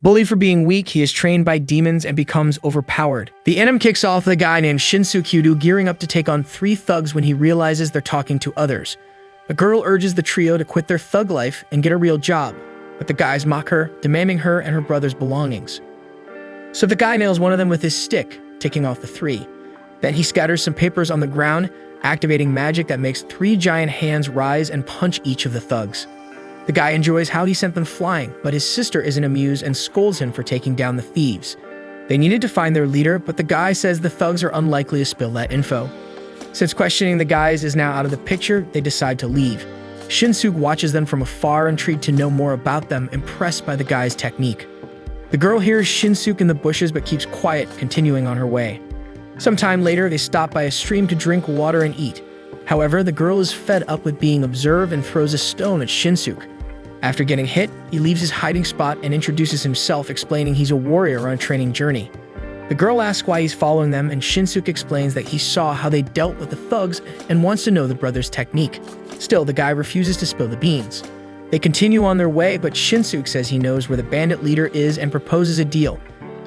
Bullied for being weak, he is trained by demons and becomes overpowered. The anime kicks off with a guy named Shinsuke Hyoudou gearing up to take on 3 thugs when he realizes they're talking to others. A girl urges the trio to quit their thug life and get a real job, but the guys mock her, demanding her and her brother's belongings. So the guy nails one of them with his stick, taking off the 3. Then he scatters some papers on the ground, activating magic that makes 3 giant hands rise and punch each of the thugs. The guy enjoys how he sent them flying, but his sister isn't amused and scolds him for taking down the thieves. They needed to find their leader, but the guy says the thugs are unlikely to spill that info. Since questioning the guys is now out of the picture, they decide to leave. Shinsuke watches them from afar, intrigued to know more about them, impressed by the guy's technique. The girl hears Shinsuke in the bushes but keeps quiet, continuing on her way. Sometime later, they stop by a stream to drink water and eat. However, the girl is fed up with being observed and throws a stone at Shinsuke. After getting hit, he leaves his hiding spot and introduces himself, explaining he's a warrior on a training journey. The girl asks why he's following them, and Shinsuke explains that he saw how they dealt with the thugs and wants to know the brother's technique. Still, the guy refuses to spill the beans. They continue on their way, but Shinsuke says he knows where the bandit leader is and proposes a deal.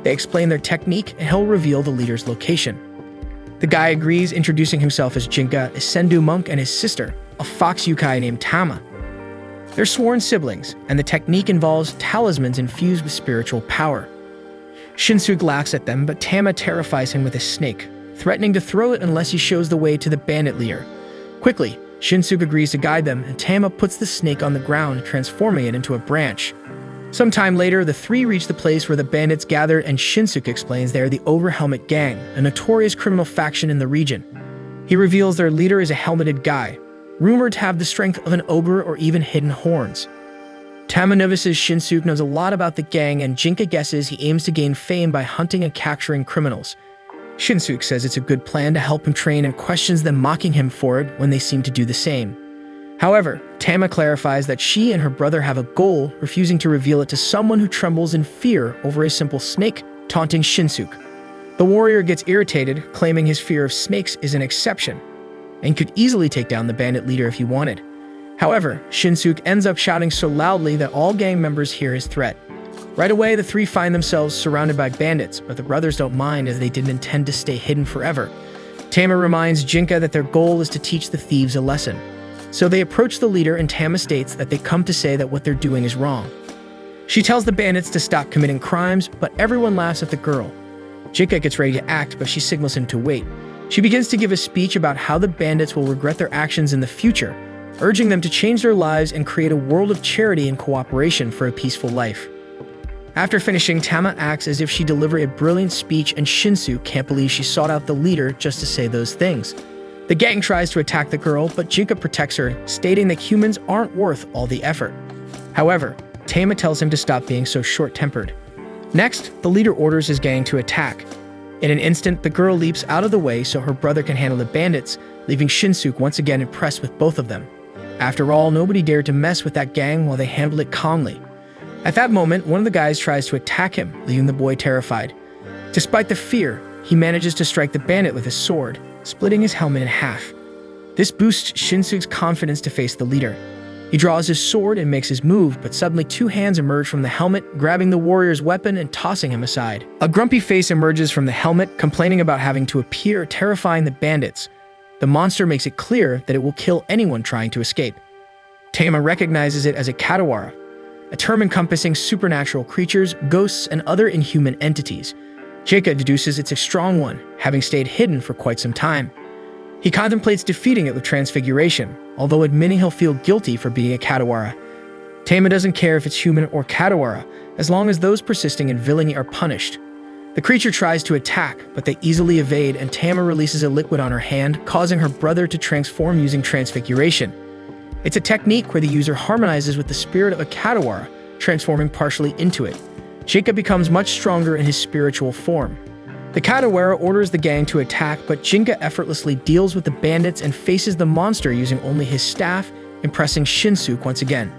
They explain their technique, and he'll reveal the leader's location. The guy agrees, introducing himself as Jinka, a Sendu monk, and his sister, a fox yokai named Tama. They're sworn siblings, and the technique involves talismans infused with spiritual power. Shinsuke laughs at them, but Tama terrifies him with a snake, threatening to throw it unless he shows the way to the bandit leader. Quickly, Shinsuke agrees to guide them, and Tama puts the snake on the ground, transforming it into a branch. Sometime later, the 3 reach the place where the bandits gathered, and Shinsuke explains they are the Over-Helmet Gang, a notorious criminal faction in the region. He reveals their leader is a helmeted guy, rumored to have the strength of an ogre or even hidden horns. Tama notices Shinsuke knows a lot about the gang, and Jinka guesses he aims to gain fame by hunting and capturing criminals. Shinsuke says it's a good plan to help him train and questions them, mocking him for it when they seem to do the same. However, Tama clarifies that she and her brother have a goal, refusing to reveal it to someone who trembles in fear over a simple snake, taunting Shinsuke. The warrior gets irritated, claiming his fear of snakes is an exception, and could easily take down the bandit leader if he wanted. However, Shinsuke ends up shouting so loudly that all gang members hear his threat. Right away, the 3 find themselves surrounded by bandits, but the brothers don't mind as they didn't intend to stay hidden forever. Tama reminds Jinka that their goal is to teach the thieves a lesson. So they approach the leader, and Tama states that they come to say that what they're doing is wrong. She tells the bandits to stop committing crimes, but everyone laughs at the girl. Jinka gets ready to act, but she signals him to wait. She begins to give a speech about how the bandits will regret their actions in the future, urging them to change their lives and create a world of charity and cooperation for a peaceful life. After finishing, Tama acts as if she delivered a brilliant speech, and Shinsuke can't believe she sought out the leader just to say those things. The gang tries to attack the girl, but Jinka protects her, stating that humans aren't worth all the effort. However, Tama tells him to stop being so short-tempered. Next, the leader orders his gang to attack. In an instant, the girl leaps out of the way so her brother can handle the bandits, leaving Shinsuke once again impressed with both of them. After all, nobody dared to mess with that gang while they handled it calmly. At that moment, one of the guys tries to attack him, leaving the boy terrified. Despite the fear, he manages to strike the bandit with his sword, splitting his helmet in half. This boosts Shinsuke's confidence to face the leader. He draws his sword and makes his move, but suddenly 2 hands emerge from the helmet, grabbing the warrior's weapon and tossing him aside. A grumpy face emerges from the helmet, complaining about having to appear, terrifying the bandits. The monster makes it clear that it will kill anyone trying to escape. Tama recognizes it as a katawara, a term encompassing supernatural creatures, ghosts, and other inhuman entities. Jinka deduces it's a strong one, having stayed hidden for quite some time. He contemplates defeating it with transfiguration, although admitting he'll feel guilty for being a katawara. Tama doesn't care if it's human or katawara, as long as those persisting in villainy are punished. The creature tries to attack, but they easily evade, and Tama releases a liquid on her hand, causing her brother to transform using transfiguration. It's a technique where the user harmonizes with the spirit of a katawara, transforming partially into it. Jinka becomes much stronger in his spiritual form. The katawara orders the gang to attack, but Jinka effortlessly deals with the bandits and faces the monster using only his staff, impressing Shinsuke once again.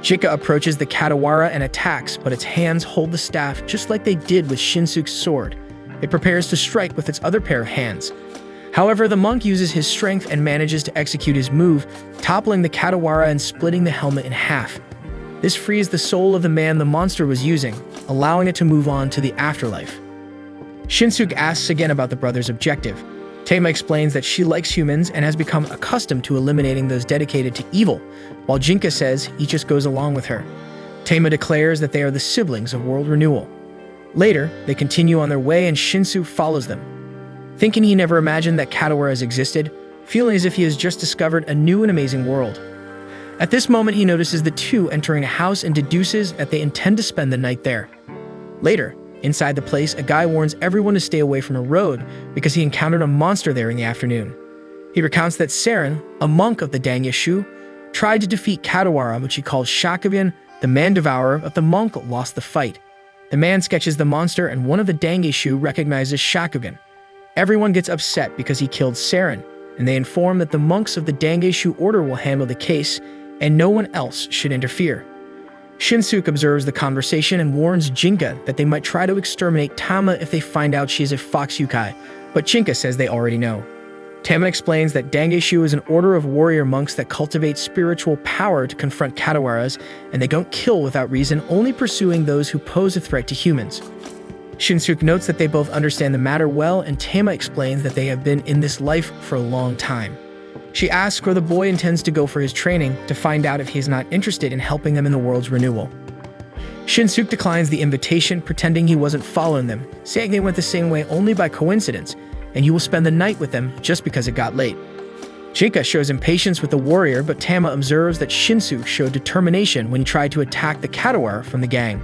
Jinka approaches the katawara and attacks, but its hands hold the staff just like they did with Shinsuke's sword. It prepares to strike with its other pair of hands. However, the monk uses his strength and manages to execute his move, toppling the katawara and splitting the helmet in half. This frees the soul of the man the monster was using, allowing it to move on to the afterlife. Shinsuke asks again about the brothers' objective. Tama explains that she likes humans and has become accustomed to eliminating those dedicated to evil, while Jinka says he just goes along with her. Tama declares that they are the siblings of world renewal. Later, they continue on their way and Shinsuke follows them. Thinking he never imagined that Kadawara has existed, feeling as if he has just discovered a new and amazing world. At this moment, he notices the two entering a house and deduces that they intend to spend the night there. Later, inside the place, a guy warns everyone to stay away from a road because he encountered a monster there in the afternoon. He recounts that Saren, a monk of the Dangyashu, tried to defeat Kadawara, which he called Shakugan, the man-devourer, but the monk lost the fight. The man sketches the monster and one of the Dangyashu recognizes Shakugan. Everyone gets upset because he killed Saren, and they inform that the monks of the Dangyashu order will handle the case and no one else should interfere. Shinsuke observes the conversation and warns Jinka that they might try to exterminate Tama if they find out she is a fox yukai, but Jinka says they already know. Tama explains that Dangyashu is an order of warrior monks that cultivate spiritual power to confront Kadawaras, and they don't kill without reason, only pursuing those who pose a threat to humans. Shinsuke notes that they both understand the matter well, and Tama explains that they have been in this life for a long time. She asks where the boy intends to go for his training to find out if he is not interested in helping them in the world's renewal. Shinsuke declines the invitation, pretending he wasn't following them, saying they went the same way only by coincidence, and he will spend the night with them just because it got late. Jinka shows impatience with the warrior, but Tama observes that Shinsuke showed determination when he tried to attack the Kadawara from the gang.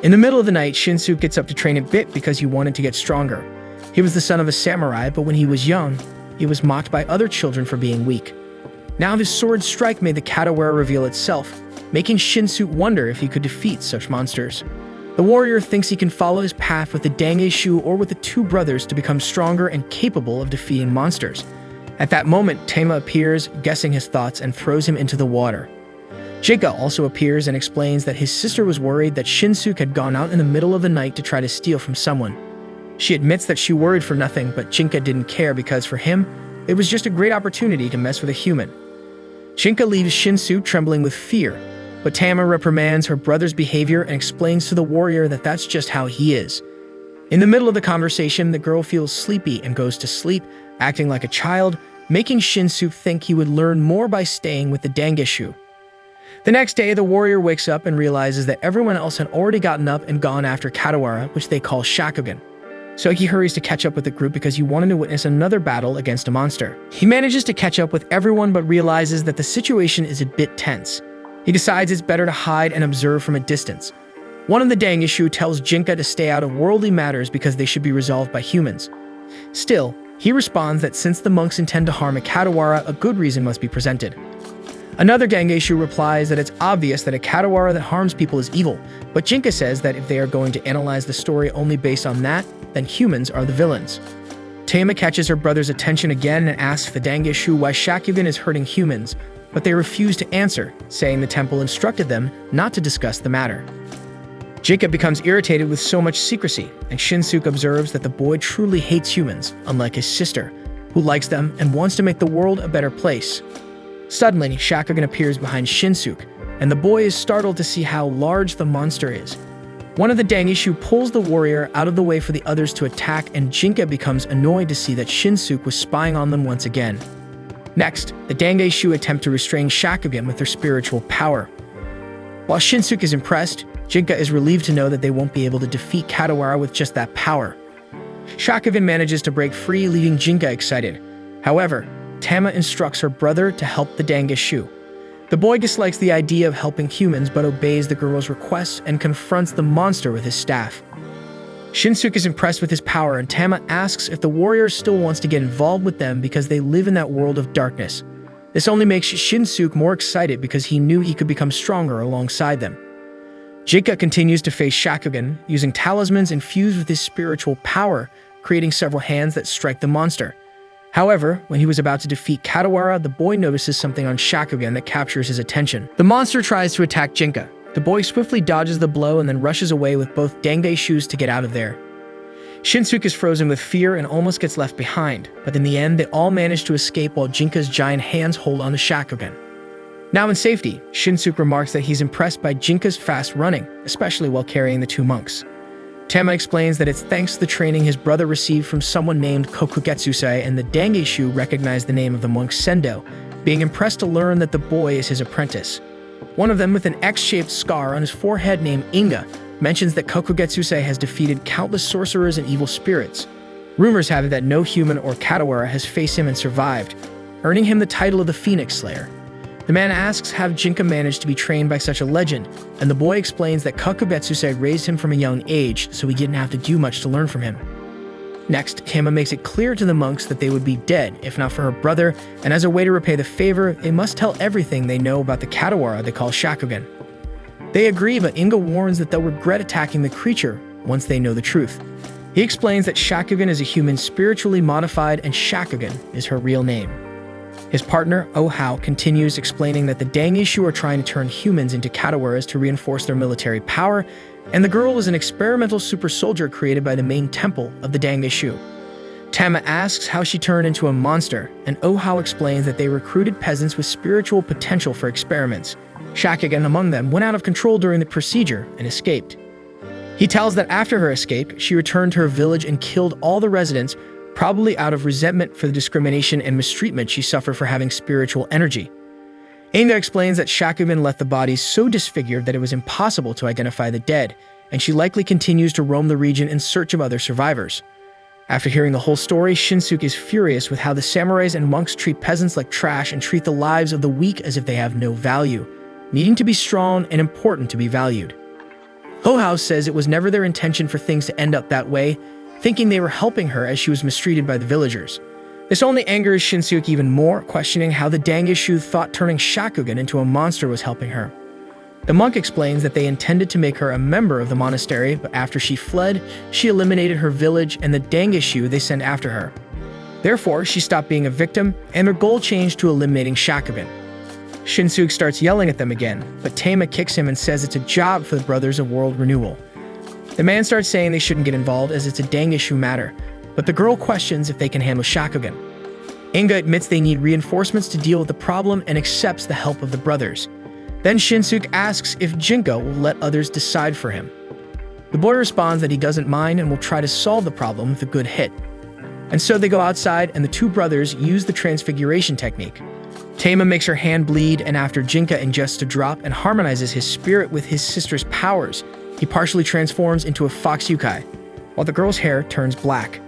In the middle of the night, Shinsuke gets up to train a bit because he wanted to get stronger. He was the son of a samurai, but when he was young, he was mocked by other children for being weak. Now this sword strike made the Kadawara reveal itself, making Shinsuke wonder if he could defeat such monsters. The warrior thinks he can follow his path with the Dangyashu or with the two brothers to become stronger and capable of defeating monsters. At that moment, Tama appears, guessing his thoughts, and throws him into the water. Jinka also appears and explains that his sister was worried that Shinsuke had gone out in the middle of the night to try to steal from someone. She admits that she worried for nothing, but Jinka didn't care because for him, it was just a great opportunity to mess with a human. Jinka leaves Shinsuke trembling with fear, but Tama reprimands her brother's behavior and explains to the warrior that that's just how he is. In the middle of the conversation, the girl feels sleepy and goes to sleep, acting like a child, making Shinsuke think he would learn more by staying with the Dangyashu. The next day, the warrior wakes up and realizes that everyone else had already gotten up and gone after Kadawara, which they call Shakugan. So he hurries to catch up with the group because he wanted to witness another battle against a monster. He manages to catch up with everyone but realizes that the situation is a bit tense. He decides it's better to hide and observe from a distance. One of the Dangyashu tells Jinka to stay out of worldly matters because they should be resolved by humans. Still, he responds that since the monks intend to harm a Kadawara, a good reason must be presented. Another Dangyashu replies that it's obvious that a Kadawara that harms people is evil, but Jinka says that if they are going to analyze the story only based on that, then humans are the villains. Tama catches her brother's attention again and asks the Dangyashu why Shakugan is hurting humans, but they refuse to answer, saying the temple instructed them not to discuss the matter. Jinka becomes irritated with so much secrecy, and Shinsuke observes that the boy truly hates humans, unlike his sister, who likes them and wants to make the world a better place. Suddenly, Shakugan appears behind Shinsuke, and the boy is startled to see how large the monster is. One of the Dangyashu pulls the warrior out of the way for the others to attack, and Jinka becomes annoyed to see that Shinsuke was spying on them once again. Next, the Dangyashu attempt to restrain Shakugan with their spiritual power. While Shinsuke is impressed, Jinka is relieved to know that they won't be able to defeat Kadawara with just that power. Shakugan manages to break free, leaving Jinka excited. However, Tama instructs her brother to help the Dangyashu. The boy dislikes the idea of helping humans but obeys the girl's requests and confronts the monster with his staff. Shinsuke is impressed with his power, and Tama asks if the warrior still wants to get involved with them because they live in that world of darkness. This only makes Shinsuke more excited because he knew he could become stronger alongside them. Jinka continues to face Shakugan, using talismans infused with his spiritual power, creating several hands that strike the monster. However, when he was about to defeat Kadawara, the boy notices something on Shakugan that captures his attention. The monster tries to attack Jinka. The boy swiftly dodges the blow and then rushes away with both Dangyashus to get out of there. Shinsuke is frozen with fear and almost gets left behind, but in the end, they all manage to escape while Jinka's giant hands hold on to Shakugan. Now in safety, Shinsuke remarks that he's impressed by Jinka's fast running, especially while carrying the two monks. Tama explains that it's thanks to the training his brother received from someone named Kokugetsusei, and the Dangeshu recognized the name of the monk Sendo, being impressed to learn that the boy is his apprentice. One of them, with an X-shaped scar on his forehead named Inga, mentions that Kokugetsusei has defeated countless sorcerers and evil spirits. Rumors have it that no human or Katawara has faced him and survived, earning him the title of the Phoenix Slayer. The man asks how Jinka managed to be trained by such a legend, and the boy explains that Kokugetsusei raised him from a young age, so he didn't have to do much to learn from him. Next, Tama makes it clear to the monks that they would be dead if not for her brother, and as a way to repay the favor, they must tell everything they know about the Katawara they call Shakugan. They agree, but Inga warns that they'll regret attacking the creature once they know the truth. He explains that Shakugan is a human spiritually modified and Shakugan is her real name. His partner, Ohao, continues explaining that the Dangeshu are trying to turn humans into Katawaras to reinforce their military power, and the girl was an experimental super soldier created by the main temple of the Dangeshu. Tama asks how she turned into a monster, and Ohao explains that they recruited peasants with spiritual potential for experiments. Shakugan among them went out of control during the procedure and escaped. He tells that after her escape, she returned to her village and killed all the residents, probably out of resentment for the discrimination and mistreatment she suffered for having spiritual energy. Inga explains that Shakugan left the bodies so disfigured that it was impossible to identify the dead, and she likely continues to roam the region in search of other survivors. After hearing the whole story, Shinsuke is furious with how the samurais and monks treat peasants like trash and treat the lives of the weak as if they have no value, needing to be strong and important to be valued. Ohao says it was never their intention for things to end up that way, thinking they were helping her as she was mistreated by the villagers. This only angers Shinsuke even more, questioning how the Dangeshu thought turning Shakugan into a monster was helping her. The monk explains that they intended to make her a member of the monastery, but after she fled, she eliminated her village and the Dangeshu they sent after her. Therefore, she stopped being a victim, and their goal changed to eliminating Shakugan. Shinsuke starts yelling at them again, but Tama kicks him and says it's a job for the Brothers of World Renewal. The man starts saying they shouldn't get involved as it's a Dangeshu matter, but the girl questions if they can handle Shakugan. Inga admits they need reinforcements to deal with the problem and accepts the help of the brothers. Then Shinsuke asks if Jinka will let others decide for him. The boy responds that he doesn't mind and will try to solve the problem with a good hit. And so they go outside and the two brothers use the transfiguration technique. Tama makes her hand bleed, and after Jinka ingests a drop and harmonizes his spirit with his sister's powers, he partially transforms into a fox yukai, while the girl's hair turns black.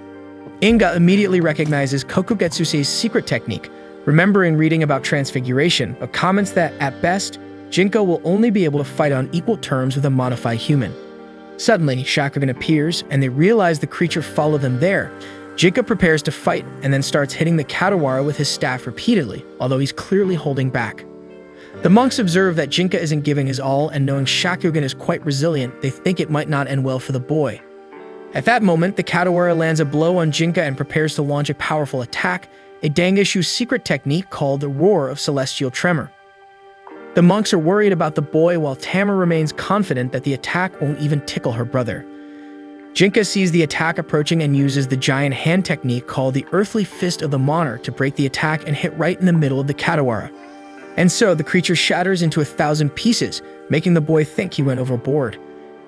Inga immediately recognizes Kokugetsusei's secret technique, remembering reading about transfiguration, but comments that, at best, Jinka will only be able to fight on equal terms with a modified human. Suddenly, Shakugan appears, and they realize the creature followed them there. Jinka prepares to fight, and then starts hitting the Katawara with his staff repeatedly, although he's clearly holding back. The monks observe that Jinka isn't giving his all, and knowing Shakugan is quite resilient, they think it might not end well for the boy. At that moment, the Katawara lands a blow on Jinka and prepares to launch a powerful attack, a Dangeshu secret technique called the Roar of Celestial Tremor. The monks are worried about the boy, while Tama remains confident that the attack won't even tickle her brother. Jinka sees the attack approaching and uses the giant hand technique called the Earthly Fist of the Monarch to break the attack and hit right in the middle of the Katawara. And so the creature shatters into 1,000 pieces, making the boy think he went overboard.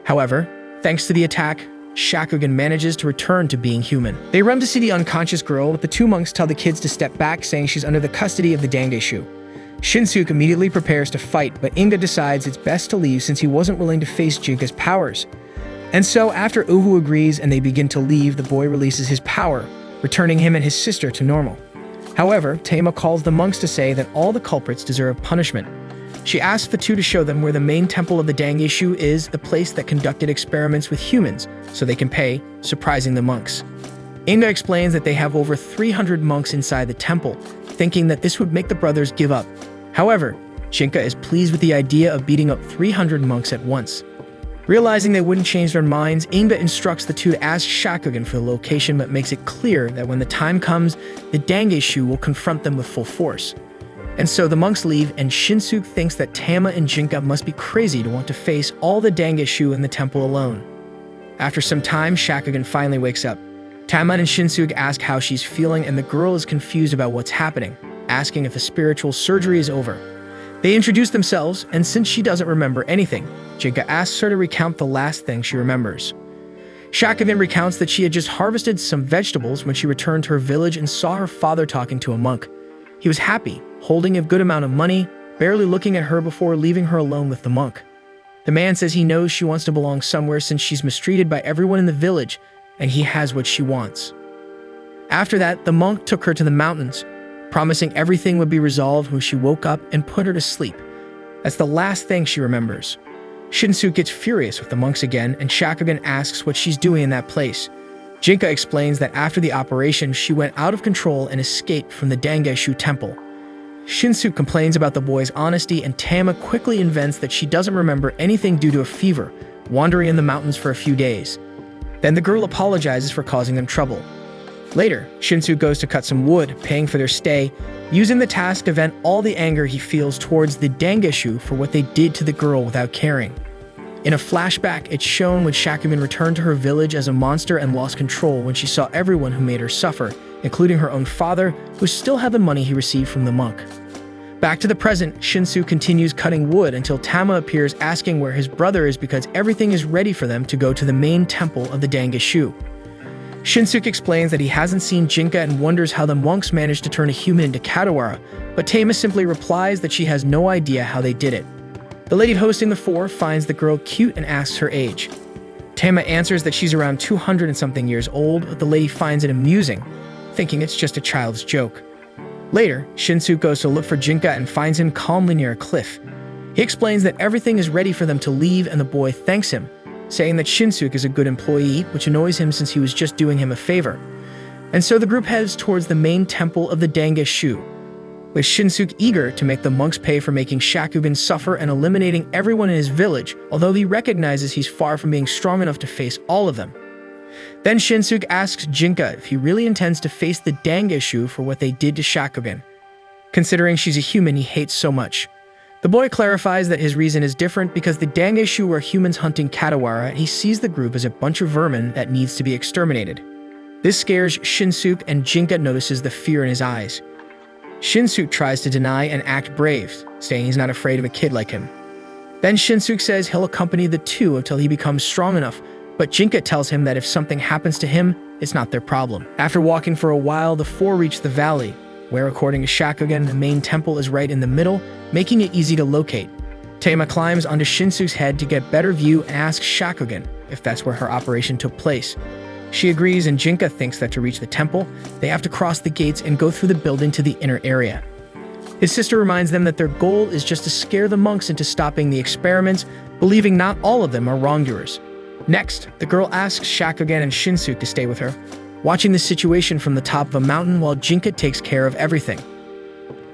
However, thanks to the attack, Shakugan manages to return to being human. They run to see the unconscious girl, but the two monks tell the kids to step back, saying she's under the custody of the Dangeshu. Shinsuke immediately prepares to fight, but Inga decides it's best to leave since he wasn't willing to face Jinka's powers. And so, after Uhu agrees and they begin to leave, the boy releases his power, returning him and his sister to normal. However, Tama calls the monks to say that all the culprits deserve punishment. She asks the two to show them where the main temple of the Dangeshu is, the place that conducted experiments with humans, so they can pay, surprising the monks. Inga explains that they have over 300 monks inside the temple, thinking that this would make the brothers give up. However, Jinka is pleased with the idea of beating up 300 monks at once. Realizing they wouldn't change their minds, Inga instructs the two to ask Shakugan for the location, but makes it clear that when the time comes, the Dangeshu will confront them with full force. And so the monks leave, and Shinsuke thinks that Tama and Jinka must be crazy to want to face all the Dangeshu in the temple alone. After some time, Shakugan finally wakes up. Tama and Shinsuke ask how she's feeling, and the girl is confused about what's happening, asking if the spiritual surgery is over. They introduce themselves, and since she doesn't remember anything, Jinka asks her to recount the last thing she remembers. Shakugan recounts that she had just harvested some vegetables when she returned to her village and saw her father talking to a monk. He was happy, holding a good amount of money, barely looking at her before leaving her alone with the monk. The man says he knows she wants to belong somewhere since she's mistreated by everyone in the village, and he has what she wants. After that, the monk took her to the mountains, promising everything would be resolved when she woke up and put her to sleep. That's the last thing she remembers. Shinsuke gets furious with the monks again, and Shakugan asks what she's doing in that place. Jinka explains that after the operation, she went out of control and escaped from the Dangeshu temple. Shinsuke complains about the boy's honesty, and Tama quickly invents that she doesn't remember anything due to a fever, wandering in the mountains for a few days. Then the girl apologizes for causing them trouble. Later, Shinsuke goes to cut some wood, paying for their stay, using the task to vent all the anger he feels towards the Dangeshu for what they did to the girl without caring. In a flashback, it's shown when Shakugan returned to her village as a monster and lost control when she saw everyone who made her suffer, including her own father, who still had the money he received from the monk. Back to the present, Shinsuke continues cutting wood until Tama appears asking where his brother is because everything is ready for them to go to the main temple of the Dangeshu. Shinsuke explains that he hasn't seen Jinka and wonders how the monks managed to turn a human into Katawara, but Tama simply replies that she has no idea how they did it. The lady hosting the four finds the girl cute and asks her age. Tama answers that she's around 200 and something years old, but the lady finds it amusing, thinking it's just a child's joke. Later, Shinsuke goes to look for Jinka and finds him calmly near a cliff. He explains that everything is ready for them to leave, and the boy thanks him, saying that Shinsuke is a good employee, which annoys him since he was just doing him a favor. And so the group heads towards the main temple of the Dangeshu, with Shinsuke eager to make the monks pay for making Shakugan suffer and eliminating everyone in his village, although he recognizes he's far from being strong enough to face all of them. Then Shinsuke asks Jinka if he really intends to face the Dangeshu for what they did to Shakugan, considering she's a human he hates so much. The boy clarifies that his reason is different because the Dangeshu are humans hunting Katawara, and he sees the group as a bunch of vermin that needs to be exterminated. This scares Shinsuke, and Jinka notices the fear in his eyes. Shinsuke tries to deny and act brave, saying he's not afraid of a kid like him. Then Shinsuke says he'll accompany the two until he becomes strong enough, but Jinka tells him that if something happens to him, it's not their problem. After walking for a while, the four reach the valley, where according to Shakugan, the main temple is right in the middle, making it easy to locate. Tama climbs onto Shinsuke's head to get better view and asks Shakugan if that's where her operation took place. She agrees, and Jinka thinks that to reach the temple, they have to cross the gates and go through the building to the inner area. His sister reminds them that their goal is just to scare the monks into stopping the experiments, believing not all of them are wrongdoers. Next, the girl asks Shakugan and Shinsuke to stay with her, watching the situation from the top of a mountain while Jinka takes care of everything.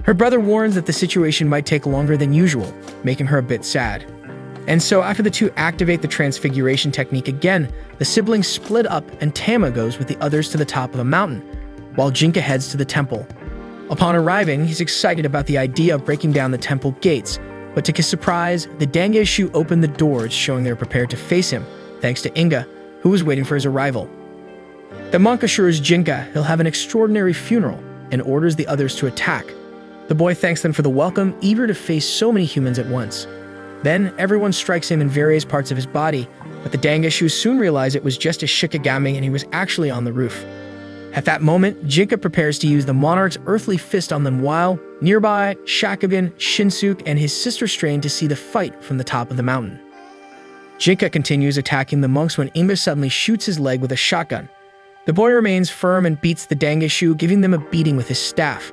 Her brother warns that the situation might take longer than usual, making her a bit sad. And so after the two activate the transfiguration technique again, the siblings split up and Tama goes with the others to the top of the mountain, while Jinka heads to the temple. Upon arriving, he's excited about the idea of breaking down the temple gates, but to his surprise, the Dangeshu open the doors, showing they're prepared to face him, thanks to Inga, who was waiting for his arrival. The monk assures Jinka he'll have an extraordinary funeral and orders the others to attack. The boy thanks them for the welcome, eager to face so many humans at once. Then, everyone strikes him in various parts of his body, but the Dangeshu soon realize it was just a shikigami and he was actually on the roof. At that moment, Jinka prepares to use the monarch's earthly fist on them while, nearby, Shakugan, Shinsuke, and his sister strain to see the fight from the top of the mountain. Jinka continues attacking the monks when Inga suddenly shoots his leg with a shotgun. The boy remains firm and beats the Dangeshu, giving them a beating with his staff.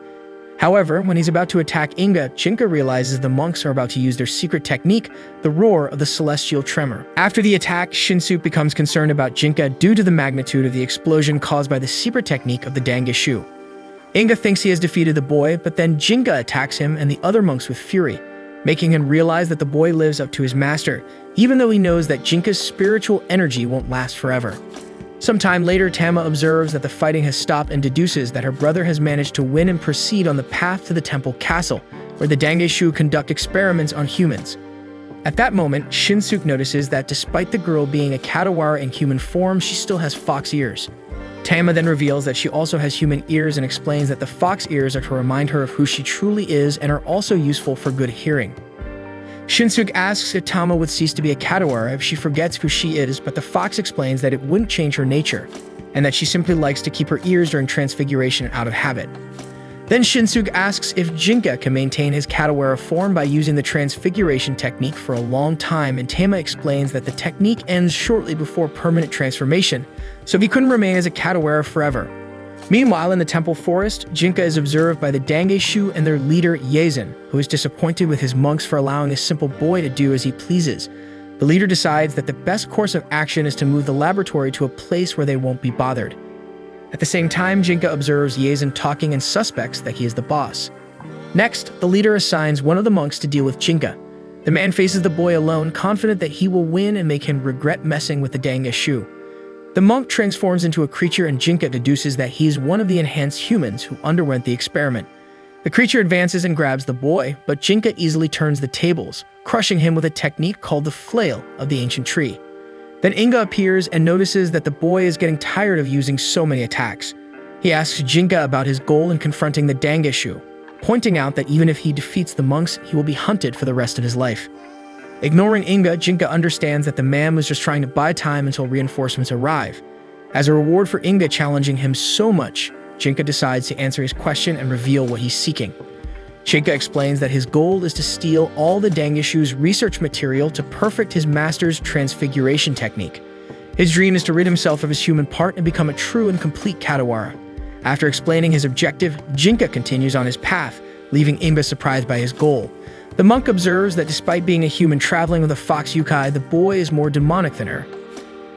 However, when he's about to attack Inga, Jinka realizes the monks are about to use their secret technique, the roar of the celestial tremor. After the attack, Shinsuke becomes concerned about Jinka due to the magnitude of the explosion caused by the secret technique of the Dangeshu. Inga thinks he has defeated the boy, but then Jinka attacks him and the other monks with fury, making him realize that the boy lives up to his master, even though he knows that Jinka's spiritual energy won't last forever. Sometime later, Tama observes that the fighting has stopped and deduces that her brother has managed to win and proceed on the path to the temple castle, where the Dangeshu conduct experiments on humans. At that moment, Shinsuke notices that despite the girl being a Katawara in human form, she still has fox ears. Tama then reveals that she also has human ears and explains that the fox ears are to remind her of who she truly is and are also useful for good hearing. Shinsuke asks if Tama would cease to be a Katawara if she forgets who she is, but the fox explains that it wouldn't change her nature, and that she simply likes to keep her ears during transfiguration out of habit. Then Shinsuke asks if Jinka can maintain his Katawara form by using the transfiguration technique for a long time, and Tama explains that the technique ends shortly before permanent transformation, so he couldn't remain as a Katawara forever. Meanwhile, in the temple forest, Jinka is observed by the Dangeshu and their leader Yazen, who is disappointed with his monks for allowing a simple boy to do as he pleases. The leader decides that the best course of action is to move the laboratory to a place where they won't be bothered. At the same time, Jinka observes Yazen talking and suspects that he is the boss. Next, the leader assigns one of the monks to deal with Jinka. The man faces the boy alone, confident that he will win and make him regret messing with the Dangeshu. The monk transforms into a creature and Jinka deduces that he is one of the enhanced humans who underwent the experiment. The creature advances and grabs the boy, but Jinka easily turns the tables, crushing him with a technique called the flail of the ancient tree. Then Inga appears and notices that the boy is getting tired of using so many attacks. He asks Jinka about his goal in confronting the Dangeshu, pointing out that even if he defeats the monks, he will be hunted for the rest of his life. Ignoring Inga, Jinka understands that the man was just trying to buy time until reinforcements arrive. As a reward for Inga challenging him so much, Jinka decides to answer his question and reveal what he's seeking. Jinka explains that his goal is to steal all the Dangeshu's research material to perfect his master's transfiguration technique. His dream is to rid himself of his human part and become a true and complete Katawara. After explaining his objective, Jinka continues on his path, leaving Inga surprised by his goal. The monk observes that despite being a human traveling with a fox yukai, the boy is more demonic than her.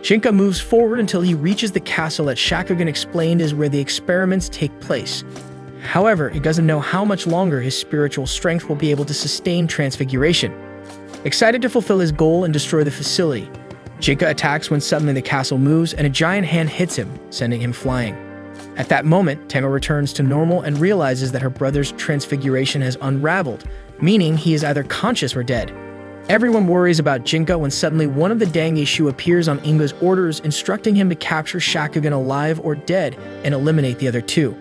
Jinka moves forward until he reaches the castle that Shakugan explained is where the experiments take place. However, he doesn't know how much longer his spiritual strength will be able to sustain transfiguration. Excited to fulfill his goal and destroy the facility, Jinka attacks when suddenly the castle moves and a giant hand hits him, sending him flying. At that moment, Tama returns to normal and realizes that her brother's transfiguration has unraveled, meaning he is either conscious or dead. Everyone worries about Jinka when suddenly one of the Dangeshu appears on Inga's orders, instructing him to capture Shakugan alive or dead and eliminate the other two.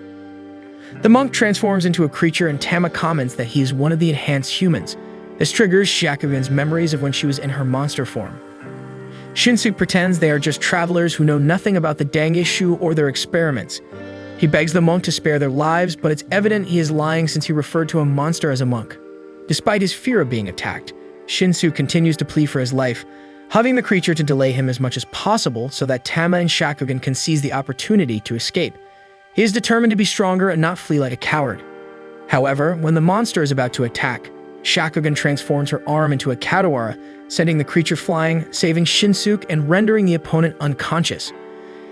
The monk transforms into a creature and Tama comments that he is one of the enhanced humans. This triggers Shakugan's memories of when she was in her monster form. Shinsuke pretends they are just travelers who know nothing about the Dangeshu or their experiments. He begs the monk to spare their lives, but it's evident he is lying since he referred to a monster as a monk. Despite his fear of being attacked, Shinsuke continues to plead for his life, hugging the creature to delay him as much as possible so that Tama and Shakugan can seize the opportunity to escape. He is determined to be stronger and not flee like a coward. However, when the monster is about to attack, Shakugan transforms her arm into a Katawara, sending the creature flying, saving Shinsuke and rendering the opponent unconscious.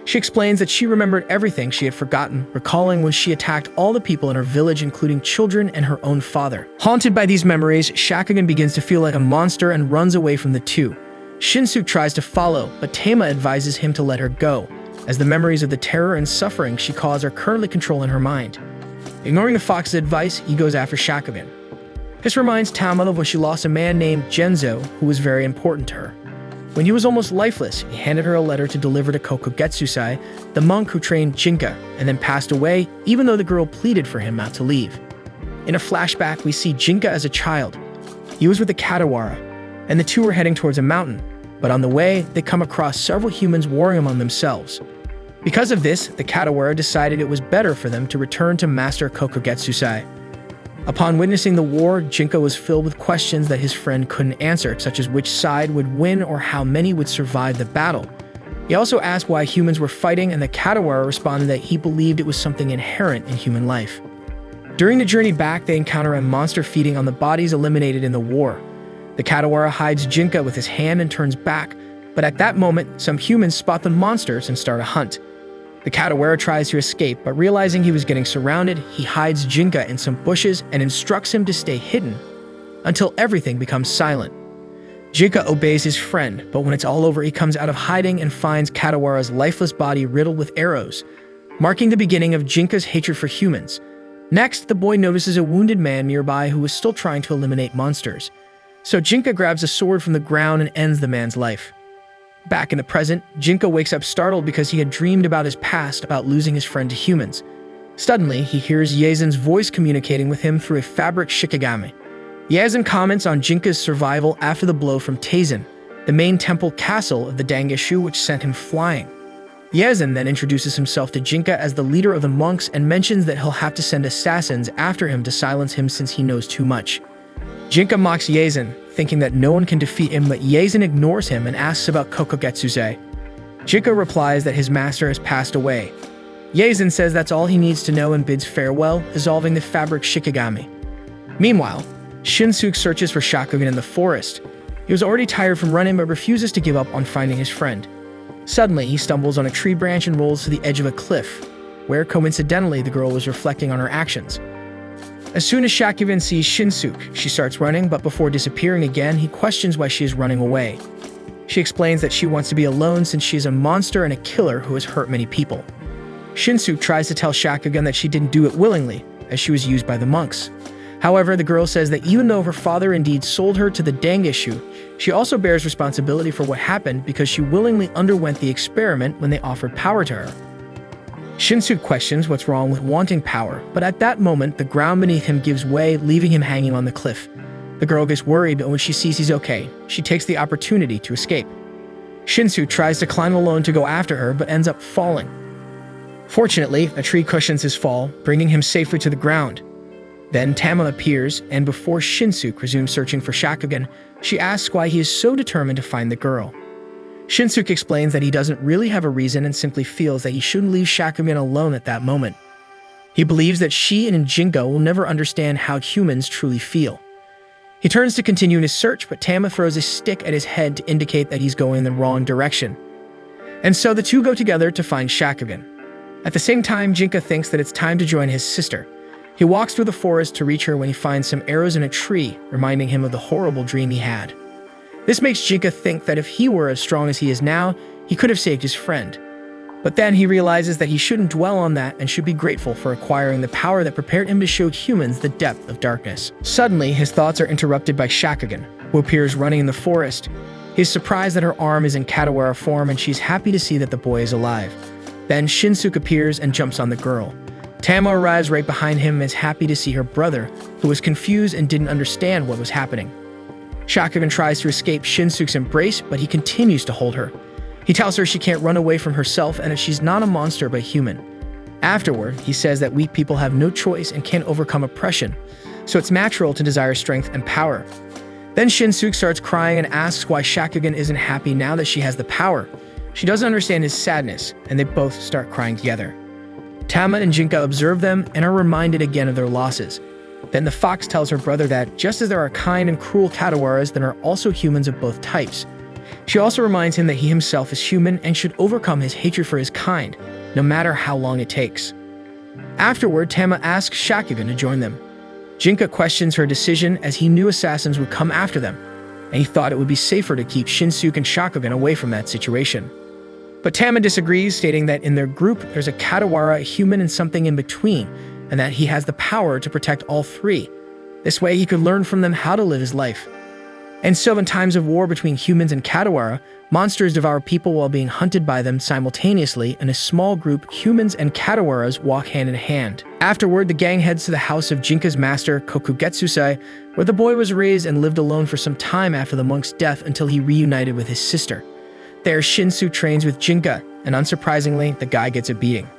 She explains that she remembered everything she had forgotten, recalling when she attacked all the people in her village, including children and her own father. Haunted by these memories, Shakugan begins to feel like a monster and runs away from the two. Shinsuke tries to follow, but Tama advises him to let her go, as the memories of the terror and suffering she caused are currently controlling her mind. Ignoring the fox's advice, he goes after Shakugan. This reminds Tama of when she lost a man named Genzo, who was very important to her. When he was almost lifeless, he handed her a letter to deliver to Kokogetsusai, the monk who trained Jinka, and then passed away, even though the girl pleaded for him not to leave. In a flashback, we see Jinka as a child. He was with the Katawara, and the two were heading towards a mountain, but on the way, they come across several humans warring among themselves. Because of this, the Katawara decided it was better for them to return to Master Kokogetsusai. Upon witnessing the war, Jinka was filled with questions that his friend couldn't answer, such as which side would win or how many would survive the battle. He also asked why humans were fighting, and the Katawara responded that he believed it was something inherent in human life. During the journey back, they encounter a monster feeding on the bodies eliminated in the war. The Katawara hides Jinka with his hand and turns back, but at that moment, some humans spot the monsters and start a hunt. The Katawara tries to escape, but realizing he was getting surrounded, he hides Jinka in some bushes and instructs him to stay hidden until everything becomes silent. Jinka obeys his friend, but when it's all over, he comes out of hiding and finds Katawara's lifeless body riddled with arrows, marking the beginning of Jinka's hatred for humans. Next, the boy notices a wounded man nearby who is still trying to eliminate monsters. So Jinka grabs a sword from the ground and ends the man's life. Back in the present, Jinka wakes up startled because he had dreamed about his past about losing his friend to humans. Suddenly, he hears Yazen's voice communicating with him through a fabric shikigami. Yazen comments on Jinka's survival after the blow from Taisen, the main temple castle of the Dangishu, which sent him flying. Yazen then introduces himself to Jinka as the leader of the monks and mentions that he'll have to send assassins after him to silence him since he knows too much. Jinka mocks Yazen, thinking that no one can defeat him, but Yazen ignores him and asks about Kokugetsuse. Jinka replies that his master has passed away. Yazen says that's all he needs to know and bids farewell, dissolving the fabric shikigami. Meanwhile, Shinsuke searches for Shakugan in the forest. He was already tired from running but refuses to give up on finding his friend. Suddenly, he stumbles on a tree branch and rolls to the edge of a cliff, where coincidentally the girl was reflecting on her actions. As soon as Shakugan sees Shinsuke, she starts running, but before disappearing again, he questions why she is running away. She explains that she wants to be alone since she is a monster and a killer who has hurt many people. Shinsuke tries to tell Shakugan that she didn't do it willingly, as she was used by the monks. However, the girl says that even though her father indeed sold her to the Dangishu, she also bears responsibility for what happened because she willingly underwent the experiment when they offered power to her. Shinsuke questions what's wrong with wanting power, but at that moment, the ground beneath him gives way, leaving him hanging on the cliff. The girl gets worried, but when she sees he's okay, she takes the opportunity to escape. Shinsuke tries to climb alone to go after her, but ends up falling. Fortunately, a tree cushions his fall, bringing him safely to the ground. Then Tama appears, and before Shinsuke resumes searching for Shakugan, she asks why he is so determined to find the girl. Shinsuke explains that he doesn't really have a reason and simply feels that he shouldn't leave Shakugan alone at that moment. He believes that she and Jinka will never understand how humans truly feel. He turns to continue his search, but Tama throws a stick at his head to indicate that he's going in the wrong direction. And so the two go together to find Shakugan. At the same time, Jinka thinks that it's time to join his sister. He walks through the forest to reach her when he finds some arrows in a tree, reminding him of the horrible dream he had. This makes Jinka think that if he were as strong as he is now, he could have saved his friend. But then he realizes that he shouldn't dwell on that and should be grateful for acquiring the power that prepared him to show humans the depth of darkness. Suddenly, his thoughts are interrupted by Shakugan, who appears running in the forest. He's surprised that her arm is in Katawara form and she's happy to see that the boy is alive. Then Shinsuke appears and jumps on the girl. Tama arrives right behind him and is happy to see her brother, who was confused and didn't understand what was happening. Shakugan tries to escape Shinsuke's embrace, but he continues to hold her. He tells her she can't run away from herself and that she's not a monster but human. Afterward, he says that weak people have no choice and can't overcome oppression, so it's natural to desire strength and power. Then Shinsuke starts crying and asks why Shakugan isn't happy now that she has the power. She doesn't understand his sadness, and they both start crying together. Tama and Jinka observe them and are reminded again of their losses. Then the fox tells her brother that just as there are kind and cruel Katawaras, there are also humans of both types. She also reminds him that he himself is human and should overcome his hatred for his kind, no matter how long it takes. Afterward, Tama asks Shakugan to join them. Jinka questions her decision as he knew assassins would come after them, and he thought it would be safer to keep Shinsuke and Shakugan away from that situation. But Tama disagrees, stating that in their group there's a Katawara, a human, and something in between, and that he has the power to protect all three. This way he could learn from them how to live his life. And so in times of war between humans and Katawara, monsters devour people while being hunted by them simultaneously. In a small group, humans and Katawaras walk hand in hand. Afterward, the gang heads to the house of Jinka's master, Kokugetsuse, where the boy was raised and lived alone for some time after the monk's death until he reunited with his sister. There, Shinsuke trains with Jinka, and unsurprisingly, the guy gets a beating.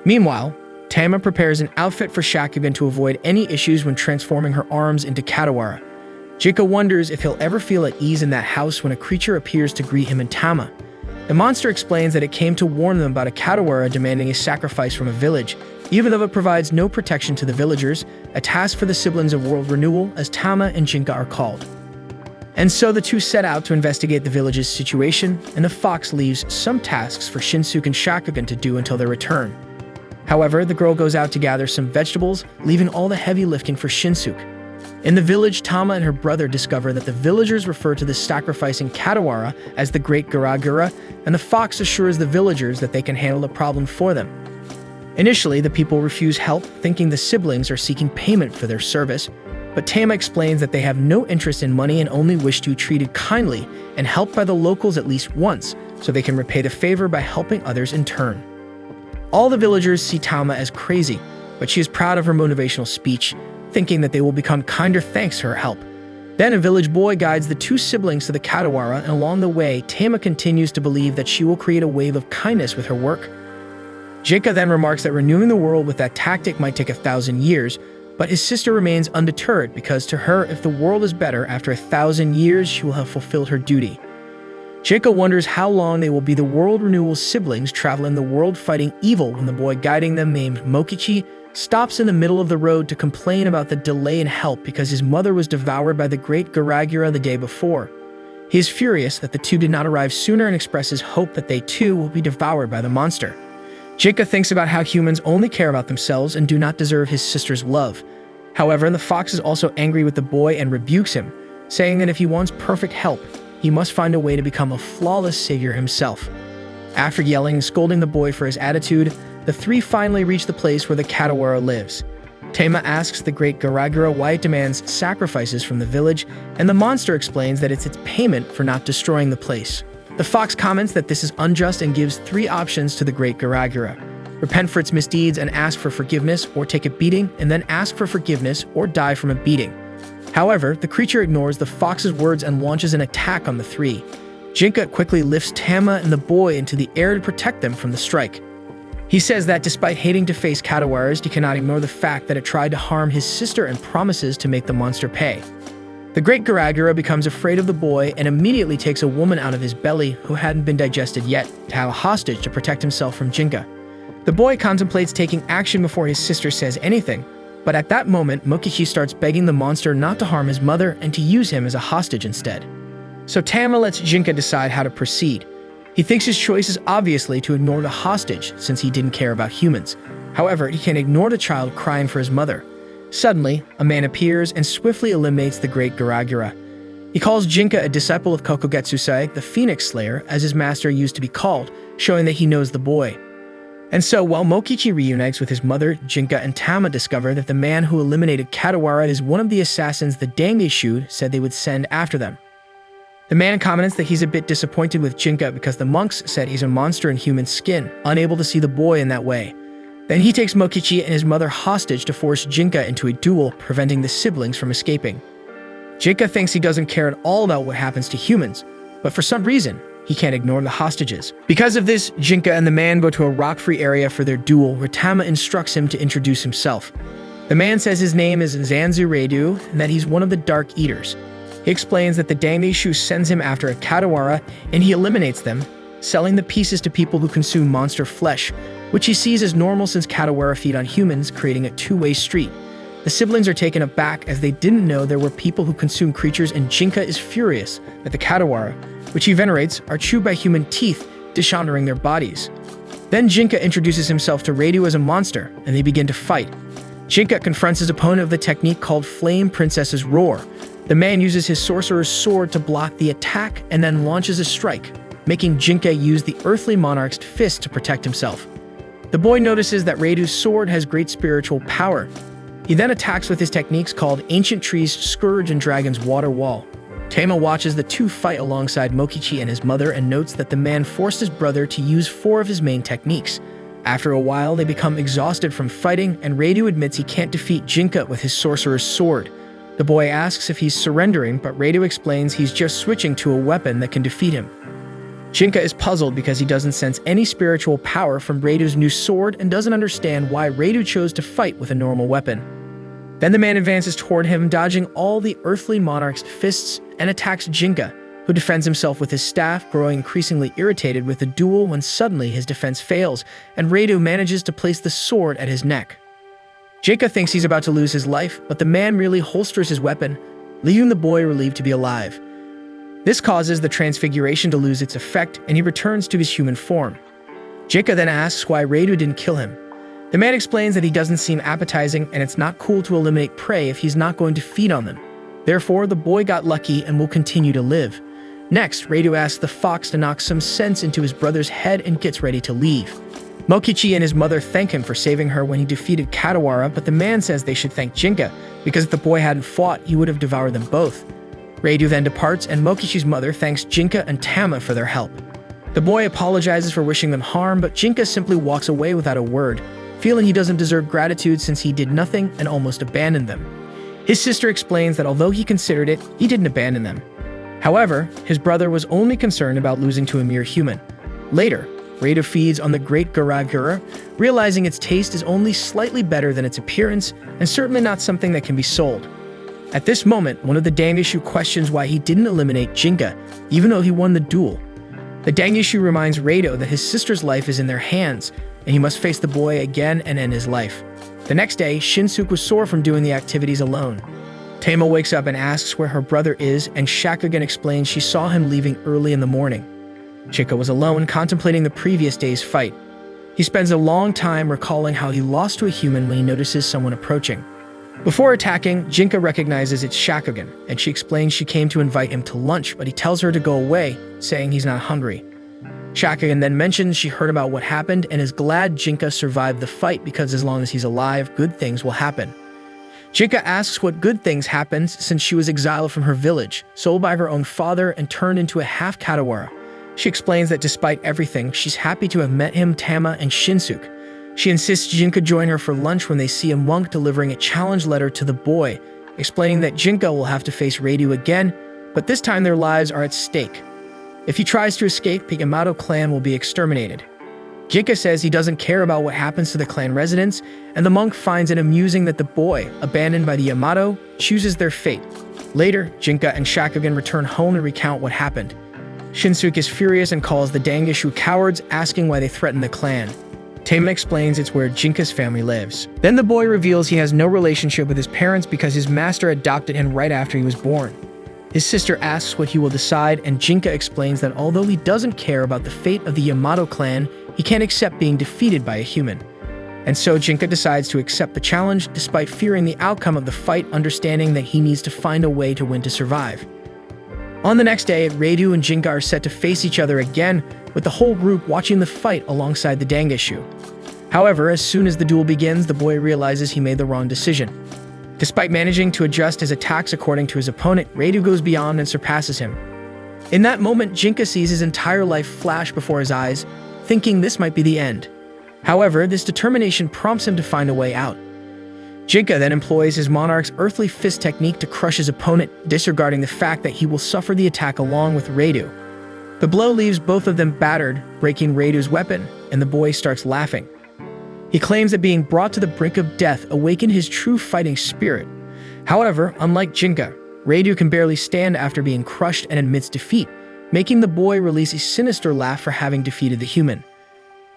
Meanwhile, Tama prepares an outfit for Shakugan to avoid any issues when transforming her arms into Katawara. Jinka wonders if he'll ever feel at ease in that house when a creature appears to greet him and Tama. The monster explains that it came to warn them about a Katawara demanding a sacrifice from a village, even though it provides no protection to the villagers, a task for the siblings of World Renewal, as Tama and Jinka are called. And so the two set out to investigate the village's situation, and the fox leaves some tasks for Shinsuke and Shakugan to do until their return. However, the girl goes out to gather some vegetables, leaving all the heavy lifting for Shinsuke. In the village, Tama and her brother discover that the villagers refer to the sacrificing Katawara as the Great Guragura, and the fox assures the villagers that they can handle the problem for them. Initially, the people refuse help, thinking the siblings are seeking payment for their service, but Tama explains that they have no interest in money and only wish to be treated kindly and helped by the locals at least once, so they can repay the favor by helping others in turn. All the villagers see Tama as crazy, but she is proud of her motivational speech, thinking that they will become kinder thanks to her help. Then a village boy guides the two siblings to the Katawara, and along the way, Tama continues to believe that she will create a wave of kindness with her work. Jinka then remarks that renewing the world with that tactic might take 1,000 years, but his sister remains undeterred because to her, if the world is better after 1,000 years, she will have fulfilled her duty. Jinka wonders how long they will be the world renewal siblings traveling the world fighting evil when the boy guiding them named Mokichi stops in the middle of the road to complain about the delay in help because his mother was devoured by the great Garagura the day before. He is furious that the two did not arrive sooner and expresses hope that they too will be devoured by the monster. Jinka thinks about how humans only care about themselves and do not deserve his sister's love. However, the fox is also angry with the boy and rebukes him, saying that if he wants perfect help, he must find a way to become a flawless savior himself. After yelling and scolding the boy for his attitude, the three finally reach the place where the Katawara lives. Tama asks the great Garagura why it demands sacrifices from the village, and the monster explains that it's its payment for not destroying the place. The fox comments that this is unjust and gives 3 options to the great Garagura: repent for its misdeeds and ask for forgiveness, or take a beating and then ask for forgiveness or die from a beating. However, the creature ignores the fox's words and launches an attack on the 3. Jinka quickly lifts Tama and the boy into the air to protect them from the strike. He says that despite hating to face Katawaras, he cannot ignore the fact that it tried to harm his sister and promises to make the monster pay. The great Garagura becomes afraid of the boy and immediately takes a woman out of his belly who hadn't been digested yet to have a hostage to protect himself from Jinka. The boy contemplates taking action before his sister says anything, but at that moment, Mokichi starts begging the monster not to harm his mother and to use him as a hostage instead. So Tama lets Jinka decide how to proceed. He thinks his choice is obviously to ignore the hostage since he didn't care about humans. However, he can ignore the child crying for his mother. Suddenly, a man appears and swiftly eliminates the great Garagura. He calls Jinka a disciple of Kokogetsusai, the Phoenix Slayer, as his master used to be called, showing that he knows the boy. And so, while Mokichi reunites with his mother, Jinka and Tama discover that the man who eliminated Katawara is one of the assassins the Dangeshu said they would send after them. The man comments that he's a bit disappointed with Jinka because the monks said he's a monster in human skin, unable to see the boy in that way. Then he takes Mokichi and his mother hostage to force Jinka into a duel, preventing the siblings from escaping. Jinka thinks he doesn't care at all about what happens to humans, but for some reason, he can't ignore the hostages. Because of this, Jinka and the man go to a rock-free area for their duel, where Tama instructs him to introduce himself. The man says his name is Zanzu Reidu and that he's one of the Dark Eaters. He explains that the Dangeshu sends him after a Katawara and he eliminates them, selling the pieces to people who consume monster flesh, which he sees as normal since Katawara feed on humans, creating a two-way street. The siblings are taken aback as they didn't know there were people who consume creatures, and Jinka is furious that the Katawara, which he venerates, are chewed by human teeth, dishonoring their bodies. Then Jinka introduces himself to Reidu as a monster, and they begin to fight. Jinka confronts his opponent with a technique called Flame Princess's Roar. The man uses his sorcerer's sword to block the attack and then launches a strike, making Jinka use the earthly monarch's fist to protect himself. The boy notices that Reidu's sword has great spiritual power. He then attacks with his techniques called Ancient Tree's Scourge and Dragon's Water Wall. Tama watches the two fight alongside Mokichi and his mother and notes that the man forced his brother to use 4 of his main techniques. After a while, they become exhausted from fighting, and Reidu admits he can't defeat Jinka with his sorcerer's sword. The boy asks if he's surrendering, but Reidu explains he's just switching to a weapon that can defeat him. Jinka is puzzled because he doesn't sense any spiritual power from Reidu's new sword and doesn't understand why Reidu chose to fight with a normal weapon. Then the man advances toward him, dodging all the earthly monarch's fists, and attacks Jinka, who defends himself with his staff, growing increasingly irritated with the duel when suddenly his defense fails, and Reidu manages to place the sword at his neck. Jinka thinks he's about to lose his life, but the man merely holsters his weapon, leaving the boy relieved to be alive. This causes the transfiguration to lose its effect, and he returns to his human form. Jinka then asks why Reidu didn't kill him. The man explains that he doesn't seem appetizing, and it's not cool to eliminate prey if he's not going to feed on them. Therefore, the boy got lucky and will continue to live. Next, Reidu asks the fox to knock some sense into his brother's head and gets ready to leave. Mokichi and his mother thank him for saving her when he defeated Katawara, but the man says they should thank Jinka, because if the boy hadn't fought, he would have devoured them both. Reidu then departs, and Mokichi's mother thanks Jinka and Tama for their help. The boy apologizes for wishing them harm, but Jinka simply walks away without a word, feeling he doesn't deserve gratitude since he did nothing and almost abandoned them. His sister explains that although he considered it, he didn't abandon them. However, his brother was only concerned about losing to a mere human. Later, Rado feeds on the great gura, realizing its taste is only slightly better than its appearance and certainly not something that can be sold. At this moment, one of the Dangishu questions why he didn't eliminate Jinka, even though he won the duel. The Dangishu reminds Rado that his sister's life is in their hands, and he must face the boy again and end his life. The next day, Shinsuke was sore from doing the activities alone. Tama wakes up and asks where her brother is, and Shakugan explains she saw him leaving early in the morning. Jinka was alone, contemplating the previous day's fight. He spends a long time recalling how he lost to a human when he notices someone approaching. Before attacking, Jinka recognizes it's Shakugan, and she explains she came to invite him to lunch, but he tells her to go away, saying he's not hungry. Shakugan then mentions she heard about what happened and is glad Jinka survived the fight because as long as he's alive, good things will happen. Jinka asks what good things happened since she was exiled from her village, sold by her own father, and turned into a half-Katawara. She explains that despite everything, she's happy to have met him, Tama, and Shinsuke. She insists Jinka join her for lunch when they see a monk delivering a challenge letter to the boy, explaining that Jinka will have to face Rado again, but this time their lives are at stake. If he tries to escape, the Yamato clan will be exterminated. Jinka says he doesn't care about what happens to the clan residents, and the monk finds it amusing that the boy, abandoned by the Yamato, chooses their fate. Later, Jinka and Shakugan return home and recount what happened. Shinsuke is furious and calls the Dangishu cowards, asking why they threatened the clan. Tama explains it's where Jinka's family lives. Then the boy reveals he has no relationship with his parents because his master adopted him right after he was born. His sister asks what he will decide, and Jinka explains that although he doesn't care about the fate of the Yamato clan, he can't accept being defeated by a human. And so Jinka decides to accept the challenge despite fearing the outcome of the fight, understanding that he needs to find a way to win to survive. On the next day, Rado and Jinka are set to face each other again, with the whole group watching the fight alongside the Dangishu. However, as soon as the duel begins, the boy realizes he made the wrong decision. Despite managing to adjust his attacks according to his opponent, Rado goes beyond and surpasses him. In that moment, Jinka sees his entire life flash before his eyes, thinking this might be the end. However, this determination prompts him to find a way out. Jinka then employs his monarch's earthly fist technique to crush his opponent, disregarding the fact that he will suffer the attack along with Rado. The blow leaves both of them battered, breaking Rado's weapon, and the boy starts laughing. He claims that being brought to the brink of death awakened his true fighting spirit. However, unlike Jinka, Rado can barely stand after being crushed and admits defeat, making the boy release a sinister laugh for having defeated the human.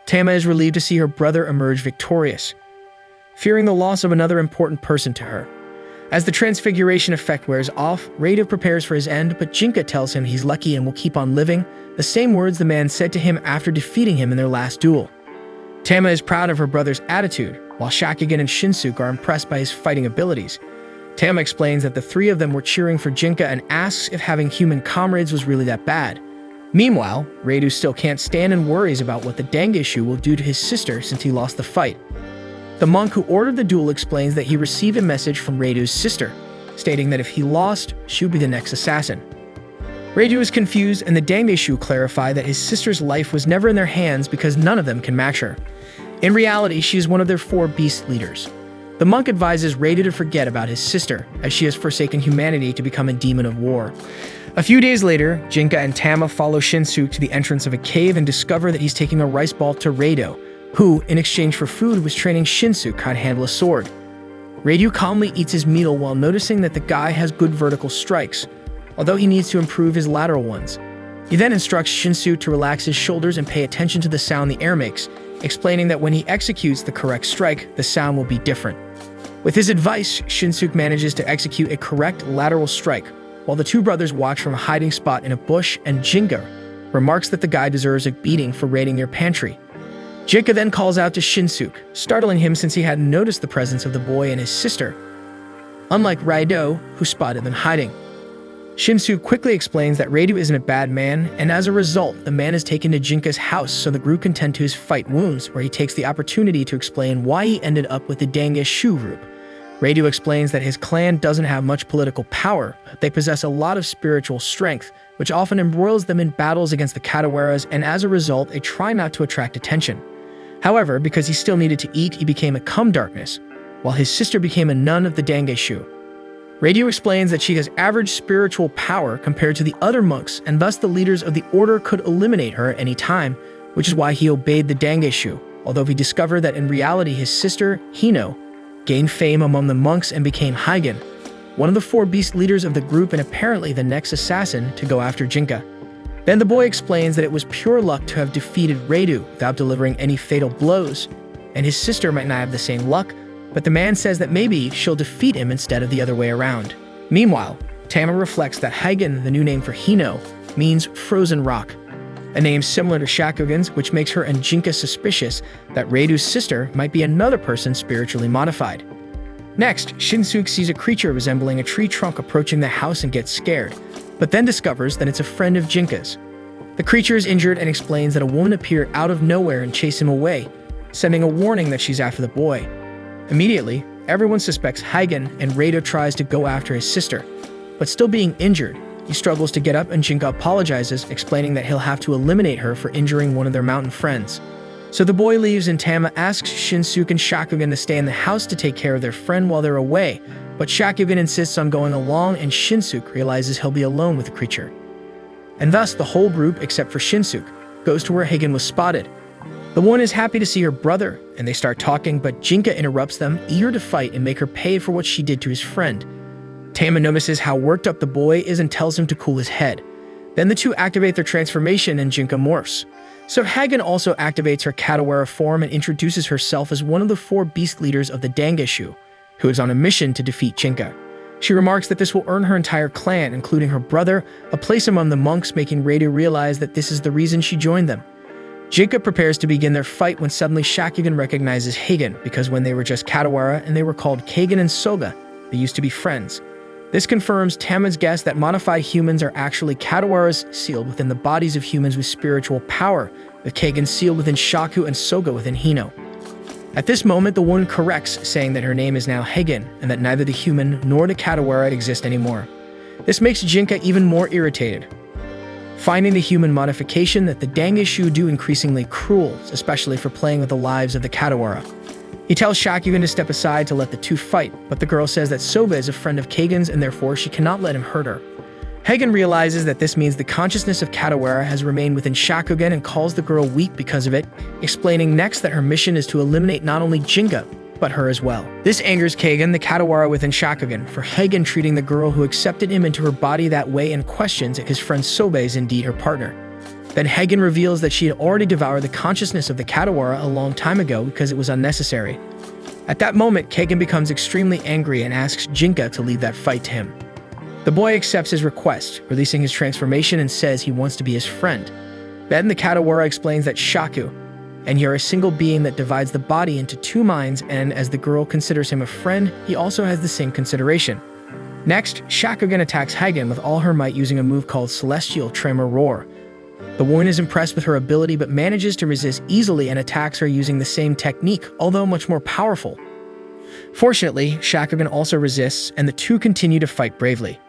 Tama is relieved to see her brother emerge victorious, fearing the loss of another important person to her. As the transfiguration effect wears off, Rado prepares for his end, but Jinka tells him he's lucky and will keep on living, the same words the man said to him after defeating him in their last duel. Tama is proud of her brother's attitude, while Shakugan and Shinsuke are impressed by his fighting abilities. Tama explains that the three of them were cheering for Jinka and asks if having human comrades was really that bad. Meanwhile, Rado still can't stand and worries about what the Dangishu will do to his sister since he lost the fight. The monk who ordered the duel explains that he received a message from Rado's sister, stating that if he lost, she would be the next assassin. Rado is confused, and the Dangishu clarify that his sister's life was never in their hands because none of them can match her. In reality, she is one of their 4 beast leaders. The monk advises Rado to forget about his sister, as she has forsaken humanity to become a demon of war. A few days later, Jinka and Tama follow Shinsuke to the entrance of a cave and discover that he's taking a rice ball to Rado, who, in exchange for food, was training Shinsuke how to handle a sword. Rado calmly eats his meal while noticing that the guy has good vertical strikes, although he needs to improve his lateral ones. He then instructs Shinsuke to relax his shoulders and pay attention to the sound the air makes, explaining that when he executes the correct strike, the sound will be different. With his advice, Shinsuke manages to execute a correct lateral strike, while the 2 brothers watch from a hiding spot in a bush, and Jinka remarks that the guy deserves a beating for raiding their pantry. Jinka then calls out to Shinsuke, startling him since he hadn't noticed the presence of the boy and his sister, unlike Rado, who spotted them hiding. Shinsuke quickly explains that Rado isn't a bad man, and as a result, the man is taken to Jinka's house so the group can tend to his fight wounds, where he takes the opportunity to explain why he ended up with the Dangishu group. Rado explains that his clan doesn't have much political power, but they possess a lot of spiritual strength, which often embroils them in battles against the Katawaras, and as a result, they try not to attract attention. However, because he still needed to eat, he became a cum darkness, while his sister became a nun of the Dangeshu. Radio explains that she has average spiritual power compared to the other monks, and thus the leaders of the order could eliminate her at any time, which is why he obeyed the Dangeshu, although he discovered that in reality his sister, Hino, gained fame among the monks and became Hygen, one of the 4 beast leaders of the group and apparently the next assassin to go after Jinka. Then the boy explains that it was pure luck to have defeated Radu without delivering any fatal blows, and his sister might not have the same luck, but the man says that maybe she'll defeat him instead of the other way around. Meanwhile, Tama reflects that Hygen, the new name for Hino, means frozen rock, a name similar to Shakugan's, which makes her and Jinka suspicious that Radu's sister might be another person spiritually modified. Next, Shinsuke sees a creature resembling a tree trunk approaching the house and gets scared, but then discovers that it's a friend of Jinka's. The creature is injured and explains that a woman appeared out of nowhere and chased him away, sending a warning that she's after the boy. Immediately, everyone suspects Hygen, and Rado tries to go after his sister, but still being injured, he struggles to get up and Jinka apologizes, explaining that he'll have to eliminate her for injuring one of their mountain friends. So the boy leaves and Tama asks Shinsuke and Shakugan to stay in the house to take care of their friend while they're away, but Shakugan insists on going along and Shinsuke realizes he'll be alone with the creature. And thus the whole group, except for Shinsuke, goes to where Hygen was spotted. The woman is happy to see her brother, and they start talking, but Jinka interrupts them, eager to fight and make her pay for what she did to his friend. Tama notices how worked up the boy is and tells him to cool his head. Then the two activate their transformation and Jinka morphs. So Hygen also activates her Katawara form and introduces herself as one of the 4 beast leaders of the Dangeshu, who is on a mission to defeat Jinka. She remarks that this will earn her entire clan, including her brother, a place among the monks, making Radu realize that this is the reason she joined them. Jinka prepares to begin their fight when suddenly Shakugan recognizes Hygen, because when they were just Katawara and they were called Kagen and Soga, they used to be friends. This confirms Tama's guess that modified humans are actually Katawaras sealed within the bodies of humans with spiritual power, with Kagen sealed within Shaku and Soga within Hino. At this moment, the woman corrects, saying that her name is now Hygen, and that neither the human nor the Katawara exist anymore. This makes Jinka even more irritated, finding the human modification that the Dangeshu do increasingly cruel, especially for playing with the lives of the Katawara. He tells Shakugan to step aside to let the two fight, but the girl says that Soba is a friend of Kagen's and therefore she cannot let him hurt her. Hygen realizes that this means the consciousness of Katawara has remained within Shakugan and calls the girl weak because of it, explaining next that her mission is to eliminate not only Jinka, but her as well. This angers Kagen, the Katawara within Shakugan, for Hygen treating the girl who accepted him into her body that way and questions if his friend Soba is indeed her partner. Then Hygen reveals that she had already devoured the consciousness of the Katawara a long time ago because it was unnecessary. At that moment, Kagen becomes extremely angry and asks Jinka to leave that fight to him. The boy accepts his request, releasing his transformation and says he wants to be his friend. Then the Katawara explains that Shaku, and you're a single being that divides the body into 2 minds, and as the girl considers him a friend, he also has the same consideration. Next, Shakugan attacks Hygen with all her might using a move called Celestial Tremor Roar. The woman is impressed with her ability but manages to resist easily and attacks her using the same technique, although much more powerful. Fortunately, Shakugan also resists, and the two continue to fight bravely.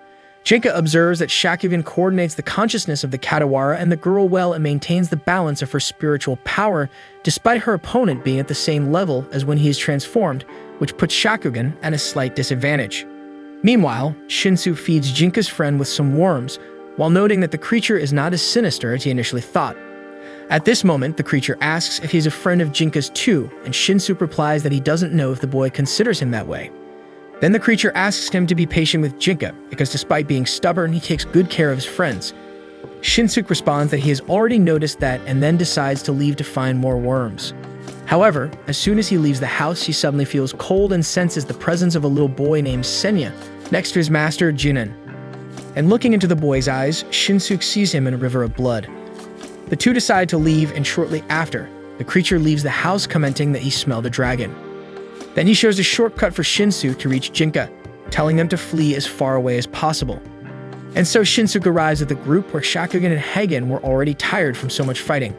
Jinka observes that Shakugan coordinates the consciousness of the Katawara and the girl well and maintains the balance of her spiritual power, despite her opponent being at the same level as when he is transformed, which puts Shakugan at a slight disadvantage. Meanwhile, Shinsu feeds Jinka's friend with some worms, while noting that the creature is not as sinister as he initially thought. At this moment, the creature asks if he's a friend of Jinka's too, and Shinsu replies that he doesn't know if the boy considers him that way. Then the creature asks him to be patient with Jinka, because despite being stubborn, he takes good care of his friends. Shinsuke responds that he has already noticed that and then decides to leave to find more worms. However, as soon as he leaves the house, he suddenly feels cold and senses the presence of a little boy named Senya next to his master, Jinan. And looking into the boy's eyes, Shinsuke sees him in a river of blood. The two decide to leave, and shortly after, the creature leaves the house, commenting that he smelled a dragon. Then he shows a shortcut for Shinsuke to reach Jinka, telling them to flee as far away as possible. And so Shinsuke arrives at the group where Shakugan and Hygen were already tired from so much fighting.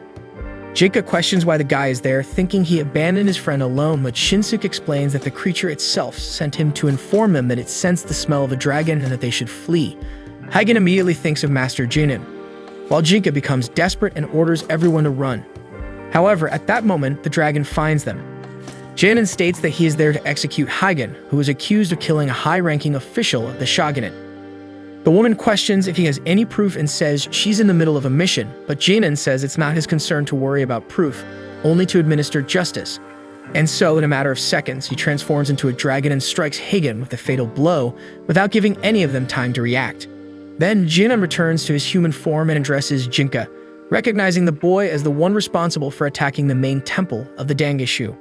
Jinka questions why the guy is there, thinking he abandoned his friend alone, but Shinsuke explains that the creature itself sent him to inform them that it sensed the smell of a dragon and that they should flee. Hygen immediately thinks of Master Jinin, while Jinka becomes desperate and orders everyone to run. However, at that moment, the dragon finds them. Jinin states that he is there to execute Hygen, who is accused of killing a high-ranking official of the shogunate. The woman questions if he has any proof and says she's in the middle of a mission, but Jinin says it's not his concern to worry about proof, only to administer justice. And so, in a matter of seconds, he transforms into a dragon and strikes Hygen with a fatal blow without giving any of them time to react. Then Jinin returns to his human form and addresses Jinka, recognizing the boy as the one responsible for attacking the main temple of the Dangishu.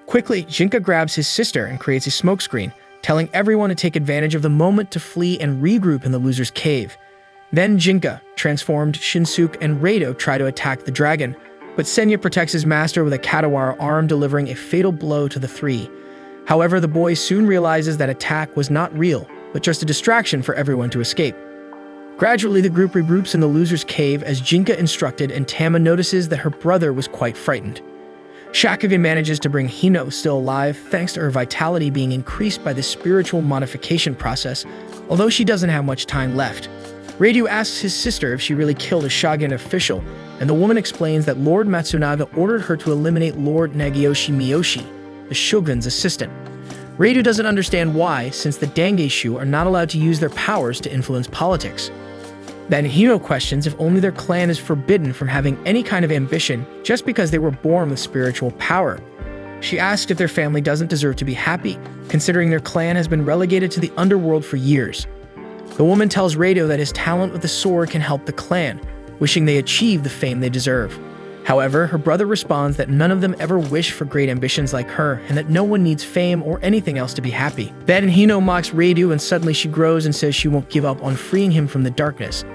Quickly, Jinka grabs his sister and creates a smokescreen, telling everyone to take advantage of the moment to flee and regroup in the loser's cave. Then Jinka, transformed Shinsuke and Hyoudou try to attack the dragon, but Senya protects his master with a Katawara arm, delivering a fatal blow to the three. However, the boy soon realizes that attack was not real, but just a distraction for everyone to escape. Gradually, the group regroups in the loser's cave as Jinka instructed, and Tama notices that her brother was quite frightened. Shakugan manages to bring Hino still alive thanks to her vitality being increased by the spiritual modification process, although she doesn't have much time left. Hyoudou asks his sister if she really killed a shogun official, and the woman explains that Lord Matsunaga ordered her to eliminate Lord Nagiyoshi Miyoshi, the shogun's assistant. Hyoudou doesn't understand why, since the Dangishu are not allowed to use their powers to influence politics. Then Hino questions if only their clan is forbidden from having any kind of ambition just because they were born with spiritual power. She asks if their family doesn't deserve to be happy, considering their clan has been relegated to the underworld for years. The woman tells Hyoudou that his talent with the sword can help the clan, wishing they achieve the fame they deserve. However, her brother responds that none of them ever wish for great ambitions like her, and that no one needs fame or anything else to be happy. Then Hino mocks Hyoudou, and suddenly she grows and says she won't give up on freeing him from the darkness.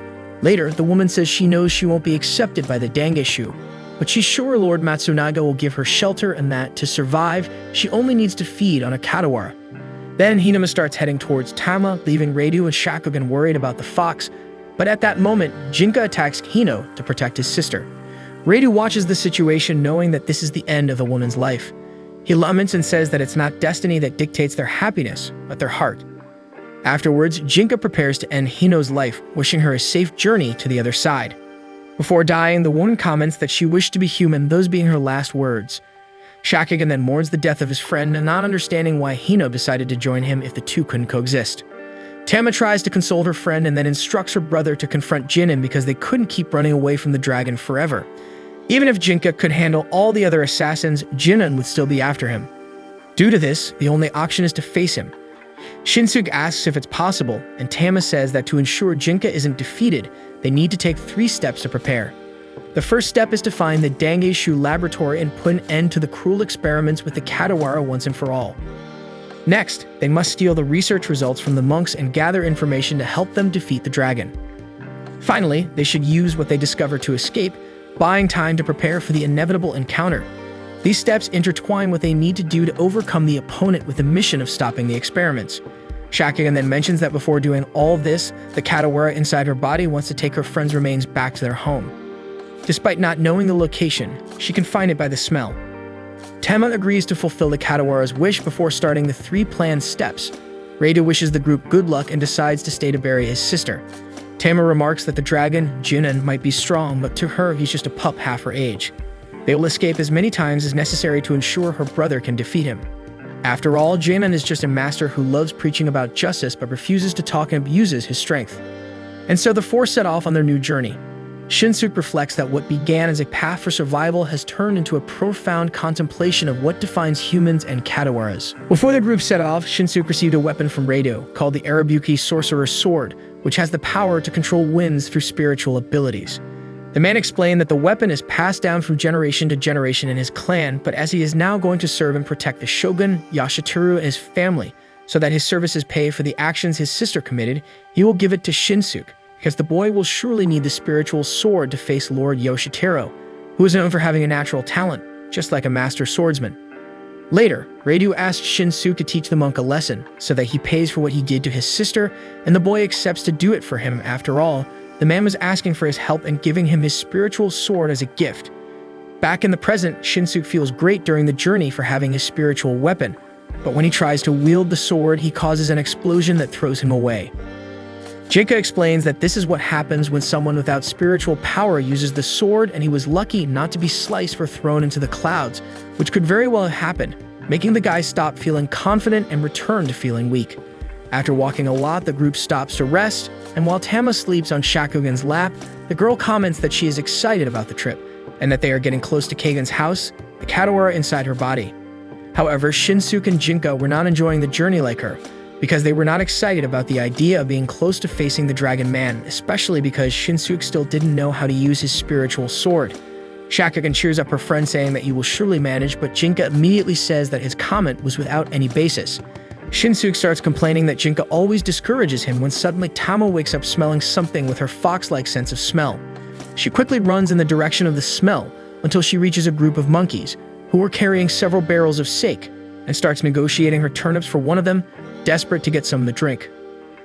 Later, the woman says she knows she won't be accepted by the Dangishu, but she's sure Lord Matsunaga will give her shelter and that, to survive, she only needs to feed on a Katawara. Then Hinama starts heading towards Tama, leaving Hyoudou and Shakugan worried about the fox, but at that moment, Jinka attacks Hino to protect his sister. Hyoudou watches the situation, knowing that this is the end of the woman's life. He laments and says that it's not destiny that dictates their happiness, but their heart. Afterwards, Jinka prepares to end Hino's life, wishing her a safe journey to the other side. Before dying, the woman comments that she wished to be human, those being her last words. Shakugan then mourns the death of his friend, not understanding why Hino decided to join him if the two couldn't coexist. Tama tries to console her friend and then instructs her brother to confront Jinin because they couldn't keep running away from the dragon forever. Even if Jinka could handle all the other assassins, Jinin would still be after him. Due to this, the only option is to face him. Shinsuke asks if it's possible, and Tama says that to ensure Jinka isn't defeated, they need to take 3 steps to prepare. The first step is to find the Dangishu laboratory and put an end to the cruel experiments with the Katawara once and for all. Next, they must steal the research results from the monks and gather information to help them defeat the dragon. Finally, they should use what they discover to escape, buying time to prepare for the inevitable encounter. These steps intertwine what they need to do to overcome the opponent with the mission of stopping the experiments. Shakugan then mentions that before doing all this, the Katawara inside her body wants to take her friend's remains back to their home. Despite not knowing the location, she can find it by the smell. Tama agrees to fulfill the Katawara's wish before starting the 3 planned steps. Hyoudou wishes the group good luck and decides to stay to bury his sister. Tama remarks that the dragon, Jinin, might be strong, but to her he's just a pup half her age. They will escape as many times as necessary to ensure her brother can defeat him. After all, Jinin is just a master who loves preaching about justice but refuses to talk and abuses his strength. And so the 4 set off on their new journey. Shinsuke reflects that what began as a path for survival has turned into a profound contemplation of what defines humans and Katawaras. Before the group set off, Shinsuke received a weapon from Hyoudou called the Arabuki Sorcerer's Sword, which has the power to control winds through spiritual abilities. The man explained that the weapon is passed down from generation to generation in his clan, but as he is now going to serve and protect the shogun, Yashiteru, and his family, so that his services pay for the actions his sister committed, he will give it to Shinsuke, because the boy will surely need the spiritual sword to face Lord Yoshiteru, who is known for having a natural talent, just like a master swordsman. Later, Hyoudou asked Shinsuke to teach the monk a lesson, so that he pays for what he did to his sister, and the boy accepts to do it for him. After all, the man was asking for his help and giving him his spiritual sword as a gift. Back in the present, Shinsuke feels great during the journey for having his spiritual weapon, but when he tries to wield the sword, he causes an explosion that throws him away. Jinka explains that this is what happens when someone without spiritual power uses the sword, and he was lucky not to be sliced or thrown into the clouds, which could very well have happened, making the guy stop feeling confident and return to feeling weak. After walking a lot, the group stops to rest, and while Tama sleeps on Shakugan's lap, the girl comments that she is excited about the trip, and that they are getting close to Kagen's house, the Katawara inside her body. However, Shinsuke and Jinka were not enjoying the journey like her, because they were not excited about the idea of being close to facing the Dragon Man, especially because Shinsuke still didn't know how to use his spiritual sword. Shakugan cheers up her friend, saying that he will surely manage, but Jinka immediately says that his comment was without any basis. Shinsuke starts complaining that Jinka always discourages him when suddenly Tama wakes up smelling something with her fox-like sense of smell. She quickly runs in the direction of the smell until she reaches a group of monkeys who were carrying several barrels of sake, and starts negotiating her turnips for one of them, desperate to get some of the drink.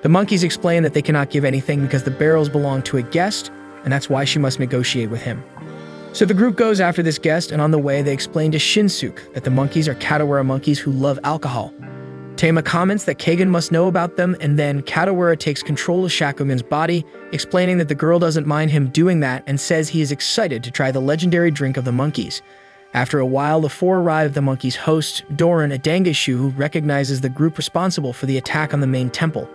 The monkeys explain that they cannot give anything because the barrels belong to a guest, and that's why she must negotiate with him. So the group goes after this guest, and on the way they explain to Shinsuke that the monkeys are Katawara monkeys who love alcohol. Tama comments that Kagen must know about them, and then Katawara takes control of Shakugan's body, explaining that the girl doesn't mind him doing that and says he is excited to try the legendary drink of the monkeys. After a while, the four arrive at the monkeys' host, Doran, a Dangishu, who recognizes the group responsible for the attack on the main temple.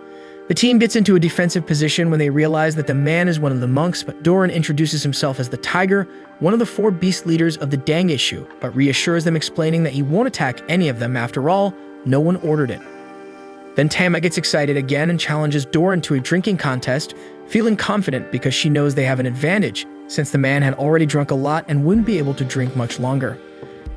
The team gets into a defensive position when they realize that the man is one of the monks, but Doran introduces himself as the Tiger, one of the four beast leaders of the Dangishu, but reassures them, explaining that he won't attack any of them. After all, no one ordered it. Then Tama gets excited again and challenges Doran to a drinking contest, feeling confident because she knows they have an advantage, since the man had already drunk a lot and wouldn't be able to drink much longer.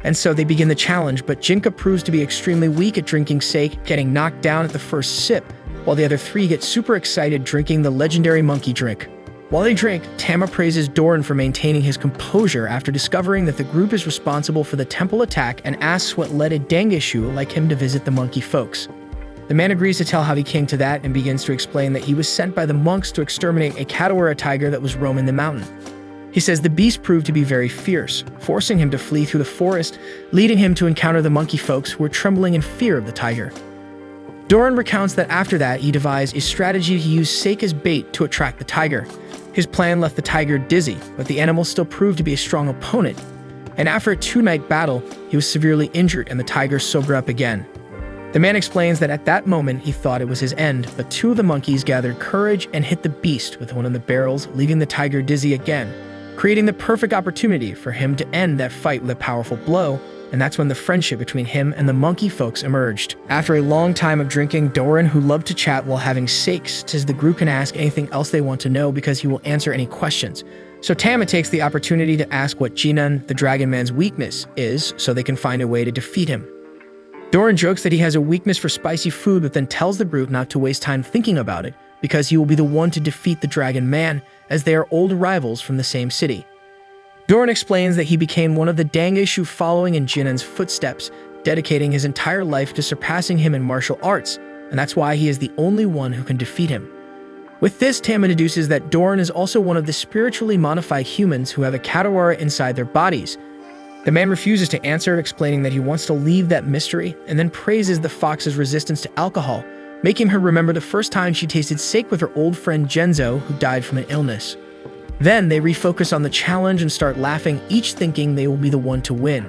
And so they begin the challenge, but Jinka proves to be extremely weak at drinking sake, getting knocked down at the first sip, while the other three get super excited drinking the legendary monkey drink. While they drink, Tama praises Doran for maintaining his composure after discovering that the group is responsible for the temple attack, and asks what led a Dangishu like him to visit the monkey folks. The man agrees to tell how he came to that and begins to explain that he was sent by the monks to exterminate a Katawara tiger that was roaming the mountain. He says the beast proved to be very fierce, forcing him to flee through the forest, leading him to encounter the monkey folks who were trembling in fear of the tiger. Doran recounts that after that, he devised a strategy to use sake as bait to attract the tiger. His plan left the tiger dizzy, but the animal still proved to be a strong opponent, and after a two-night battle, he was severely injured and the tiger sobered up again. The man explains that at that moment he thought it was his end, but two of the monkeys gathered courage and hit the beast with one of the barrels, leaving the tiger dizzy again, creating the perfect opportunity for him to end that fight with a powerful blow, and that's when the friendship between him and the monkey folks emerged. After a long time of drinking, Doran, who loved to chat while having sakes, says the group can ask anything else they want to know because he will answer any questions. So Tama takes the opportunity to ask what Jinan, the Dragon Man's weakness, is, so they can find a way to defeat him. Doran jokes that he has a weakness for spicy food, but then tells the group not to waste time thinking about it, because he will be the one to defeat the Dragon Man, as they are old rivals from the same city. Doran explains that he became one of the Dangishu following in Jinan's footsteps, dedicating his entire life to surpassing him in martial arts, and that's why he is the only one who can defeat him. With this, Tama deduces that Doran is also one of the spiritually modified humans who have a Katawara inside their bodies. The man refuses to answer, explaining that he wants to leave that mystery, and then praises the fox's resistance to alcohol, making her remember the first time she tasted sake with her old friend Genzo, who died from an illness. Then they refocus on the challenge and start laughing, each thinking they will be the one to win.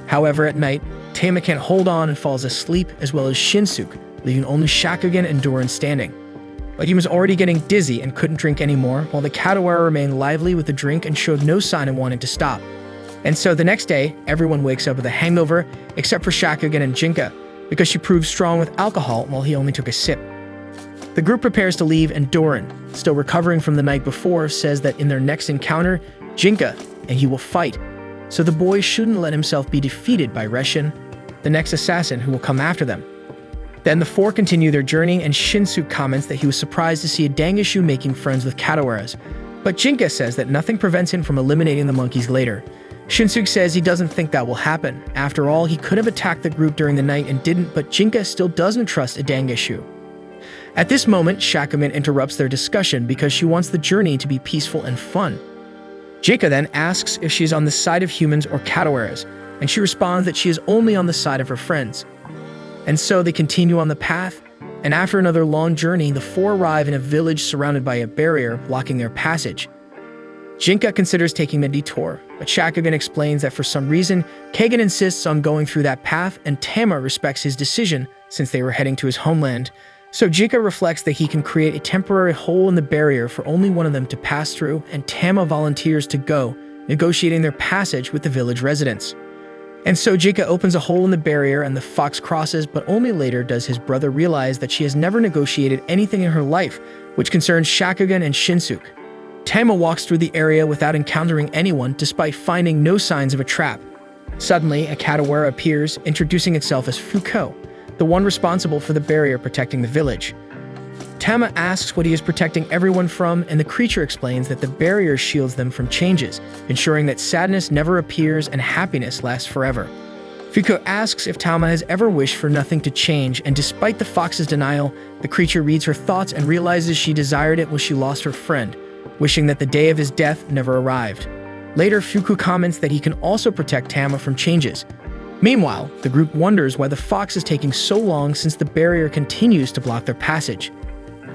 However, at night, Tama can't hold on and falls asleep, as well as Shinsuke, leaving only Shakugan and Doran standing. But he was already getting dizzy and couldn't drink anymore, while the Katawara remained lively with the drink and showed no sign of wanting to stop. And so the next day, everyone wakes up with a hangover, except for Shakugan and Jinka, because she proved strong with alcohol while he only took a sip. The group prepares to leave, and Doran, still recovering from the night before, says that in their next encounter, Jinka and he will fight, so the boy shouldn't let himself be defeated by Reshin, the next assassin who will come after them. Then the four continue their journey, and Shinsuke comments that he was surprised to see a Dangishu making friends with Katawaras, but Jinka says that nothing prevents him from eliminating the monkeys later. Shinsuke says he doesn't think that will happen. After all, he could have attacked the group during the night and didn't, but Jinka still doesn't trust a Dangishu. At this moment, Shakuman interrupts their discussion because she wants the journey to be peaceful and fun. Jinka then asks if she's on the side of humans or Katawaras, and she responds that she is only on the side of her friends. And so they continue on the path, and after another long journey, the four arrive in a village surrounded by a barrier blocking their passage. Jinka considers taking the detour, but Shakugan explains that for some reason, Kagan insists on going through that path, and Tama respects his decision since they were heading to his homeland. So Jinka reflects that he can create a temporary hole in the barrier for only one of them to pass through, and Tama volunteers to go, negotiating their passage with the village residents. And so Jinka opens a hole in the barrier and the fox crosses, but only later does his brother realize that she has never negotiated anything in her life, which concerns Shakugan and Shinsuke. Tama walks through the area without encountering anyone despite finding no signs of a trap. Suddenly, a Katawara appears, introducing itself as Fuko, the one responsible for the barrier protecting the village. Tama asks what he is protecting everyone from, and the creature explains that the barrier shields them from changes, ensuring that sadness never appears and happiness lasts forever. Fuko asks if Tama has ever wished for nothing to change, and despite the fox's denial, the creature reads her thoughts and realizes she desired it when she lost her friend, wishing that the day of his death never arrived. Later, Fuku comments that he can also protect Tama from changes. Meanwhile, the group wonders why the fox is taking so long since the barrier continues to block their passage.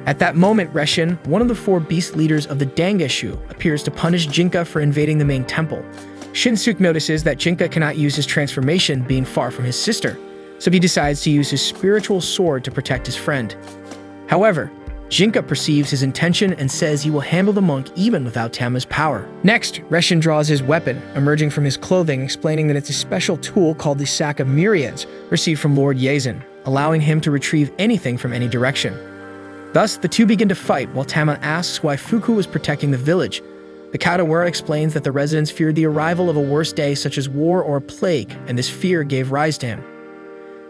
At that moment, Reshin, one of the four beast leaders of the Dangeshu, appears to punish Jinka for invading the main temple. Shinsuke notices that Jinka cannot use his transformation being far from his sister, so he decides to use his spiritual sword to protect his friend. However, Jinka perceives his intention and says he will handle the monk even without Tama's power. Next, Reshin draws his weapon, emerging from his clothing, explaining that it's a special tool called the Sack of Myriads, received from Lord Yazen, allowing him to retrieve anything from any direction. Thus, the two begin to fight while Tama asks why Fuku is protecting the village. The Katawara explains that the residents feared the arrival of a worse day such as war or a plague, and this fear gave rise to him.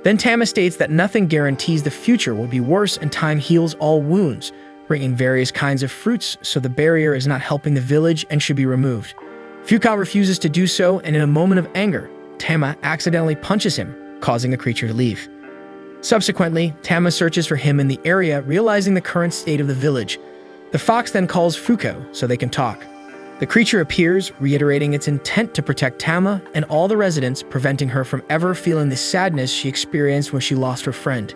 Then Tama states that nothing guarantees the future will be worse and time heals all wounds, bringing various kinds of fruits, so the barrier is not helping the village and should be removed. Fuka refuses to do so, and in a moment of anger, Tama accidentally punches him, causing the creature to leave. Subsequently, Tama searches for him in the area, realizing the current state of the village. The fox then calls Fuko so they can talk. The creature appears, reiterating its intent to protect Tama and all the residents, preventing her from ever feeling the sadness she experienced when she lost her friend.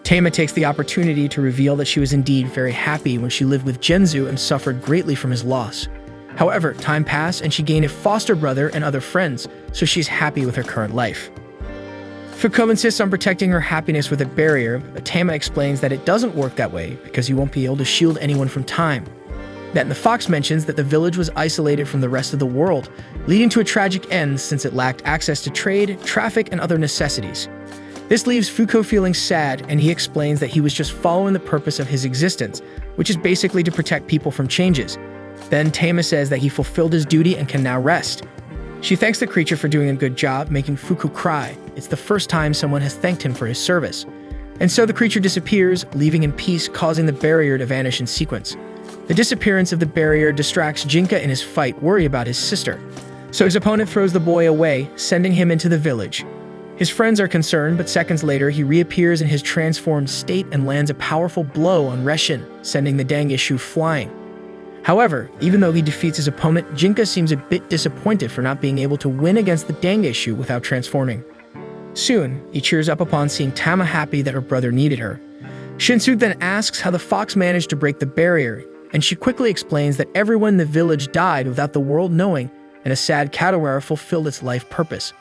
Tama takes the opportunity to reveal that she was indeed very happy when she lived with Genzu and suffered greatly from his loss. However, time passed and she gained a foster brother and other friends, so she's happy with her current life. Fuko insists on protecting her happiness with a barrier, but Tama explains that it doesn't work that way because you won't be able to shield anyone from time. Then the fox mentions that the village was isolated from the rest of the world, leading to a tragic end since it lacked access to trade, traffic, and other necessities. This leaves Fuko feeling sad, and he explains that he was just following the purpose of his existence, which is basically to protect people from changes. Then Tama says that he fulfilled his duty and can now rest. She thanks the creature for doing a good job, making Fuku cry. It's the first time someone has thanked him for his service. And so the creature disappears, leaving in peace, causing the barrier to vanish in sequence. The disappearance of the barrier distracts Jinka in his fight, worry about his sister. So his opponent throws the boy away, sending him into the village. His friends are concerned, but seconds later he reappears in his transformed state and lands a powerful blow on Reshin, sending the Dangeshu flying. However, even though he defeats his opponent, Jinka seems a bit disappointed for not being able to win against the Dangeshu without transforming. Soon, he cheers up upon seeing Tama happy that her brother needed her. Shinsuke then asks how the fox managed to break the barrier, and she quickly explains that everyone in the village died without the world knowing, and a sad Katawara fulfilled its life purpose.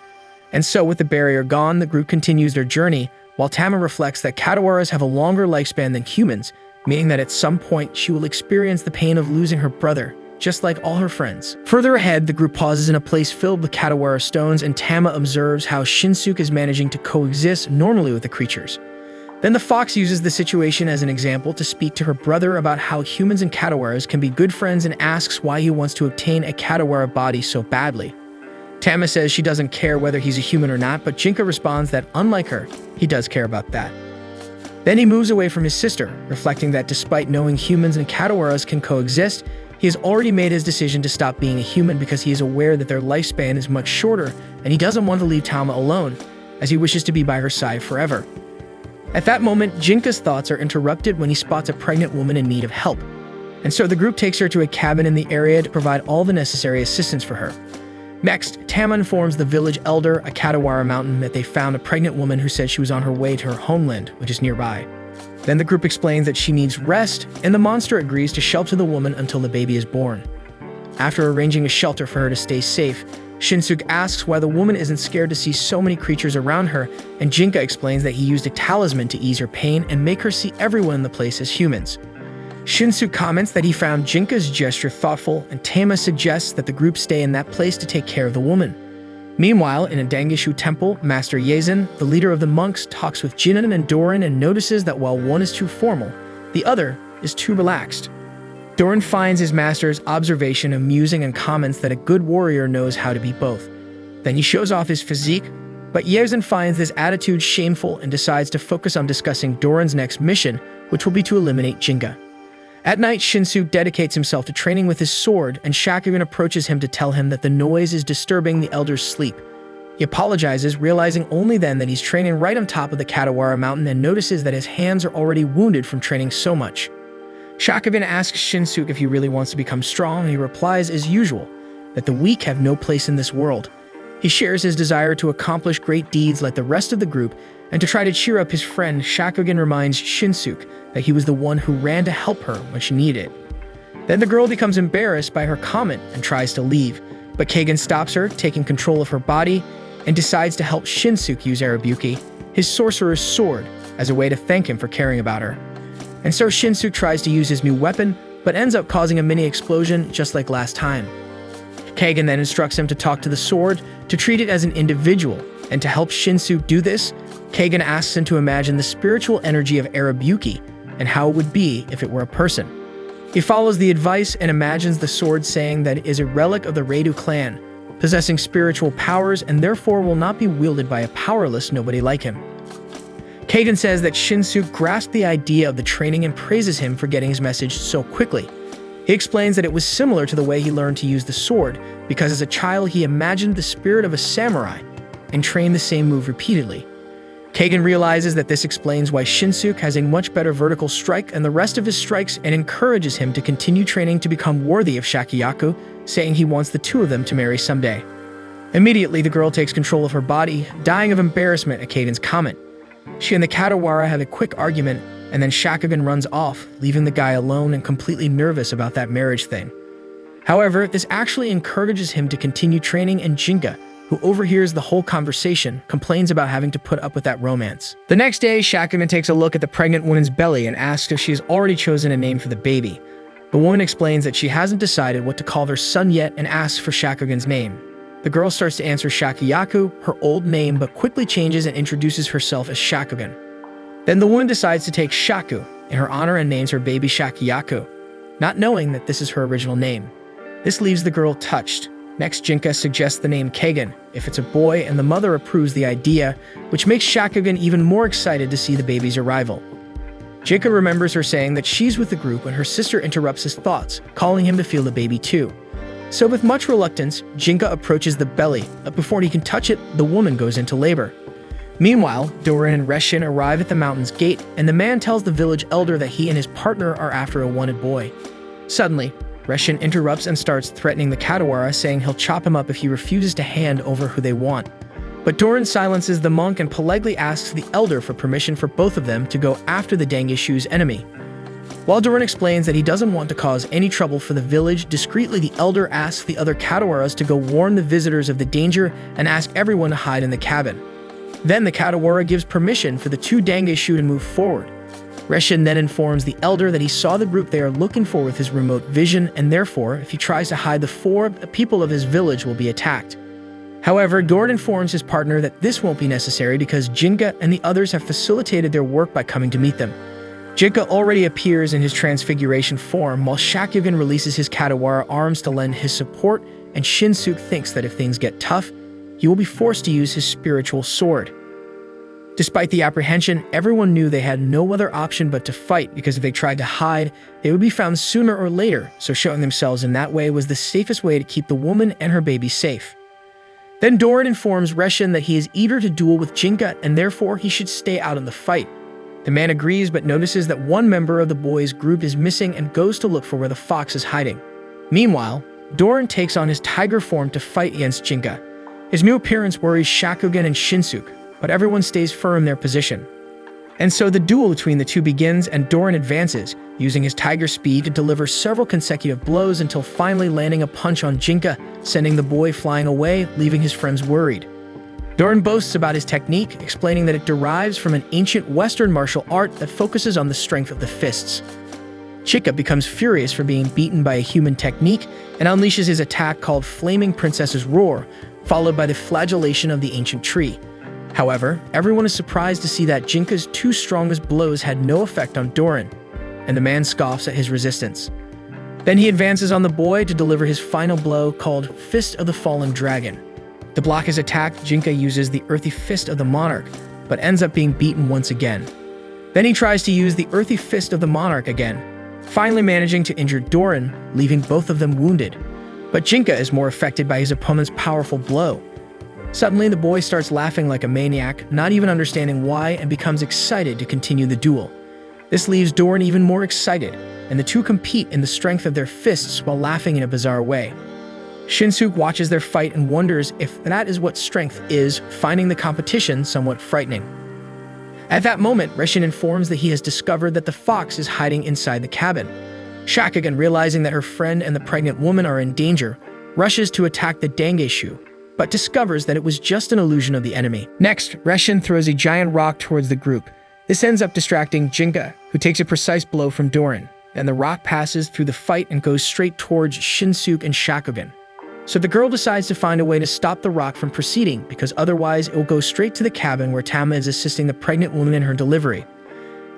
And so, with the barrier gone, the group continues their journey, while Tama reflects that Katawaras have a longer lifespan than humans, meaning that at some point she will experience the pain of losing her brother, just like all her friends. Further ahead, the group pauses in a place filled with Katawara stones, and Tama observes how Shinsuke is managing to coexist normally with the creatures. Then the fox uses the situation as an example to speak to her brother about how humans and Katawaras can be good friends and asks why he wants to obtain a Katawara body so badly. Tama says she doesn't care whether he's a human or not, but Jinka responds that, unlike her, he does care about that. Then he moves away from his sister, reflecting that despite knowing humans and Katawaras can coexist, he has already made his decision to stop being a human because he is aware that their lifespan is much shorter, and he doesn't want to leave Tama alone, as he wishes to be by her side forever. At that moment, Jinka's thoughts are interrupted when he spots a pregnant woman in need of help, and so the group takes her to a cabin in the area to provide all the necessary assistance for her. Next, Tama informs the village elder, a Katawara mountain, that they found a pregnant woman who said she was on her way to her homeland, which is nearby. Then the group explains that she needs rest, and the monster agrees to shelter the woman until the baby is born. After arranging a shelter for her to stay safe, Shinsuke asks why the woman isn't scared to see so many creatures around her, and Jinka explains that he used a talisman to ease her pain and make her see everyone in the place as humans. Shinsuke comments that he found Jinka's gesture thoughtful, and Tama suggests that the group stay in that place to take care of the woman. Meanwhile, in a Dangishu temple, Master Yazen, the leader of the monks, talks with Jinan and Doran and notices that while one is too formal, the other is too relaxed. Doran finds his master's observation amusing and comments that a good warrior knows how to be both. Then he shows off his physique, but Yazen finds this attitude shameful and decides to focus on discussing Doran's next mission, which will be to eliminate Jinka. At night, Shinsuke dedicates himself to training with his sword, and Shakugan approaches him to tell him that the noise is disturbing the elder's sleep. He apologizes, realizing only then that he's training right on top of the Katawara mountain, and notices that his hands are already wounded from training so much. Shakugan asks Shinsuke if he really wants to become strong, and he replies, as usual, that the weak have no place in this world. He shares his desire to accomplish great deeds like the rest of the group, and to try to cheer up his friend, Shakugan reminds Shinsuke that he was the one who ran to help her when she needed it. Then the girl becomes embarrassed by her comment and tries to leave, but Kagan stops her, taking control of her body, and decides to help Shinsuke use Arabuki, his sorcerer's sword, as a way to thank him for caring about her. And so Shinsuke tries to use his new weapon, but ends up causing a mini-explosion just like last time. Kagan then instructs him to talk to the sword, to treat it as an individual, and to help Shinsuke do this, Kagan asks him to imagine the spiritual energy of Arabuki and how it would be if it were a person. He follows the advice and imagines the sword, saying that it is a relic of the Reidu clan, possessing spiritual powers and therefore will not be wielded by a powerless nobody like him. Kagan says that Shinsuke grasped the idea of the training and praises him for getting his message so quickly. He explains that it was similar to the way he learned to use the sword, because as a child he imagined the spirit of a samurai and trained the same move repeatedly. Kagan realizes that this explains why Shinsuke has a much better vertical strike than the rest of his strikes, and encourages him to continue training to become worthy of Shakuyaku, saying he wants the two of them to marry someday. Immediately, the girl takes control of her body, dying of embarrassment at Kagan's comment. She and the Katawara have a quick argument, and then Shakugan runs off, leaving the guy alone and completely nervous about that marriage thing. However, this actually encourages him to continue training, and Jinka, who overhears the whole conversation, complains about having to put up with that romance. The next day, Shakugan takes a look at the pregnant woman's belly and asks if she has already chosen a name for the baby. The woman explains that she hasn't decided what to call their son yet and asks for Shakugan's name. The girl starts to answer Shakuyaku, her old name, but quickly changes and introduces herself as Shakugan. Then the woman decides to take Shaku in her honor and names her baby Shakuyaku, not knowing that this is her original name. This leaves the girl touched. Next, Jinka suggests the name Kagan if it's a boy, and the mother approves the idea, which makes Shakugan even more excited to see the baby's arrival. Jinka remembers her saying that she's with the group when her sister interrupts his thoughts, calling him to feel the baby too. So with much reluctance, Jinka approaches the belly, but before he can touch it, the woman goes into labor. Meanwhile, Doran and Reshin arrive at the mountain's gate, and the man tells the village elder that he and his partner are after a wanted boy. Suddenly, Reshin interrupts and starts threatening the Katawara, saying he'll chop him up if he refuses to hand over who they want. But Doran silences the monk and politely asks the elder for permission for both of them to go after the Dangishu's enemy. While Doran explains that he doesn't want to cause any trouble for the village, discreetly the elder asks the other Katawaras to go warn the visitors of the danger and ask everyone to hide in the cabin. Then the Katawara gives permission for the two Dangishu to move forward. Reshin then informs the elder that he saw the group they are looking for with his remote vision, and therefore, if he tries to hide the people of his village will be attacked. However, Doran informs his partner that this won't be necessary because Jinka and the others have facilitated their work by coming to meet them. Jinka already appears in his transfiguration form, while Shakugan releases his Katawara arms to lend his support, and Shinsuke thinks that if things get tough, he will be forced to use his spiritual sword. Despite the apprehension, everyone knew they had no other option but to fight, because if they tried to hide, they would be found sooner or later, so showing themselves in that way was the safest way to keep the woman and her baby safe. Then Doran informs Reshin that he is eager to duel with Jinka, and therefore he should stay out in the fight. The man agrees, but notices that one member of the boys' group is missing and goes to look for where the fox is hiding. Meanwhile, Doran takes on his tiger form to fight against Jinka. His new appearance worries Shakugan and Shinsuke, but everyone stays firm in their position. And so the duel between the two begins, and Doran advances, using his tiger speed to deliver several consecutive blows until finally landing a punch on Jinka, sending the boy flying away, leaving his friends worried. Doran boasts about his technique, explaining that it derives from an ancient Western martial art that focuses on the strength of the fists. Jinka becomes furious for being beaten by a human technique and unleashes his attack called Flaming Princess's Roar, followed by the flagellation of the ancient tree. However, everyone is surprised to see that Jinka's two strongest blows had no effect on Doran, and the man scoffs at his resistance. Then he advances on the boy to deliver his final blow called Fist of the Fallen Dragon. To block his attack, Jinka uses the Earthy Fist of the Monarch, but ends up being beaten once again. Then he tries to use the Earthy Fist of the Monarch again, finally managing to injure Doran, leaving both of them wounded. But Jinka is more affected by his opponent's powerful blow. Suddenly, the boy starts laughing like a maniac, not even understanding why, and becomes excited to continue the duel. This leaves Doran even more excited, and the two compete in the strength of their fists while laughing in a bizarre way. Shinsuke watches their fight and wonders if that is what strength is, finding the competition somewhat frightening. At that moment, Reshin informs that he has discovered that the fox is hiding inside the cabin. Shakugan, realizing that her friend and the pregnant woman are in danger, rushes to attack the Dangeshu, but discovers that it was just an illusion of the enemy. Next, Reshin throws a giant rock towards the group. This ends up distracting Jinka, who takes a precise blow from Doran, and the rock passes through the fight and goes straight towards Shinsuke and Shakugan. So the girl decides to find a way to stop the rock from proceeding, because otherwise it will go straight to the cabin where Tama is assisting the pregnant woman in her delivery.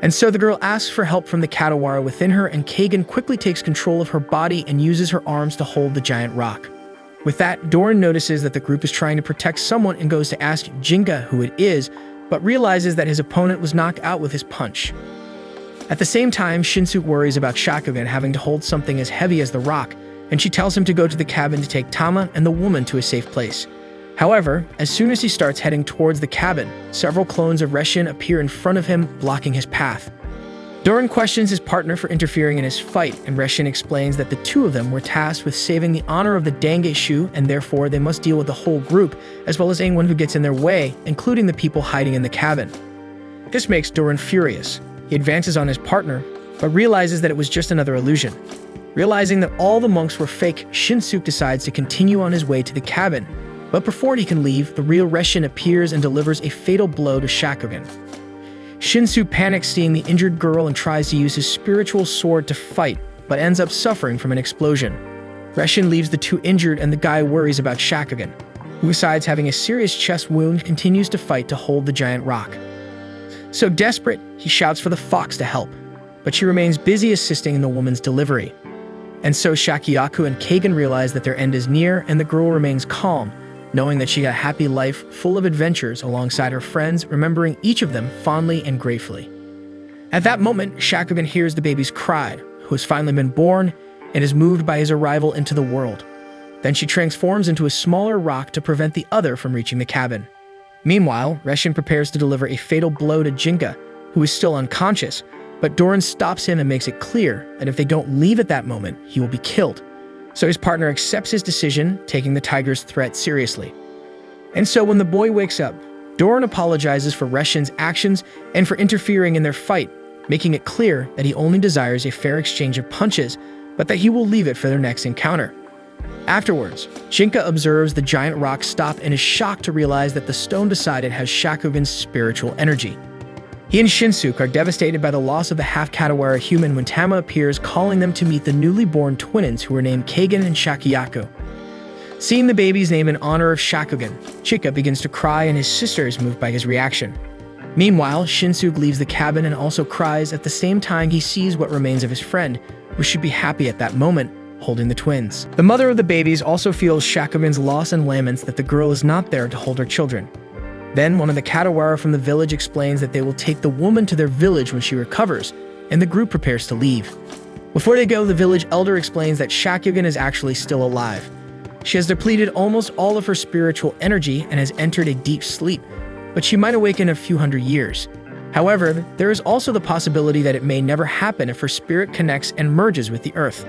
And so the girl asks for help from the Katawara within her, and Kagan quickly takes control of her body and uses her arms to hold the giant rock. With that, Doran notices that the group is trying to protect someone and goes to ask Jinka who it is, but realizes that his opponent was knocked out with his punch. At the same time, Shinsuke worries about Shakugan having to hold something as heavy as the rock, and she tells him to go to the cabin to take Tama and the woman to a safe place. However, as soon as he starts heading towards the cabin, several clones of Reshin appear in front of him, blocking his path. Doran questions his partner for interfering in his fight, and Reshin explains that the two of them were tasked with saving the honor of the Dangeshu, and therefore they must deal with the whole group, as well as anyone who gets in their way, including the people hiding in the cabin. This makes Doran furious. He advances on his partner, but realizes that it was just another illusion. Realizing that all the monks were fake, Shinsuke decides to continue on his way to the cabin, but before he can leave, the real Reshin appears and delivers a fatal blow to Shakugan. Shinsuke panics seeing the injured girl and tries to use his spiritual sword to fight, but ends up suffering from an explosion. Reshin leaves the two injured, and the guy worries about Shakugan, who, besides having a serious chest wound, continues to fight to hold the giant rock. So desperate, he shouts for the fox to help, but she remains busy assisting in the woman's delivery. And so Shakuyaku and Kagan realize that their end is near, and the girl remains calm, knowing that she had a happy life full of adventures alongside her friends, remembering each of them fondly and gratefully. At that moment, Shakugan hears the baby's cry, who has finally been born, and is moved by his arrival into the world. Then she transforms into a smaller rock to prevent the other from reaching the cabin. Meanwhile, Reshin prepares to deliver a fatal blow to Jinka, who is still unconscious, but Doran stops him and makes it clear that if they don't leave at that moment, he will be killed. So his partner accepts his decision, taking the tiger's threat seriously. And so when the boy wakes up, Doran apologizes for Reshin's actions and for interfering in their fight, making it clear that he only desires a fair exchange of punches, but that he will leave it for their next encounter. Afterwards, Jinka observes the giant rock stop and is shocked to realize that the stone beside it has Shakugan's spiritual energy. He and Shinsuke are devastated by the loss of the half-Katawara human when Tama appears, calling them to meet the newly born twins who were named Kagan and Shakuyaku. Seeing the baby's name in honor of Shakugan, Chika begins to cry, and his sister is moved by his reaction. Meanwhile, Shinsuke leaves the cabin and also cries. At the same time, he sees what remains of his friend, who should be happy at that moment, holding the twins. The mother of the babies also feels Shakugan's loss and laments that the girl is not there to hold her children. Then one of the Katawara from the village explains that they will take the woman to their village when she recovers, and the group prepares to leave. Before they go, the village elder explains that Shakugan is actually still alive. She has depleted almost all of her spiritual energy and has entered a deep sleep, but she might awaken in a few hundred years. However, there is also the possibility that it may never happen if her spirit connects and merges with the earth.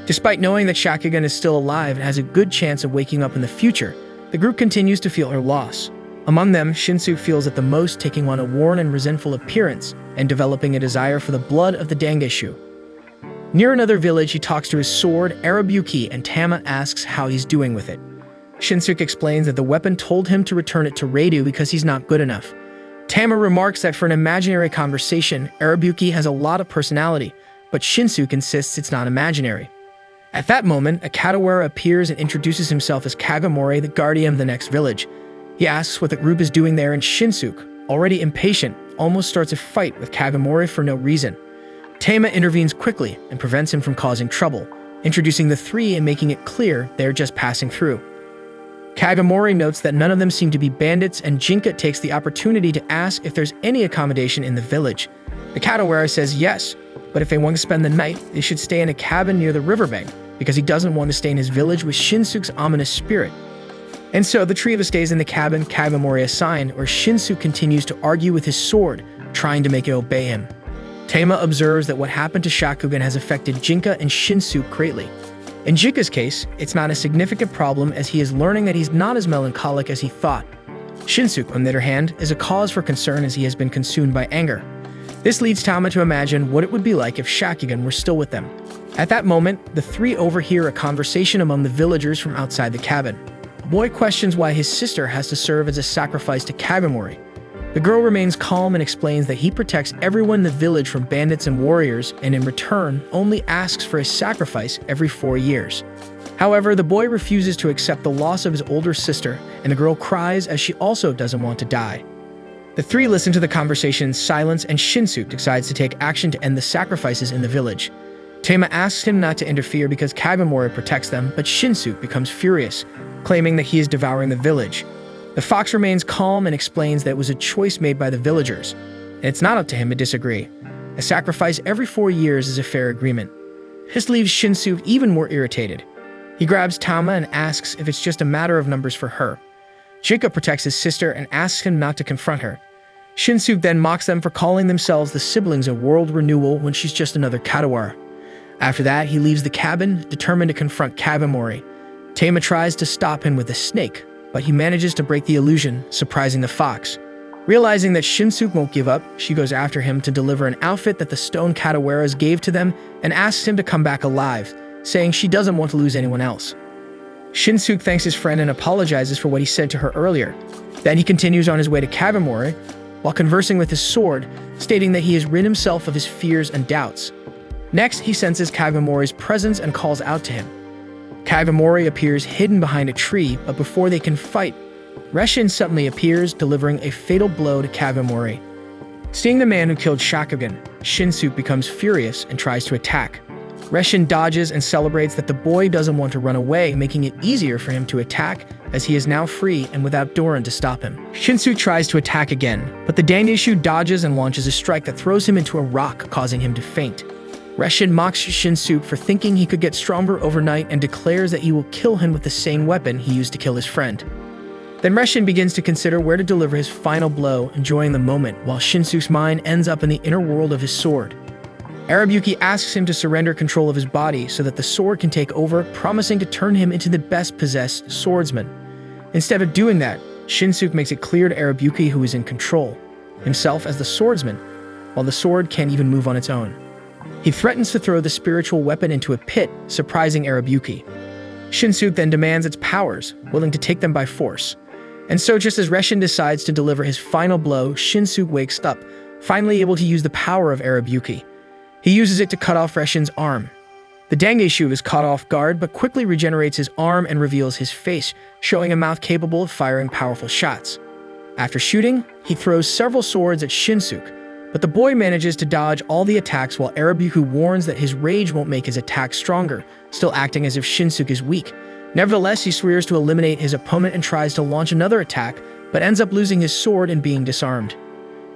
Despite knowing that Shakugan is still alive and has a good chance of waking up in the future, the group continues to feel her loss. Among them, Shinsuke feels it the most, taking on a worn and resentful appearance and developing a desire for the blood of the Dangishu. Near another village, he talks to his sword, Arabuki, and Tama asks how he's doing with it. Shinsuke explains that the weapon told him to return it to Reidu because he's not good enough. Tama remarks that for an imaginary conversation, Arabuki has a lot of personality, but Shinsuke insists it's not imaginary. At that moment, a Kadawara appears and introduces himself as Kagomori, the guardian of the next village. He asks what the group is doing there, and Shinsuke, already impatient, almost starts a fight with Kagomori for no reason. Tama intervenes quickly and prevents him from causing trouble, introducing the three and making it clear they're just passing through. Kagomori notes that none of them seem to be bandits, and Jinka takes the opportunity to ask if there's any accommodation in the village. The Kadawara says yes, but if they want to spend the night, they should stay in a cabin near the riverbank, because he doesn't want to stay in his village with Shinsuke's ominous spirit. And so the three of us stays in the cabin Kagomori assigned, where Shinsuke continues to argue with his sword, trying to make it obey him. Tama observes that what happened to Shakugan has affected Jinka and Shinsuke greatly. In Jinka's case, it's not a significant problem as he is learning that he's not as melancholic as he thought. Shinsuke, on the other hand, is a cause for concern as he has been consumed by anger. This leads Tama to imagine what it would be like if Shakugan were still with them. At that moment, the three overhear a conversation among the villagers from outside the cabin. The boy questions why his sister has to serve as a sacrifice to Kagomori. The girl remains calm and explains that he protects everyone in the village from bandits and warriors, and in return, only asks for a sacrifice every 4 years. However, the boy refuses to accept the loss of his older sister, and the girl cries as she also doesn't want to die. The three listen to the conversation in silence, and Shinsuke decides to take action to end the sacrifices in the village. Tama asks him not to interfere because Kagomori protects them, but Shinsuke becomes furious, claiming that he is devouring the village. The fox remains calm and explains that it was a choice made by the villagers, and it's not up to him to disagree. A sacrifice every 4 years is a fair agreement. This leaves Shinsuke even more irritated. He grabs Tama and asks if it's just a matter of numbers for her. Jinka protects his sister and asks him not to confront her. Shinsuke then mocks them for calling themselves the siblings of World Renewal when she's just another Kadawara. After that, he leaves the cabin, determined to confront Kagomori. Tama tries to stop him with a snake, but he manages to break the illusion, surprising the fox. Realizing that Shinsuke won't give up, she goes after him to deliver an outfit that the stone Kadawaras gave to them and asks him to come back alive, saying she doesn't want to lose anyone else. Shinsuke thanks his friend and apologizes for what he said to her earlier. Then he continues on his way to Kagomori, while conversing with his sword, stating that he has rid himself of his fears and doubts. Next, he senses Kagomori's presence and calls out to him. Kagomori appears hidden behind a tree, but before they can fight, Reshin suddenly appears, delivering a fatal blow to Kagomori. Seeing the man who killed Shakugan, Shinsuke becomes furious and tries to attack. Reshin dodges and celebrates that the boy doesn't want to run away, making it easier for him to attack as he is now free and without Doran to stop him. Shinsuke tries to attack again, but the Dangishu dodges and launches a strike that throws him into a rock, causing him to faint. Reshin mocks Shinsuke for thinking he could get stronger overnight and declares that he will kill him with the same weapon he used to kill his friend. Then Reshin begins to consider where to deliver his final blow, enjoying the moment, while Shinsuke's mind ends up in the inner world of his sword. Arabuki asks him to surrender control of his body so that the sword can take over, promising to turn him into the best-possessed swordsman. Instead of doing that, Shinsuke makes it clear to Arabuki who is in control, himself as the swordsman, while the sword can't even move on its own. He threatens to throw the spiritual weapon into a pit, surprising Arabuki. Shinsuke then demands its powers, willing to take them by force. And so just as Reshin decides to deliver his final blow, Shinsuke wakes up, finally able to use the power of Arabuki. He uses it to cut off Reshin's arm. The Dangishu is caught off guard, but quickly regenerates his arm and reveals his face, showing a mouth capable of firing powerful shots. After shooting, he throws several swords at Shinsuke, but the boy manages to dodge all the attacks while Arabuki warns that his rage won't make his attack stronger, still acting as if Shinsuke is weak. Nevertheless, he swears to eliminate his opponent and tries to launch another attack, but ends up losing his sword and being disarmed.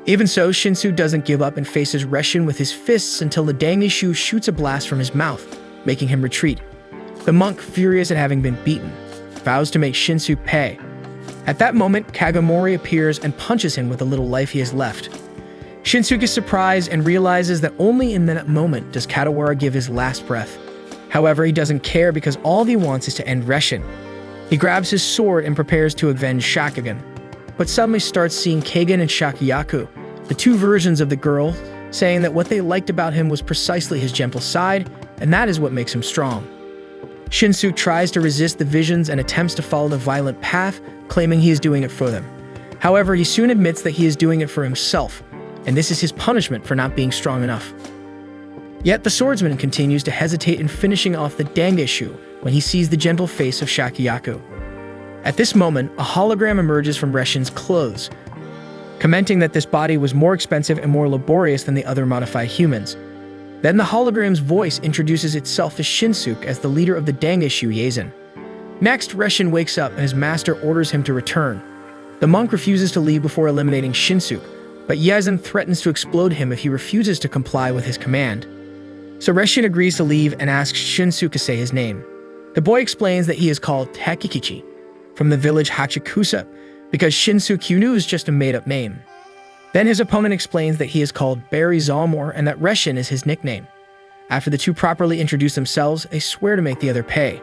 Even so, Shinsuke doesn't give up and faces Reshin with his fists until the Dangishu shoots a blast from his mouth, making him retreat. The monk, furious at having been beaten, vows to make Shinsuke pay. At that moment, Kagomori appears and punches him with the little life he has left. Shinsuke is surprised and realizes that only in that moment does Kadawara give his last breath. However, he doesn't care because all he wants is to end Reshin. He grabs his sword and prepares to avenge Shakugan. but suddenly starts seeing Kagan and Shakuyaku, the two versions of the girl, saying that what they liked about him was precisely his gentle side, and that is what makes him strong. Shinsuke tries to resist the visions and attempts to follow the violent path, claiming he is doing it for them. However, he soon admits that he is doing it for himself, and this is his punishment for not being strong enough. Yet the swordsman continues to hesitate in finishing off the Dangeshu when he sees the gentle face of Shakuyaku. At this moment, a hologram emerges from Reshin's clothes, commenting that this body was more expensive and more laborious than the other modified humans. Then the hologram's voice introduces itself to Shinsuke as the leader of the Dangeshu Yazen. Next, Reshin wakes up and his master orders him to return. The monk refuses to leave before eliminating Shinsuke, but Yazen threatens to explode him if he refuses to comply with his command. So Reshin agrees to leave and asks Shinsuke to say his name. The boy explains that he is called Takikichi, from the village Hachikusa, because Shinsuke Hyoudou is just a made-up name. Then his opponent explains that he is called Barry Zalmor and that Reshin is his nickname. After the two properly introduce themselves, they swear to make the other pay.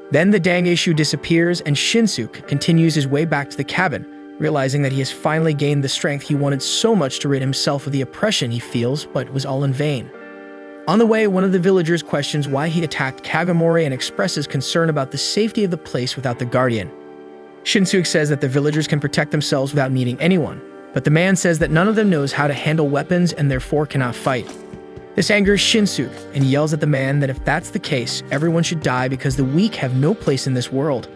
Then the Dangeshu disappears and Shinsuke continues his way back to the cabin, realizing that he has finally gained the strength he wanted so much to rid himself of the oppression he feels, but it was all in vain. On the way, one of the villagers questions why he attacked Kagomori and expresses concern about the safety of the place without the guardian. Shinsuke says that the villagers can protect themselves without needing anyone, but the man says that none of them knows how to handle weapons and therefore cannot fight. This angers Shinsuke, and he yells at the man that if that's the case, everyone should die because the weak have no place in this world.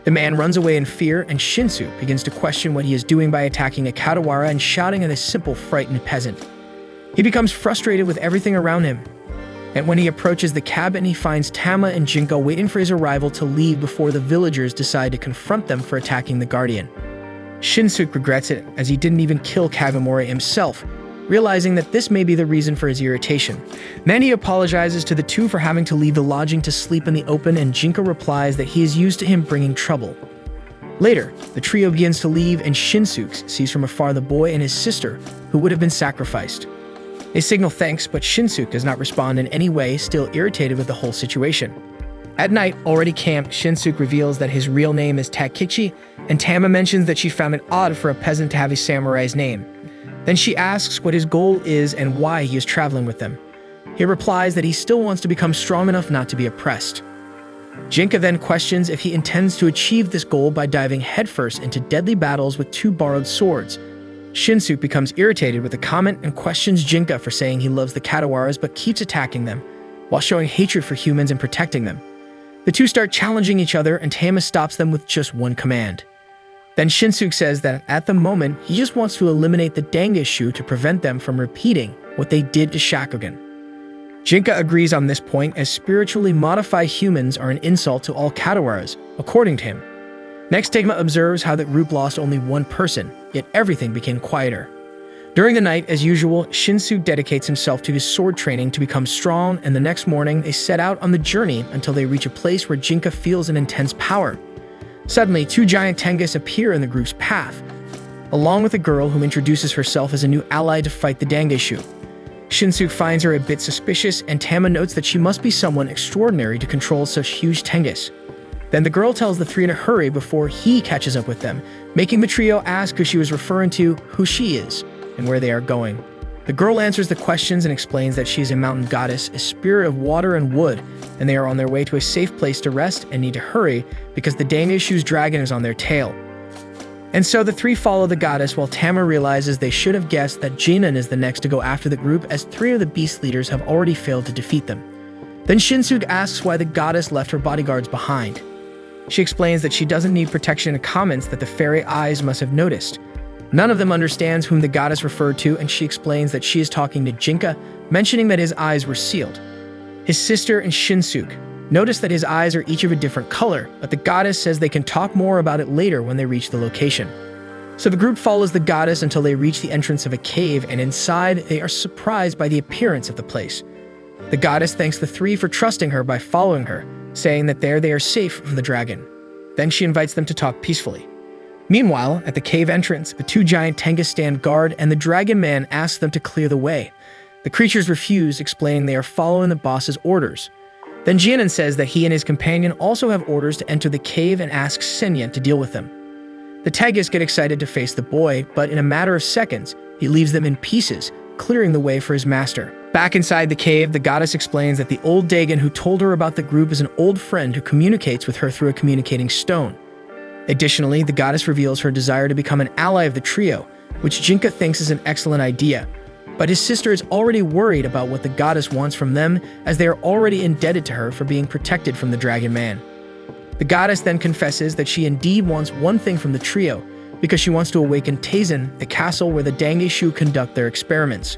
The man runs away in fear, and Shinsuke begins to question what he is doing by attacking a Katawara and shouting at a simple, frightened peasant. He becomes frustrated with everything around him, and when he approaches the cabin, he finds Tama and Jinka waiting for his arrival to leave before the villagers decide to confront them for attacking the guardian. Shinsuke regrets it, as he didn't even kill Kagomori himself, realizing that this may be the reason for his irritation. Then he apologizes to the two for having to leave the lodging to sleep in the open, and Jinka replies that he is used to him bringing trouble. Later, the trio begins to leave, and Shinsuke sees from afar the boy and his sister, who would have been sacrificed. They signal thanks, but Shinsuke does not respond in any way, still irritated with the whole situation. At night, already camped, Shinsuke reveals that his real name is Takichi, and Tama mentions that she found it odd for a peasant to have a samurai's name. Then she asks what his goal is and why he is traveling with them. He replies that he still wants to become strong enough not to be oppressed. Jinka then questions if he intends to achieve this goal by diving headfirst into deadly battles with two borrowed swords. Shinsuke becomes irritated with the comment and questions Jinka for saying he loves the Katawaras but keeps attacking them, while showing hatred for humans and protecting them. The two start challenging each other, and Tama stops them with just one command. Then Shinsuke says that at the moment, he just wants to eliminate the Dangeshu to prevent them from repeating what they did to Shakugan. Jinka agrees on this point, as spiritually modified humans are an insult to all Katawaras, according to him. Next, Tegma observes how the group lost only one person, yet everything became quieter. During the night, as usual, Shinsuke dedicates himself to his sword training to become strong, and the next morning they set out on the journey until they reach a place where Jinka feels an intense power. Suddenly, two giant Tengus appear in the group's path, along with a girl who introduces herself as a new ally to fight the Dangeshu. Shinsuke finds her a bit suspicious, and Tama notes that she must be someone extraordinary to control such huge Tengus. Then the girl tells the three in a hurry before he catches up with them, making the trio ask who she was referring to, who she is, and where they are going. The girl answers the questions and explains that she is a mountain goddess, a spirit of water and wood, and they are on their way to a safe place to rest and need to hurry because the Dangeshu's dragon is on their tail. And so the three follow the goddess, while Tama realizes they should have guessed that Jinan is the next to go after the group, as three of the beast leaders have already failed to defeat them. Then Shinsuke asks why the goddess left her bodyguards behind. She explains that she doesn't need protection and comments that the fairy eyes must have noticed. None of them understands whom the goddess referred to, and she explains that she is talking to Jinka, mentioning that his eyes were sealed. His sister and Shinsuke notice that his eyes are each of a different color, but the goddess says they can talk more about it later when they reach the location. So the group follows the goddess until they reach the entrance of a cave, and inside they are surprised by the appearance of the place. The goddess thanks the three for trusting her by following her, saying that there they are safe from the dragon. Then she invites them to talk peacefully. Meanwhile, at the cave entrance, the two giant Tengus stand guard, and the dragon man asks them to clear the way. The creatures refuse, explaining they are following the boss's orders. Then Jinan says that he and his companion also have orders to enter the cave and asks Senyan to deal with them. The Tegus get excited to face the boy, but in a matter of seconds, he leaves them in pieces, clearing the way for his master. Back inside the cave, the goddess explains that the old Dagon who told her about the group is an old friend who communicates with her through a communicating stone. Additionally, the goddess reveals her desire to become an ally of the trio, which Jinka thinks is an excellent idea. But his sister is already worried about what the goddess wants from them, as they are already indebted to her for being protected from the Dragon Man. The goddess then confesses that she indeed wants one thing from the trio, because she wants to awaken Taisen, the castle where the Dangeshu conduct their experiments.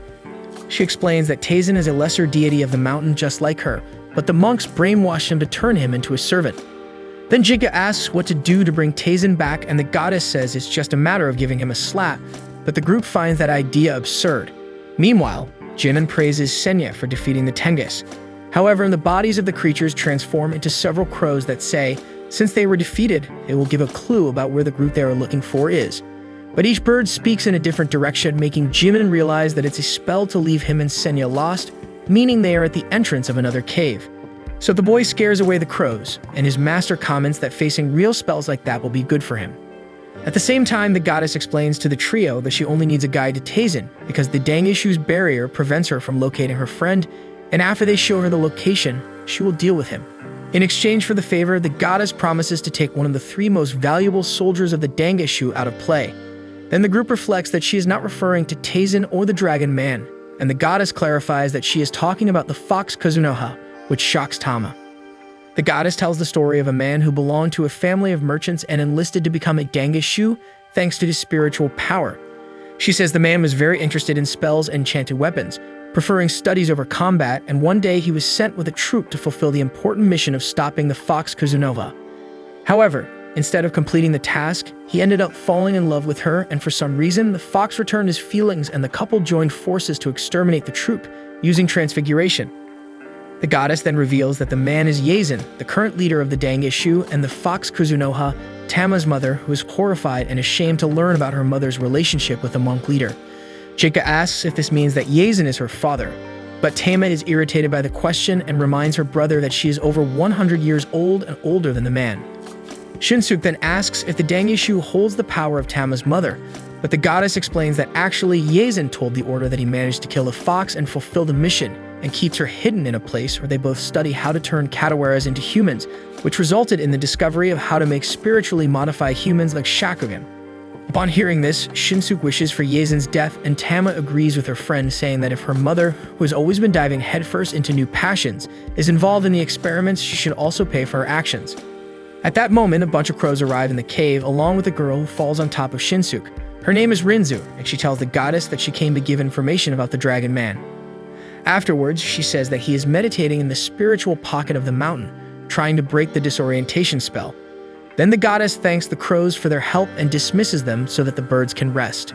She explains that Taisen is a lesser deity of the mountain just like her, but the monks brainwashed him to turn him into a servant. Then Jinka asks what to do to bring Taisen back, and the goddess says it's just a matter of giving him a slap, but the group finds that idea absurd. Meanwhile, Jinan praises Senya for defeating the Tengus. However, the bodies of the creatures transform into several crows that say, since they were defeated, it will give a clue about where the group they are looking for is. But each bird speaks in a different direction, making Jimin realize that it's a spell to leave him and Senya lost, meaning they are at the entrance of another cave. So the boy scares away the crows, and his master comments that facing real spells like that will be good for him. At the same time, the goddess explains to the trio that she only needs a guide to Taisen because the Dangeshu's barrier prevents her from locating her friend, and after they show her the location, she will deal with him. In exchange for the favor, the goddess promises to take one of the 3 most valuable soldiers of the Dangeshu out of play. Then the group reflects that she is not referring to Taisen or the Dragon Man, and the goddess clarifies that she is talking about the fox Kazunoha, which shocks Tama. The goddess tells the story of a man who belonged to a family of merchants and enlisted to become a Dangeshu thanks to his spiritual power. She says the man was very interested in spells and enchanted weapons, preferring studies over combat, and one day he was sent with a troop to fulfill the important mission of stopping the fox Kazunova. However, instead of completing the task, he ended up falling in love with her, and for some reason, the fox returned his feelings and the couple joined forces to exterminate the troop, using transfiguration. The goddess then reveals that the man is Yazen, the current leader of the Dangeshu, and the fox Kuzunoha, Tama's mother, who is horrified and ashamed to learn about her mother's relationship with the monk leader. Jinka asks if this means that Yazen is her father, but Tama is irritated by the question and reminds her brother that she is over 100 years old and older than the man. Shinsuke then asks if the Dangeshu holds the power of Tama's mother, but the goddess explains that actually Yazen told the order that he managed to kill the fox and fulfill the mission, and keeps her hidden in a place where they both study how to turn Katawaras into humans, which resulted in the discovery of how to make spiritually modified humans like Shakugan. Upon hearing this, Shinsuke wishes for Yazen's death, and Tama agrees with her friend, saying that if her mother, who has always been diving headfirst into new passions, is involved in the experiments, she should also pay for her actions. At that moment, a bunch of crows arrive in the cave, along with a girl who falls on top of Shinsuke. Her name is Rinzu, and she tells the goddess that she came to give information about the Dragon Man. Afterwards, she says that he is meditating in the spiritual pocket of the mountain, trying to break the disorientation spell. Then the goddess thanks the crows for their help and dismisses them so that the birds can rest.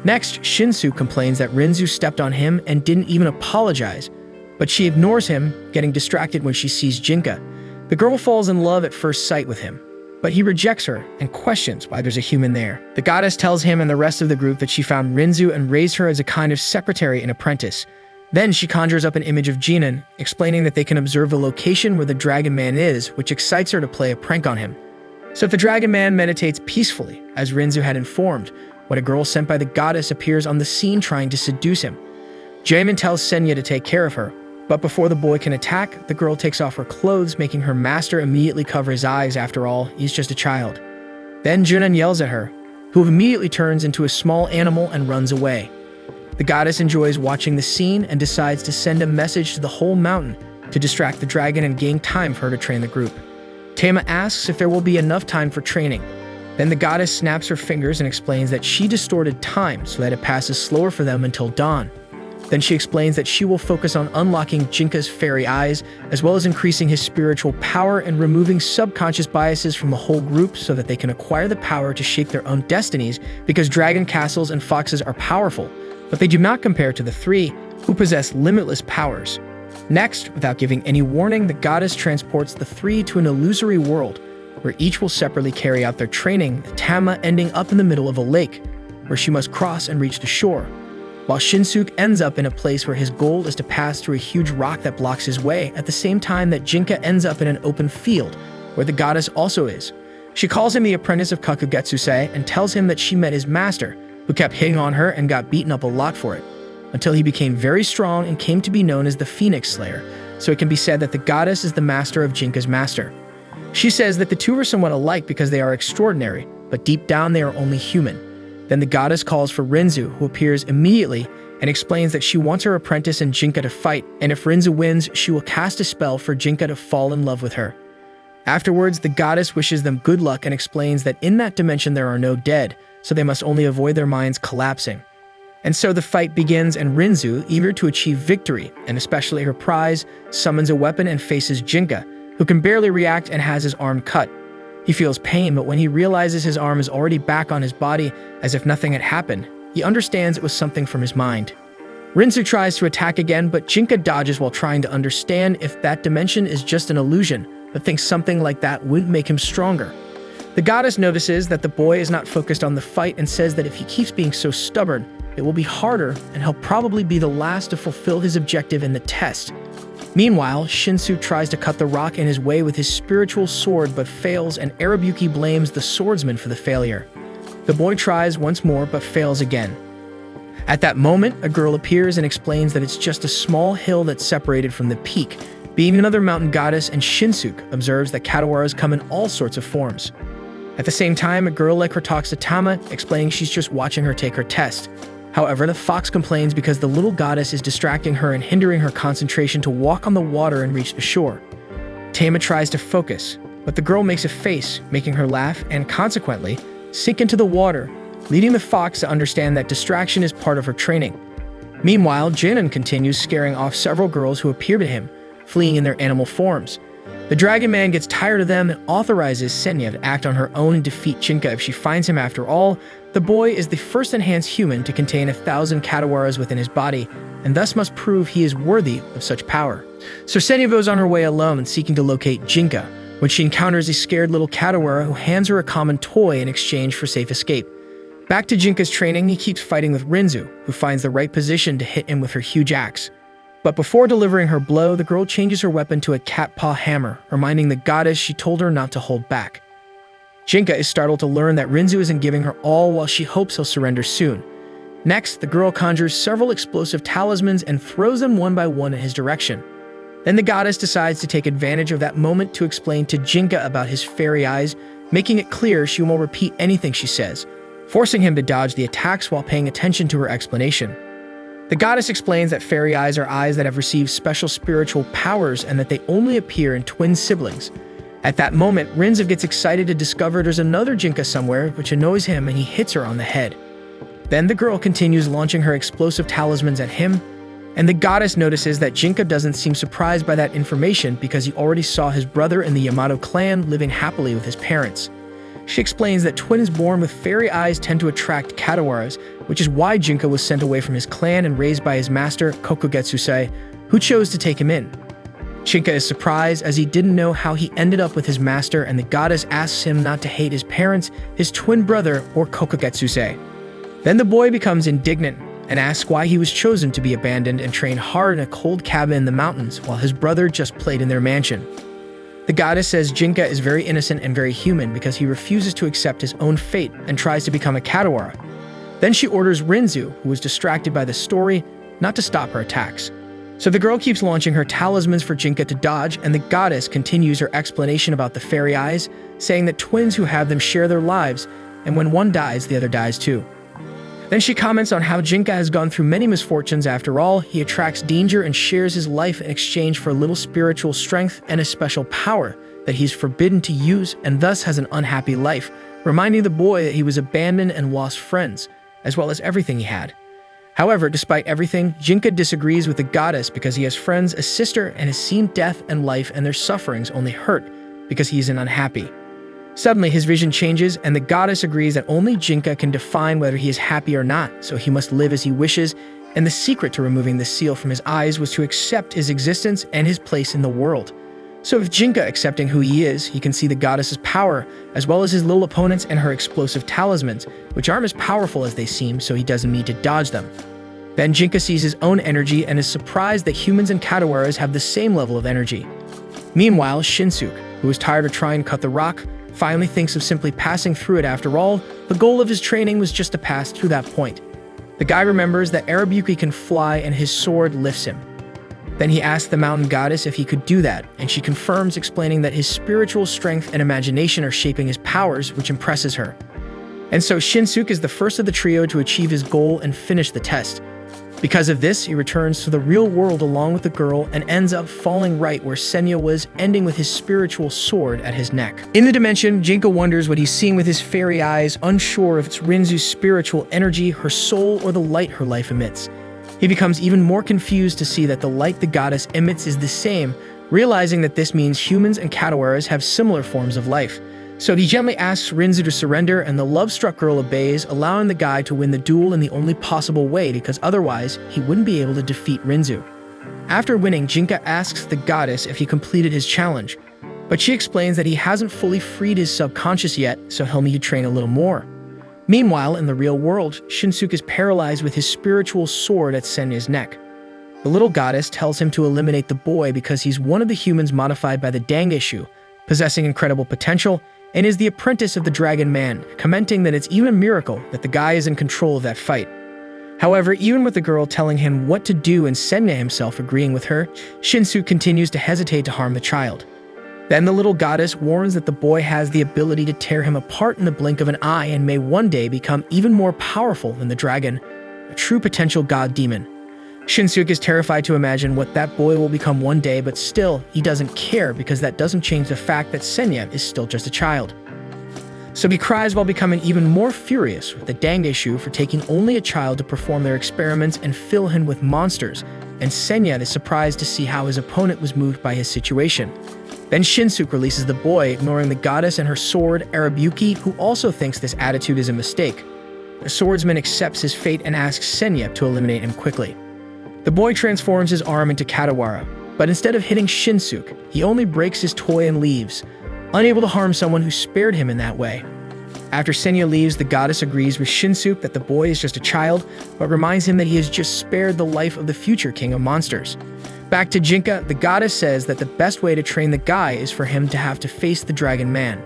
Next, Shinsuke complains that Rinzu stepped on him and didn't even apologize, but she ignores him, getting distracted when she sees Jinka. The girl falls in love at first sight with him, but he rejects her and questions why there's a human there. The goddess tells him and the rest of the group that she found Rinzu and raised her as a kind of secretary and apprentice. Then she conjures up an image of Jinan, explaining that they can observe the location where the Dragon Man is, which excites her to play a prank on him. So if the Dragon Man meditates peacefully, as Rinzu had informed, when a girl sent by the goddess appears on the scene trying to seduce him. Jamin tells Senya to take care of her, but before the boy can attack, the girl takes off her clothes, making her master immediately cover his eyes. After all, he's just a child. Then Junan yells at her, who immediately turns into a small animal and runs away. The goddess enjoys watching the scene and decides to send a message to the whole mountain to distract the dragon and gain time for her to train the group. Tama asks if there will be enough time for training. Then the goddess snaps her fingers and explains that she distorted time so that it passes slower for them until dawn. Then she explains that she will focus on unlocking Jinka's fairy eyes, as well as increasing his spiritual power and removing subconscious biases from the whole group so that they can acquire the power to shape their own destinies, because dragon castles and foxes are powerful, but they do not compare to the 3 who possess limitless powers. Next, without giving any warning, the goddess transports the 3 to an illusory world, where each will separately carry out their training, Tama ending up in the middle of a lake, where she must cross and reach the shore, while Shinsuke ends up in a place where his goal is to pass through a huge rock that blocks his way, at the same time that Jinka ends up in an open field, where the goddess also is. She calls him the apprentice of Kokugetsuse and tells him that she met his master, who kept hitting on her and got beaten up a lot for it, until he became very strong and came to be known as the Phoenix Slayer, so it can be said that the goddess is the master of Jinka's master. She says that the two are somewhat alike because they are extraordinary, but deep down they are only human. Then the goddess calls for Rinzu, who appears immediately and explains that she wants her apprentice and Jinka to fight, and if Rinzu wins, she will cast a spell for Jinka to fall in love with her. Afterwards, the goddess wishes them good luck and explains that in that dimension there are no dead, so they must only avoid their minds collapsing. And so the fight begins, and Rinzu, eager to achieve victory, and especially her prize, summons a weapon and faces Jinka, who can barely react and has his arm cut. He feels pain, but when he realizes his arm is already back on his body as if nothing had happened, he understands it was something from his mind. Rinzu tries to attack again, but Jinka dodges while trying to understand if that dimension is just an illusion, but thinks something like that wouldn't make him stronger. The goddess notices that the boy is not focused on the fight and says that if he keeps being so stubborn, it will be harder and he'll probably be the last to fulfill his objective in the test. Meanwhile, Shinsu tries to cut the rock in his way with his spiritual sword but fails, and Arabuki blames the swordsman for the failure. The boy tries once more but fails again. At that moment, a girl appears and explains that it's just a small hill that's separated from the peak. Being another mountain goddess, and Shinsuke observes that Katawaras come in all sorts of forms. At the same time, a girl like her talks to Tama, explaining she's just watching her take her test. However, the fox complains because the little goddess is distracting her and hindering her concentration to walk on the water and reach the shore. Tama tries to focus, but the girl makes a face, making her laugh and, consequently, sink into the water, leading the fox to understand that distraction is part of her training. Meanwhile, Jinan continues scaring off several girls who appear to him, fleeing in their animal forms. The Dragon Man gets tired of them and authorizes Senya to act on her own and defeat Jinka if she finds him. After all, the boy is the first enhanced human to contain 1,000 Katawaras within his body, and thus must prove he is worthy of such power. So Senya goes on her way alone, seeking to locate Jinka, when she encounters a scared little Katawara who hands her a common toy in exchange for safe escape. Back to Jinka's training, he keeps fighting with Rinzu, who finds the right position to hit him with her huge axe. But before delivering her blow, the girl changes her weapon to a cat paw hammer, reminding the goddess she told her not to hold back. Jinka is startled to learn that Rinzu isn't giving her all while she hopes he'll surrender soon. Next, the girl conjures several explosive talismans and throws them one by one in his direction. Then the goddess decides to take advantage of that moment to explain to Jinka about his fairy eyes, making it clear she won't repeat anything she says, forcing him to dodge the attacks while paying attention to her explanation. The goddess explains that fairy eyes are eyes that have received special spiritual powers and that they only appear in twin siblings. At that moment, Rinzu gets excited to discover there's another Jinka somewhere, which annoys him and he hits her on the head. Then the girl continues launching her explosive talismans at him, and the goddess notices that Jinka doesn't seem surprised by that information because he already saw his brother in the Yamato clan living happily with his parents. She explains that twins born with fairy eyes tend to attract Katawaras, which is why Jinka was sent away from his clan and raised by his master, Kokugetsuse, who chose to take him in. Jinka is surprised as he didn't know how he ended up with his master, and the goddess asks him not to hate his parents, his twin brother, or Kokugetsuse. Then the boy becomes indignant and asks why he was chosen to be abandoned and trained hard in a cold cabin in the mountains while his brother just played in their mansion. The goddess says Jinka is very innocent and very human because he refuses to accept his own fate and tries to become a Katawara. Then she orders Rinzu, who was distracted by the story, not to stop her attacks. So the girl keeps launching her talismans for Jinka to dodge, and the goddess continues her explanation about the fairy eyes, saying that twins who have them share their lives, and when one dies, the other dies too. Then she comments on how Jinka has gone through many misfortunes. After all, he attracts danger and shares his life in exchange for a little spiritual strength and a special power that he's forbidden to use, and thus has an unhappy life, reminding the boy that he was abandoned and lost friends, as well as everything he had. However, despite everything, Jinka disagrees with the goddess because he has friends, a sister, and has seen death and life and their sufferings only hurt because he isn't unhappy. Suddenly, his vision changes, and the goddess agrees that only Jinka can define whether he is happy or not, so he must live as he wishes, and the secret to removing the seal from his eyes was to accept his existence and his place in the world. So if Jinka accepting who he is, he can see the goddess's power, as well as his little opponents and her explosive talismans, which aren't as powerful as they seem, so he doesn't need to dodge them. Then Jinka sees his own energy and is surprised that humans and Katawaras have the same level of energy. Meanwhile, Shinsuke, who is tired of trying to cut the rock, finally thinks of simply passing through it. After all, the goal of his training was just to pass through that point. The guy remembers that Arabuki can fly and his sword lifts him. Then he asks the mountain goddess if he could do that, and she confirms, explaining that his spiritual strength and imagination are shaping his powers, which impresses her. And so Shinsuke is the first of the trio to achieve his goal and finish the test. Because of this, he returns to the real world along with the girl and ends up falling right where Senya was, ending with his spiritual sword at his neck. In the dimension, Jinka wonders what he's seeing with his fairy eyes, unsure if it's Rinzu's spiritual energy, her soul, or the light her life emits. He becomes even more confused to see that the light the goddess emits is the same, realizing that this means humans and Katawaras have similar forms of life. So he gently asks Rinzu to surrender, and the love-struck girl obeys, allowing the guy to win the duel in the only possible way, because otherwise he wouldn't be able to defeat Rinzu. After winning, Jinka asks the goddess if he completed his challenge, but she explains that he hasn't fully freed his subconscious yet, so he'll need to train a little more. Meanwhile, in the real world, Shinsuke is paralyzed with his spiritual sword at Senya's neck. The little goddess tells him to eliminate the boy because he's one of the humans modified by the Dangishu, possessing incredible potential, and is the apprentice of the Dragon Man, commenting that it's even a miracle that the guy is in control of that fight. However, even with the girl telling him what to do and Senya himself agreeing with her, Shinsuke continues to hesitate to harm the child. Then the little goddess warns that the boy has the ability to tear him apart in the blink of an eye and may one day become even more powerful than the dragon, a true potential god demon. Shinsuke is terrified to imagine what that boy will become one day, but still, he doesn't care because that doesn't change the fact that Senya is still just a child. So he cries while becoming even more furious with the Dangishu for taking only a child to perform their experiments and fill him with monsters, and Senya is surprised to see how his opponent was moved by his situation. Then Shinsuke releases the boy, ignoring the goddess and her sword, Arabuki, who also thinks this attitude is a mistake. The swordsman accepts his fate and asks Senya to eliminate him quickly. The boy transforms his arm into Katawara, but instead of hitting Shinsuke, he only breaks his toy and leaves, unable to harm someone who spared him in that way. After Senya leaves, the goddess agrees with Shinsuke that the boy is just a child, but reminds him that he has just spared the life of the future king of monsters. Back to Jinka, the goddess says that the best way to train the guy is for him to have to face the Dragon Man.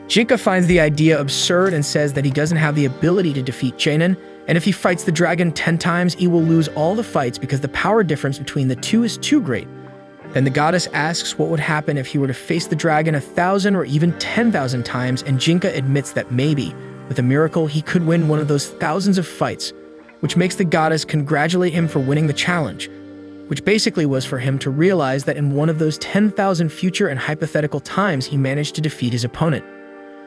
Jinka finds the idea absurd and says that he doesn't have the ability to defeat Jainen, and if he fights the dragon 10 times, he will lose all the fights because the power difference between the two is too great. Then the goddess asks what would happen if he were to face the dragon 1,000 or even 10,000 times, and Jinka admits that maybe, with a miracle, he could win one of those thousands of fights, which makes the goddess congratulate him for winning the challenge, which basically was for him to realize that in one of those 10,000 future and hypothetical times he managed to defeat his opponent.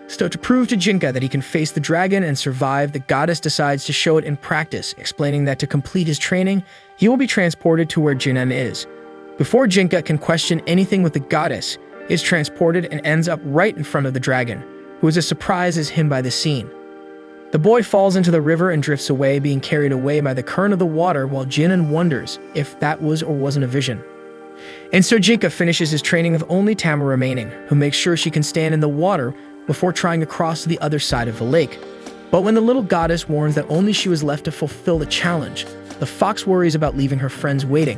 So to prove to Jinka that he can face the dragon and survive, the goddess decides to show it in practice, explaining that to complete his training, he will be transported to where Jainen is. Before Jinka can question anything with the goddess, he is transported and ends up right in front of the dragon, who is as surprised as him by the scene. The boy falls into the river and drifts away, being carried away by the current of the water, while Jainen wonders if that was or wasn't a vision. And so Jinka finishes his training with only Tama remaining, who makes sure she can stand in the water before trying to cross to the other side of the lake. But when the little goddess warns that only she was left to fulfill the challenge, the fox worries about leaving her friends waiting.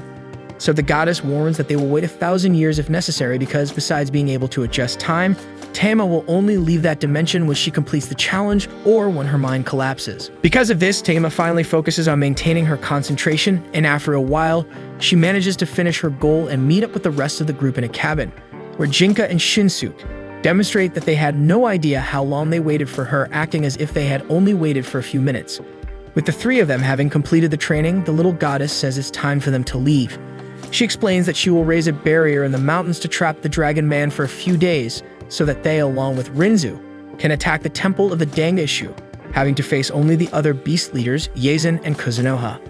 So the goddess warns that they will wait 1,000 years if necessary because besides being able to adjust time, Tama will only leave that dimension when she completes the challenge or when her mind collapses. Because of this, Tama finally focuses on maintaining her concentration, and after a while, she manages to finish her goal and meet up with the rest of the group in a cabin, where Jinka and Shinsuke demonstrate that they had no idea how long they waited for her, acting as if they had only waited for a few minutes. With the three of them having completed the training, the little goddess says it's time for them to leave. She explains that she will raise a barrier in the mountains to trap the Dragon Man for a few days, so that they, along with Rinzu, can attack the temple of the Dangishu, having to face only the other beast leaders, Yazen and Kuzunoha.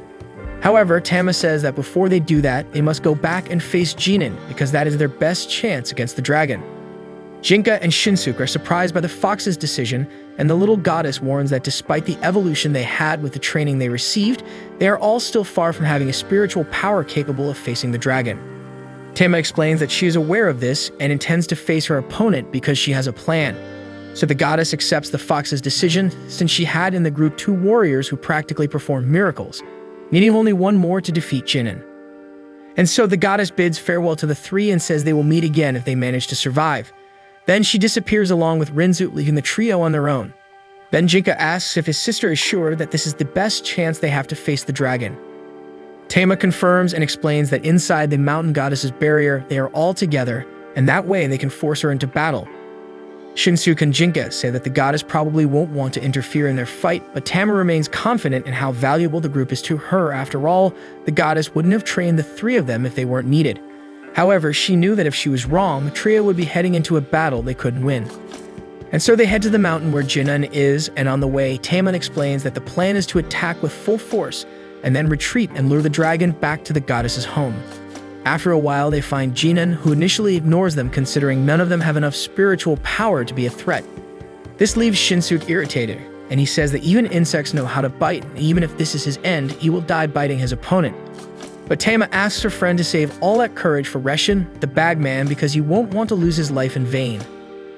However, Tama says that before they do that, they must go back and face Jainen, because that is their best chance against the dragon. Jinka and Shinsuke are surprised by the fox's decision, and the little goddess warns that despite the evolution they had with the training they received, they are all still far from having a spiritual power capable of facing the dragon. Tama explains that she is aware of this and intends to face her opponent because she has a plan. So the goddess accepts the fox's decision, since she had in the group 2 warriors who practically performed miracles, needing only one more to defeat Jainen. And so the goddess bids farewell to the 3 and says they will meet again if they manage to survive. Then she disappears along with Rinzu, leaving the trio on their own. Then Jinka asks if his sister is sure that this is the best chance they have to face the dragon. Tama confirms and explains that inside the mountain goddess's barrier, they are all together, and that way they can force her into battle. Shinsuke and Jinka say that the goddess probably won't want to interfere in their fight, but Tama remains confident in how valuable the group is to her. After all, the goddess wouldn't have trained the three of them if they weren't needed. However, she knew that if she was wrong, the trio would be heading into a battle they couldn't win. And so they head to the mountain where Jinan is, and on the way, Tama explains that the plan is to attack with full force, and then retreat and lure the dragon back to the goddess's home. After a while, they find Jinan, who initially ignores them considering none of them have enough spiritual power to be a threat. This leaves Shinsuke irritated, and he says that even insects know how to bite, and even if this is his end, he will die biting his opponent. But Tama asks her friend to save all that courage for Reshin, the bagman, because he won't want to lose his life in vain.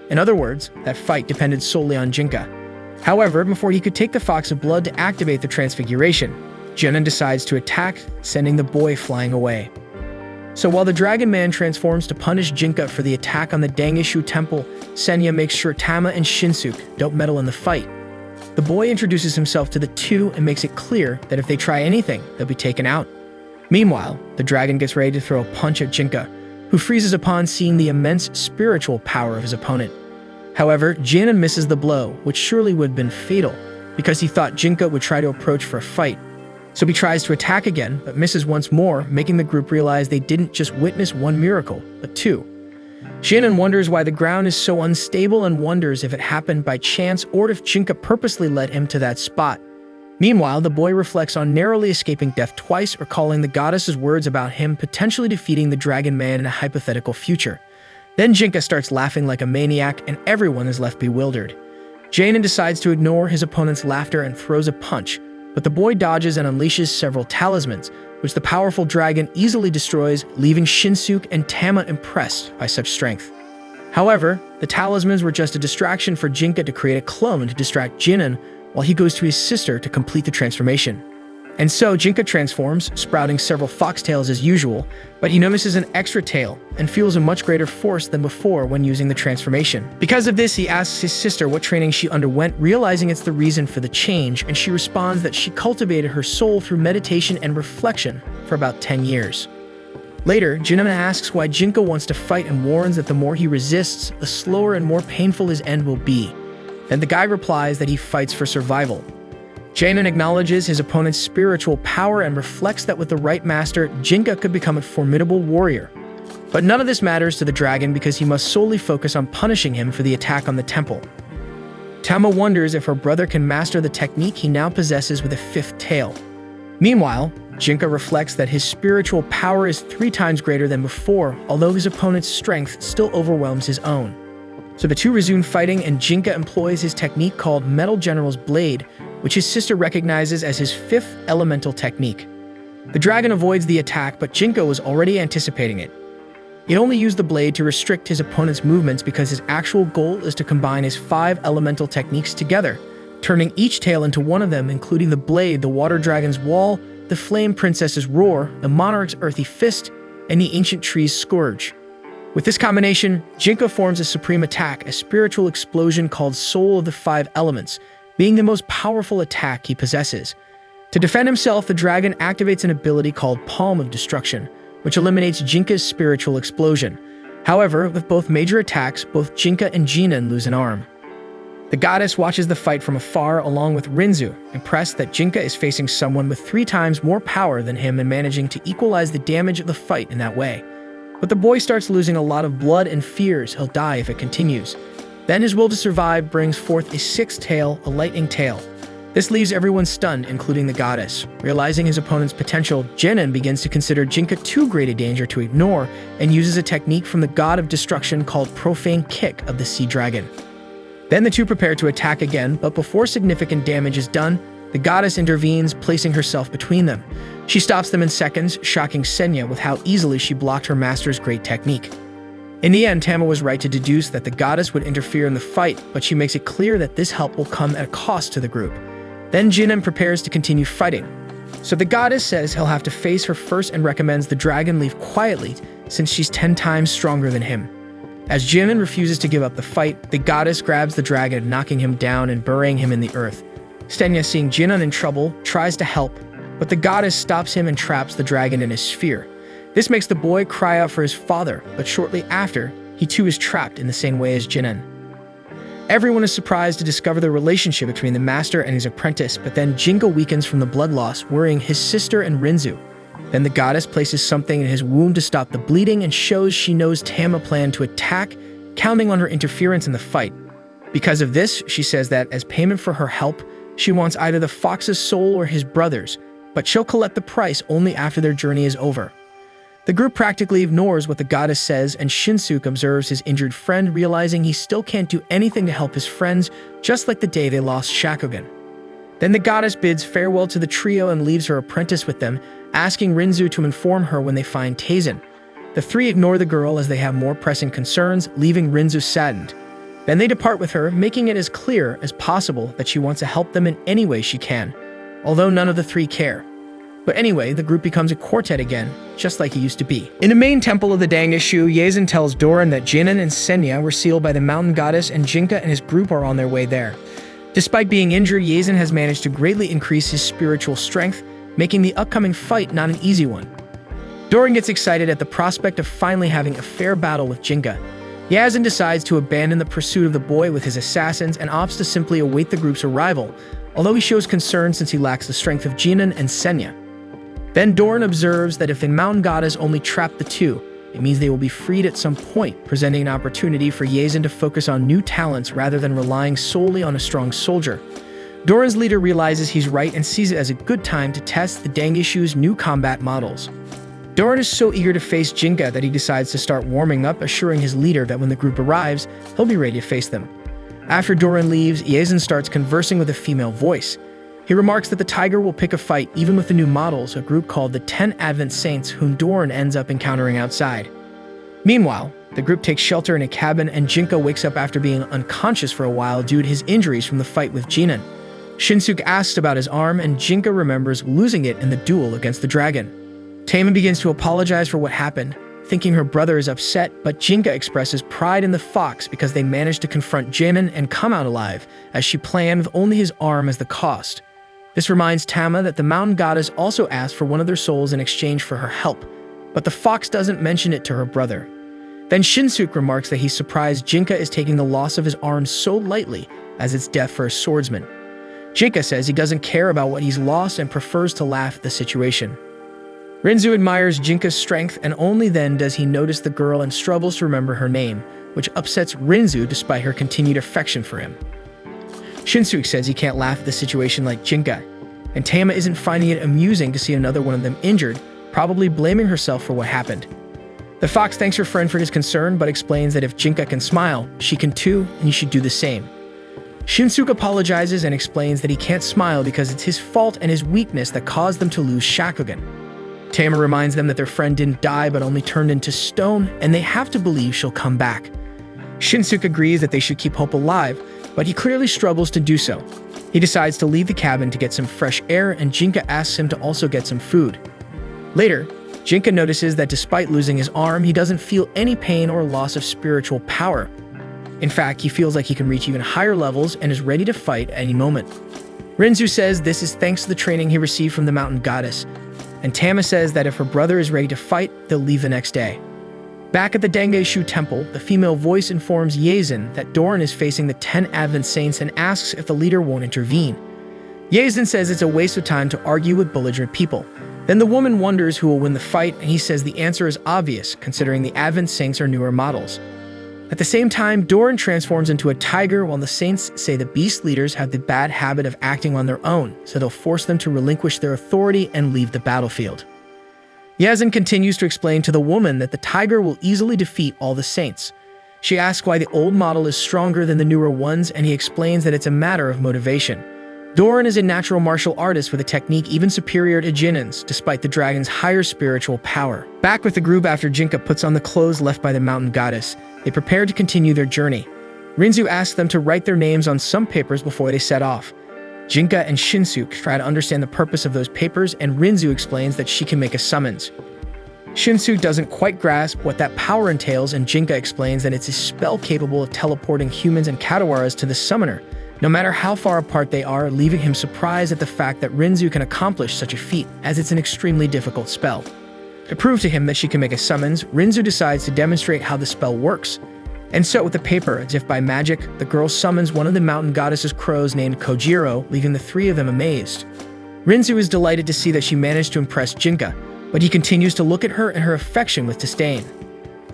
In other words, that fight depended solely on Jinka. However, before he could take the Fox of Blood to activate the transfiguration, Jinan decides to attack, sending the boy flying away. So while the Dragon Man transforms to punish Jinka for the attack on the Dangishu Temple, Senya makes sure Tama and Shinsuke don't meddle in the fight. The boy introduces himself to the two and makes it clear that if they try anything, they'll be taken out. Meanwhile, the dragon gets ready to throw a punch at Jinka, who freezes upon seeing the immense spiritual power of his opponent. However, Jinan misses the blow, which surely would have been fatal, because he thought Jinka would try to approach for a fight. So he tries to attack again, but misses once more, making the group realize they didn't just witness one miracle, but two. Jinan wonders why the ground is so unstable and wonders if it happened by chance or if Jinka purposely led him to that spot. Meanwhile, the boy reflects on narrowly escaping death twice, recalling the goddess's words about him potentially defeating the Dragon Man in a hypothetical future. Then Jinka starts laughing like a maniac, and everyone is left bewildered. Jinan decides to ignore his opponent's laughter and throws a punch, but the boy dodges and unleashes several talismans, which the powerful dragon easily destroys, leaving Shinsuke and Tama impressed by such strength. However, the talismans were just a distraction for Jinka to create a clone to distract Jinan, while he goes to his sister to complete the transformation. And so Jinka transforms, sprouting several foxtails as usual, but he notices an extra tail and feels a much greater force than before when using the transformation. Because of this, he asks his sister what training she underwent, realizing it's the reason for the change, and she responds that she cultivated her soul through meditation and reflection for about 10 years. Later, Jinan asks why Jinka wants to fight and warns that the more he resists, the slower and more painful his end will be. Then the guy replies that he fights for survival. Jinan acknowledges his opponent's spiritual power and reflects that with the right master, Jinka could become a formidable warrior. But none of this matters to the dragon because he must solely focus on punishing him for the attack on the temple. Tama wonders if her brother can master the technique he now possesses with a fifth tail. Meanwhile, Jinka reflects that his spiritual power is 3 times greater than before, although his opponent's strength still overwhelms his own. So the two resume fighting, and Jinka employs his technique called Metal General's Blade, which his sister recognizes as his 5th elemental technique. The dragon avoids the attack, but Jinka was already anticipating it. He only used the blade to restrict his opponent's movements because his actual goal is to combine his 5 elemental techniques together, turning each tail into one of them, including the blade, the water dragon's wall, the flame princess's roar, the monarch's earthy fist, and the ancient tree's scourge. With this combination, Jinka forms a supreme attack, a spiritual explosion called Soul of the 5 Elements, being the most powerful attack he possesses. To defend himself, the dragon activates an ability called Palm of Destruction, which eliminates Jinka's spiritual explosion. However, with both major attacks, both Jinka and Jinan lose an arm. The goddess watches the fight from afar along with Rinzu, impressed that Jinka is facing someone with 3 times more power than him and managing to equalize the damage of the fight in that way. But the boy starts losing a lot of blood and fears he'll die if it continues. Then his will to survive brings forth a 6th tail, a lightning tail. This leaves everyone stunned, including the goddess. Realizing his opponent's potential, Jinan begins to consider Jinka too great a danger to ignore and uses a technique from the god of destruction called Profane Kick of the Sea Dragon. Then the two prepare to attack again, but before significant damage is done, the goddess intervenes, placing herself between them. She stops them in seconds, shocking Senya with how easily she blocked her master's great technique. In the end, Tama was right to deduce that the goddess would interfere in the fight, but she makes it clear that this help will come at a cost to the group. Then Jinan prepares to continue fighting. So the goddess says he'll have to face her first and recommends the dragon leave quietly since she's 10 times stronger than him. As Jinan refuses to give up the fight, the goddess grabs the dragon, knocking him down and burying him in the earth. Stenya, seeing Jinan in trouble, tries to help, but the goddess stops him and traps the dragon in his sphere. This makes the boy cry out for his father, but shortly after, he too is trapped in the same way as Jinan. Everyone is surprised to discover the relationship between the master and his apprentice, but then Jinga weakens from the blood loss, worrying his sister and Rinzu. Then the goddess places something in his wound to stop the bleeding and shows she knows Tama planned to attack, counting on her interference in the fight. Because of this, she says that as payment for her help, she wants either the fox's soul or his brother's, but she'll collect the price only after their journey is over. The group practically ignores what the goddess says, and Shinsuke observes his injured friend, realizing he still can't do anything to help his friends, just like the day they lost Shakugan. Then the goddess bids farewell to the trio and leaves her apprentice with them, asking Rinzu to inform her when they find Taisen. The three ignore the girl as they have more pressing concerns, leaving Rinzu saddened. Then they depart with her, making it as clear as possible that she wants to help them in any way she can, although none of the three care. But anyway, the group becomes a quartet again, just like it used to be. In the main temple of the Dangashu, Yazen tells Doran that Jinan and Senya were sealed by the mountain goddess, and Jinka and his group are on their way there. Despite being injured, Yazen has managed to greatly increase his spiritual strength, making the upcoming fight not an easy one. Doran gets excited at the prospect of finally having a fair battle with Jinka. Yazen decides to abandon the pursuit of the boy with his assassins and opts to simply await the group's arrival, although he shows concern since he lacks the strength of Jinan and Senya. Then Doran observes that if the mountain goddess only trapped the two, it means they will be freed at some point, presenting an opportunity for Yazen to focus on new talents rather than relying solely on a strong soldier. Doran's leader realizes he's right and sees it as a good time to test the Dangashu's new combat models. Doran is so eager to face Jinka that he decides to start warming up, assuring his leader that when the group arrives, he'll be ready to face them. After Doran leaves, Yazen starts conversing with a female voice. He remarks that the tiger will pick a fight even with the new models, a group called the 10 Advent Saints, whom Doran ends up encountering outside. Meanwhile, the group takes shelter in a cabin, and Jinka wakes up after being unconscious for a while due to his injuries from the fight with Jinan. Shinsuke asks about his arm, and Jinka remembers losing it in the duel against the dragon. Tama begins to apologize for what happened, thinking her brother is upset, but Jinka expresses pride in the fox because they managed to confront Jinan and come out alive, as she planned with only his arm as the cost. This reminds Tama that the mountain goddess also asked for one of their souls in exchange for her help, but the fox doesn't mention it to her brother. Then Shinsuke remarks that he's surprised Jinka is taking the loss of his arm so lightly, as it's death for a swordsman. Jinka says he doesn't care about what he's lost and prefers to laugh at the situation. Rinzu admires Jinka's strength, and only then does he notice the girl and struggles to remember her name, which upsets Rinzu despite her continued affection for him. Shinsuke says he can't laugh at the situation like Jinka, and Tama isn't finding it amusing to see another one of them injured, probably blaming herself for what happened. The fox thanks her friend for his concern, but explains that if Jinka can smile, she can too, and he should do the same. Shinsuke apologizes and explains that he can't smile because it's his fault and his weakness that caused them to lose Shakugan. Tama reminds them that their friend didn't die but only turned into stone, and they have to believe she'll come back. Shinsuke agrees that they should keep hope alive, but he clearly struggles to do so. He decides to leave the cabin to get some fresh air, and Jinka asks him to also get some food. Later, Jinka notices that despite losing his arm, he doesn't feel any pain or loss of spiritual power. In fact, he feels like he can reach even higher levels and is ready to fight at any moment. Rinzu says this is thanks to the training he received from the mountain goddess, and Tama says that if her brother is ready to fight, they'll leave the next day. Back at the Dangashu temple, the female voice informs Yazen that Doran is facing the 10 Advent Saints and asks if the leader won't intervene. Yazen says it's a waste of time to argue with belligerent people. Then the woman wonders who will win the fight, and he says the answer is obvious, considering the Advent Saints are newer models. At the same time, Doran transforms into a tiger, while the Saints say the beast leaders have the bad habit of acting on their own, so they'll force them to relinquish their authority and leave the battlefield. Yazen continues to explain to the woman that the tiger will easily defeat all the Saints. She asks why the old model is stronger than the newer ones, and he explains that it's a matter of motivation. Doran is a natural martial artist with a technique even superior to Jinan's, despite the dragon's higher spiritual power. Back with the group after Jinka puts on the clothes left by the mountain goddess, they prepare to continue their journey. Rinzu asks them to write their names on some papers before they set off. Jinka and Shinsuke try to understand the purpose of those papers, and Rinzu explains that she can make a summons. Shinsuke doesn't quite grasp what that power entails, and Jinka explains that it's a spell capable of teleporting humans and Katawaras to the summoner, no matter how far apart they are, leaving him surprised at the fact that Rinzu can accomplish such a feat, as it's an extremely difficult spell. To prove to him that she can make a summons, Rinzu decides to demonstrate how the spell works. And so, with the paper, as if by magic, the girl summons one of the mountain goddess's crows named Kojiro, leaving the three of them amazed. Rinzu is delighted to see that she managed to impress Jinka, but he continues to look at her and her affection with disdain.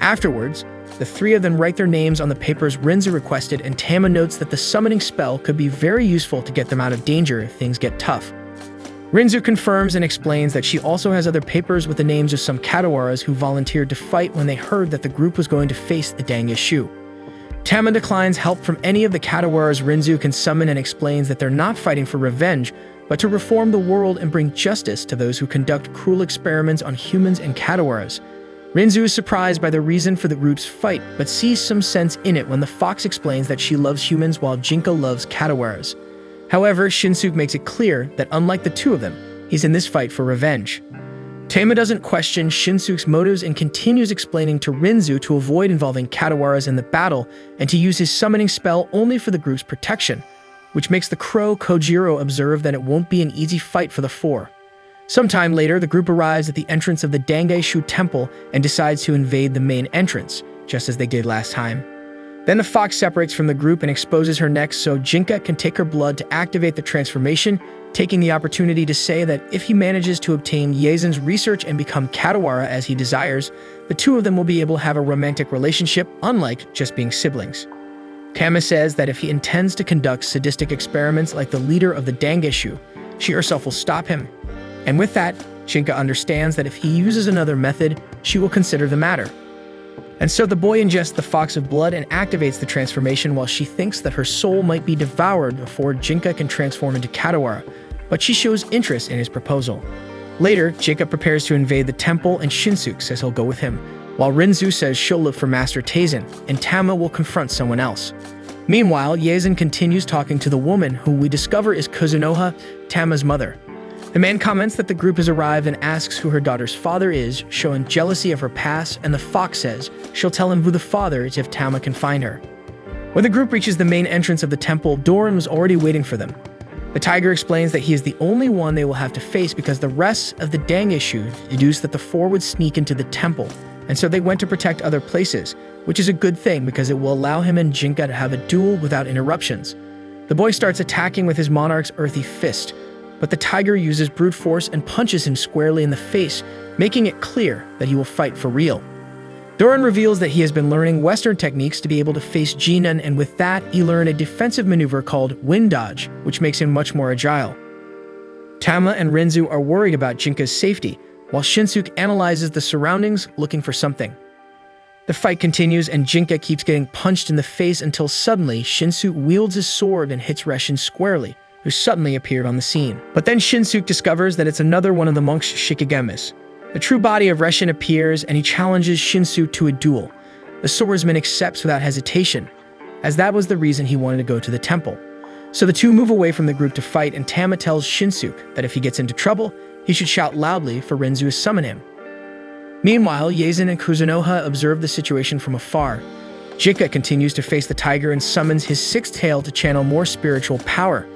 Afterwards, the three of them write their names on the papers Rinzu requested, and Tama notes that the summoning spell could be very useful to get them out of danger if things get tough. Rinzu confirms and explains that she also has other papers with the names of some Katawaras who volunteered to fight when they heard that the group was going to face the Dangishu. Tama declines help from any of the Katawaras Rinzu can summon and explains that they're not fighting for revenge, but to reform the world and bring justice to those who conduct cruel experiments on humans and Katawaras. Rinzu is surprised by the reason for the group's fight, but sees some sense in it when the fox explains that she loves humans while Jinka loves Katawaras. However, Shinsuke makes it clear that unlike the two of them, he's in this fight for revenge. Tama doesn't question Shinsuke's motives and continues explaining to Rinzu to avoid involving Katawaras in the battle and to use his summoning spell only for the group's protection, which makes the crow Kojiro observe that it won't be an easy fight for the four. Sometime later, the group arrives at the entrance of the Dangishu temple and decides to invade the main entrance, just as they did last time. Then the fox separates from the group and exposes her neck so Jinka can take her blood to activate the transformation, taking the opportunity to say that if he manages to obtain Yazen's research and become Katawara as he desires, the two of them will be able to have a romantic relationship, unlike just being siblings. Tama says that if he intends to conduct sadistic experiments like the leader of the Dangishu, she herself will stop him. And with that, Jinka understands that if he uses another method, she will consider the matter. And so the boy ingests the fox of blood and activates the transformation while she thinks that her soul might be devoured before Jinka can transform into Katawara, but she shows interest in his proposal. Later, Jinka prepares to invade the temple and Shinsuke says he'll go with him, while Rinzu says she'll look for Master Taisen, and Tama will confront someone else. Meanwhile, Yazen continues talking to the woman who we discover is Kuzunoha, Tama's mother. The man comments that the group has arrived and asks who her daughter's father is, showing jealousy of her past, and the fox says she'll tell him who the father is if Tama can find her. When the group reaches the main entrance of the temple, Doran was already waiting for them. The tiger explains that he is the only one they will have to face because the rest of the Dangishu deduced that the four would sneak into the temple, and so they went to protect other places, which is a good thing because it will allow him and Jinka to have a duel without interruptions. The boy starts attacking with his monarch's earthy fist, but the tiger uses brute force and punches him squarely in the face, making it clear that he will fight for real. Doran reveals that he has been learning Western techniques to be able to face Jinan, and with that, he learned a defensive maneuver called wind dodge, which makes him much more agile. Tama and Rinzu are worried about Jinka's safety, while Shinsuke analyzes the surroundings, looking for something. The fight continues, and Jinka keeps getting punched in the face until suddenly Shinsuke wields his sword and hits Reshin squarely, who suddenly appeared on the scene. But then Shinsuke discovers that it's another one of the monk's Shikigemis. The true body of Reshin appears, and he challenges Shinsuke to a duel. The swordsman accepts without hesitation, as that was the reason he wanted to go to the temple. So the two move away from the group to fight, and Tama tells Shinsuke that if he gets into trouble, he should shout loudly for Rinzu to summon him. Meanwhile, Yazen and Kuzunoha observe the situation from afar. Jinka continues to face the tiger and summons his sixth tail to channel more spiritual power.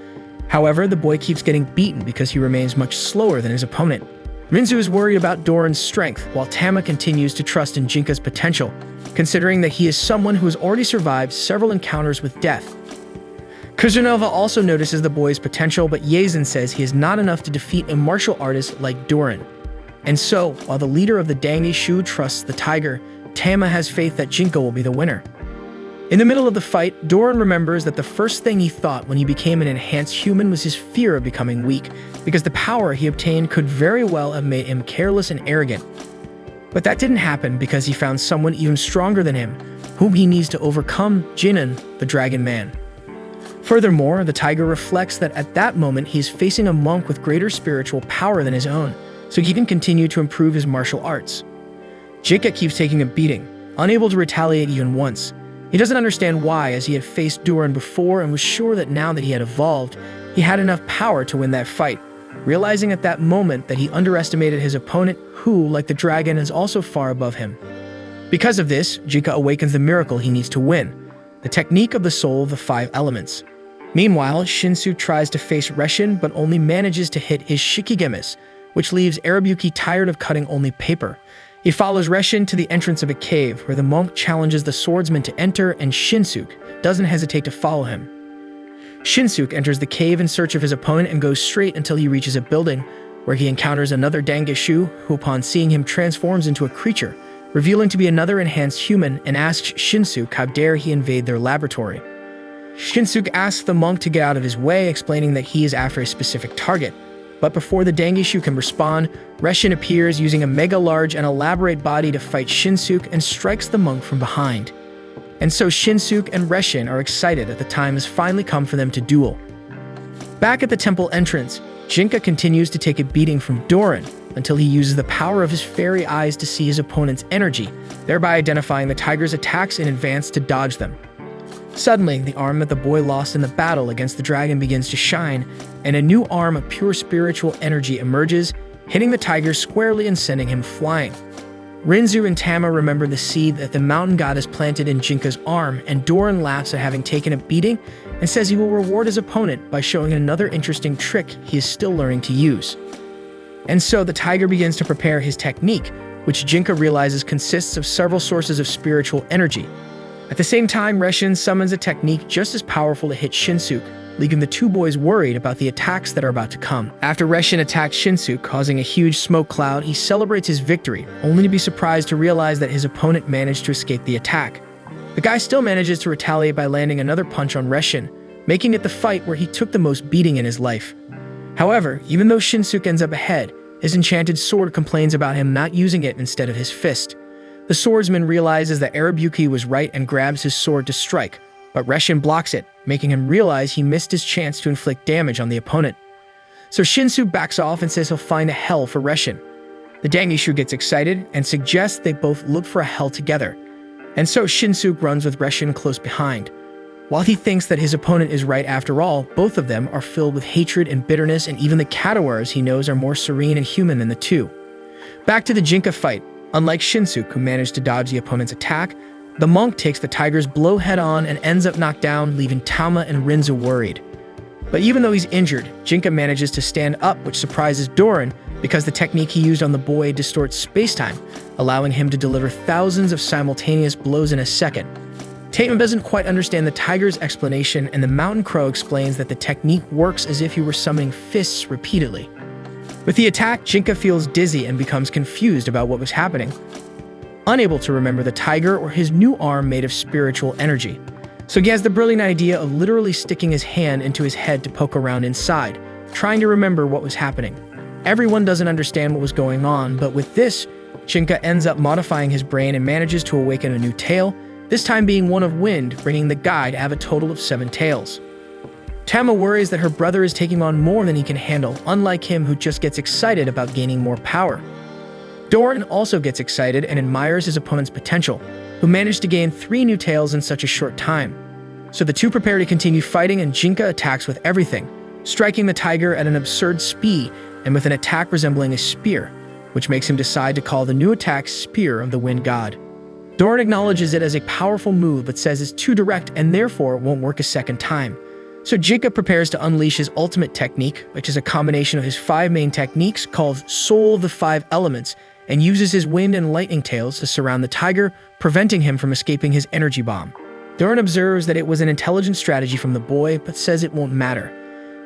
However, the boy keeps getting beaten because he remains much slower than his opponent. Rinzu is worried about Doran's strength, while Tama continues to trust in Jinka's potential, considering that he is someone who has already survived several encounters with death. Kuzunova also notices the boy's potential, but Yazen says he is not enough to defeat a martial artist like Doran. And so, while the leader of the Dangishu trusts the tiger, Tama has faith that Jinka will be the winner. In the middle of the fight, Doran remembers that the first thing he thought when he became an enhanced human was his fear of becoming weak, because the power he obtained could very well have made him careless and arrogant. But that didn't happen because he found someone even stronger than him, whom he needs to overcome, Jinan, the Dragon Man. Furthermore, the tiger reflects that at that moment he is facing a monk with greater spiritual power than his own, so he can continue to improve his martial arts. Jinka keeps taking a beating, unable to retaliate even once. He doesn't understand why, as he had faced Doran before and was sure that now that he had evolved, he had enough power to win that fight. realizing at that moment that he underestimated his opponent, who, like the dragon, is also far above him. Because of this, Jinka awakens the miracle he needs to win, the technique of the soul of the 5 elements. Meanwhile, Shinsuke tries to face Reshin but only manages to hit his shikigemis, which leaves Arabuki tired of cutting only paper. He follows Reshin to the entrance of a cave where the monk challenges the swordsman to enter, and Shinsuke doesn't hesitate to follow him. Shinsuke enters the cave in search of his opponent and goes straight until he reaches a building where he encounters another Dangishu, who upon seeing him transforms into a creature, revealing to be another enhanced human, and asks Shinsuke how dare he invade their laboratory. Shinsuke asks the monk to get out of his way, explaining that he is after a specific target. But before the Dangishu can respond, Reshin appears using a mega-large and elaborate body to fight Shinsuke and strikes the monk from behind. And so Shinsuke and Reshin are excited that the time has finally come for them to duel. Back at the temple entrance, Jinka continues to take a beating from Doran until he uses the power of his fairy eyes to see his opponent's energy, thereby identifying the tiger's attacks in advance to dodge them. Suddenly, the arm that the boy lost in the battle against the dragon begins to shine, and a new arm of pure spiritual energy emerges, hitting the tiger squarely and sending him flying. Rinzu and Tama remember the seed that the mountain goddess planted in Jinka's arm, and Doran laughs at having taken a beating and says he will reward his opponent by showing another interesting trick he is still learning to use. And so the tiger begins to prepare his technique, which Jinka realizes consists of several sources of spiritual energy. At the same time, Reshin summons a technique just as powerful to hit Shinsuke, leaving the two boys worried about the attacks that are about to come. After Reshin attacks Shinsuke, causing a huge smoke cloud, he celebrates his victory, only to be surprised to realize that his opponent managed to escape the attack. The guy still manages to retaliate by landing another punch on Reshin, making it the fight where he took the most beating in his life. However, even though Shinsuke ends up ahead, his enchanted sword complains about him not using it instead of his fist. The swordsman realizes that Arabuki was right and grabs his sword to strike, but Reshin blocks it, making him realize he missed his chance to inflict damage on the opponent. So Shinsuke backs off and says he'll find a hell for Reshin. The Dangishu gets excited and suggests they both look for a hell together. And so Shinsuke runs with Reshin close behind. While he thinks that his opponent is right after all, both of them are filled with hatred and bitterness, and even the Katawaras he knows are more serene and human than the two. Back to the Jinka fight. Unlike Shinsuke, who managed to dodge the opponent's attack, the monk takes the tiger's blow head-on and ends up knocked down, leaving Tama and Rinzu worried. But even though he's injured, Jinka manages to stand up, which surprises Doran because the technique he used on the boy distorts space-time, allowing him to deliver thousands of simultaneous blows in a second. Tama doesn't quite understand the tiger's explanation, and the mountain crow explains that the technique works as if he were summoning fists repeatedly. With the attack, Jinka feels dizzy and becomes confused about what was happening, unable to remember the tiger or his new arm made of spiritual energy. So he has the brilliant idea of literally sticking his hand into his head to poke around inside, trying to remember what was happening. Everyone doesn't understand what was going on, but with this, Jinka ends up modifying his brain and manages to awaken a new tail, this time being one of wind, bringing the guy to have a total of 7 tails. Tama worries that her brother is taking on more than he can handle, unlike him who just gets excited about gaining more power. Doran also gets excited and admires his opponent's potential, who managed to gain 3 new tails in such a short time. So the two prepare to continue fighting, and Jinka attacks with everything, striking the tiger at an absurd speed and with an attack resembling a spear, which makes him decide to call the new attack Spear of the Wind God. Doran acknowledges it as a powerful move but says it's too direct and therefore won't work a second time. So Jinka prepares to unleash his ultimate technique, which is a combination of his 5 main techniques called Soul of the 5 Elements, and uses his wind and lightning tails to surround the tiger, preventing him from escaping his energy bomb. Doran observes that it was an intelligent strategy from the boy, but says it won't matter.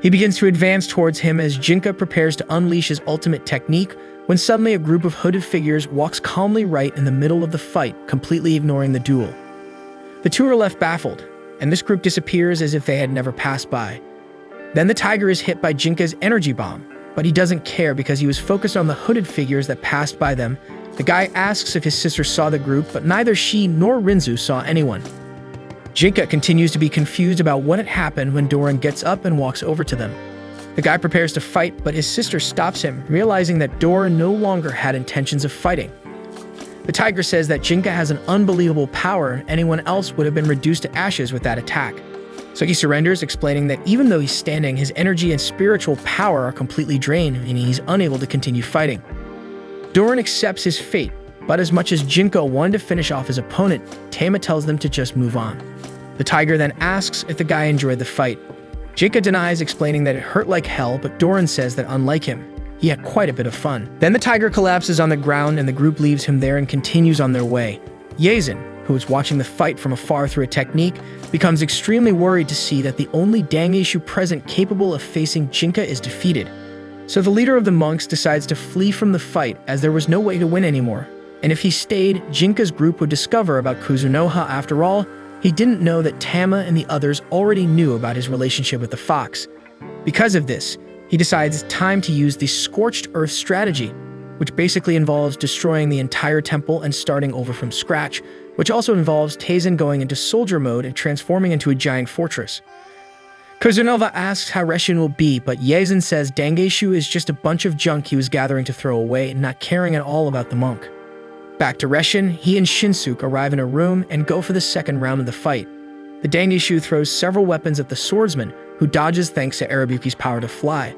He begins to advance towards him as Jinka prepares to unleash his ultimate technique, when suddenly a group of hooded figures walks calmly right in the middle of the fight, completely ignoring the duel. The two are left baffled, and this group disappears as if they had never passed by. Then the tiger is hit by Jinka's energy bomb, but he doesn't care because he was focused on the hooded figures that passed by them. The guy asks if his sister saw the group, but neither she nor Rinzu saw anyone. Jinka continues to be confused about what had happened when Doran gets up and walks over to them. The guy prepares to fight, but his sister stops him, realizing that Doran no longer had intentions of fighting. The tiger says that Jinka has an unbelievable power and anyone else would have been reduced to ashes with that attack. So he surrenders, explaining that even though he's standing, his energy and spiritual power are completely drained, and he's unable to continue fighting. Doran accepts his fate, but as much as Jinka wanted to finish off his opponent, Tama tells them to just move on. The tiger then asks if the guy enjoyed the fight. Jinka denies, explaining that it hurt like hell, but Doran says that unlike him, he had quite a bit of fun. Then the tiger collapses on the ground and the group leaves him there and continues on their way. Yazen, who is watching the fight from afar through a technique, becomes extremely worried to see that the only Dangaishu present capable of facing Jinka is defeated. So the leader of the monks decides to flee from the fight as there was no way to win anymore. And if he stayed, Jinka's group would discover about Kuzunoha. After all, he didn't know that Tama and the others already knew about his relationship with the fox. Because of this, he decides it's time to use the Scorched Earth strategy, which basically involves destroying the entire temple and starting over from scratch, which also involves Taisen going into soldier mode and transforming into a giant fortress. Kuzunoha asks how Reshin will be, but Yazen says Dangaishu is just a bunch of junk he was gathering to throw away and not caring at all about the monk. Back to Reshin, he and Shinsuke arrive in a room and go for the second round of the fight. The Dangaishu throws several weapons at the swordsman, who dodges thanks to Arabuki's power to fly.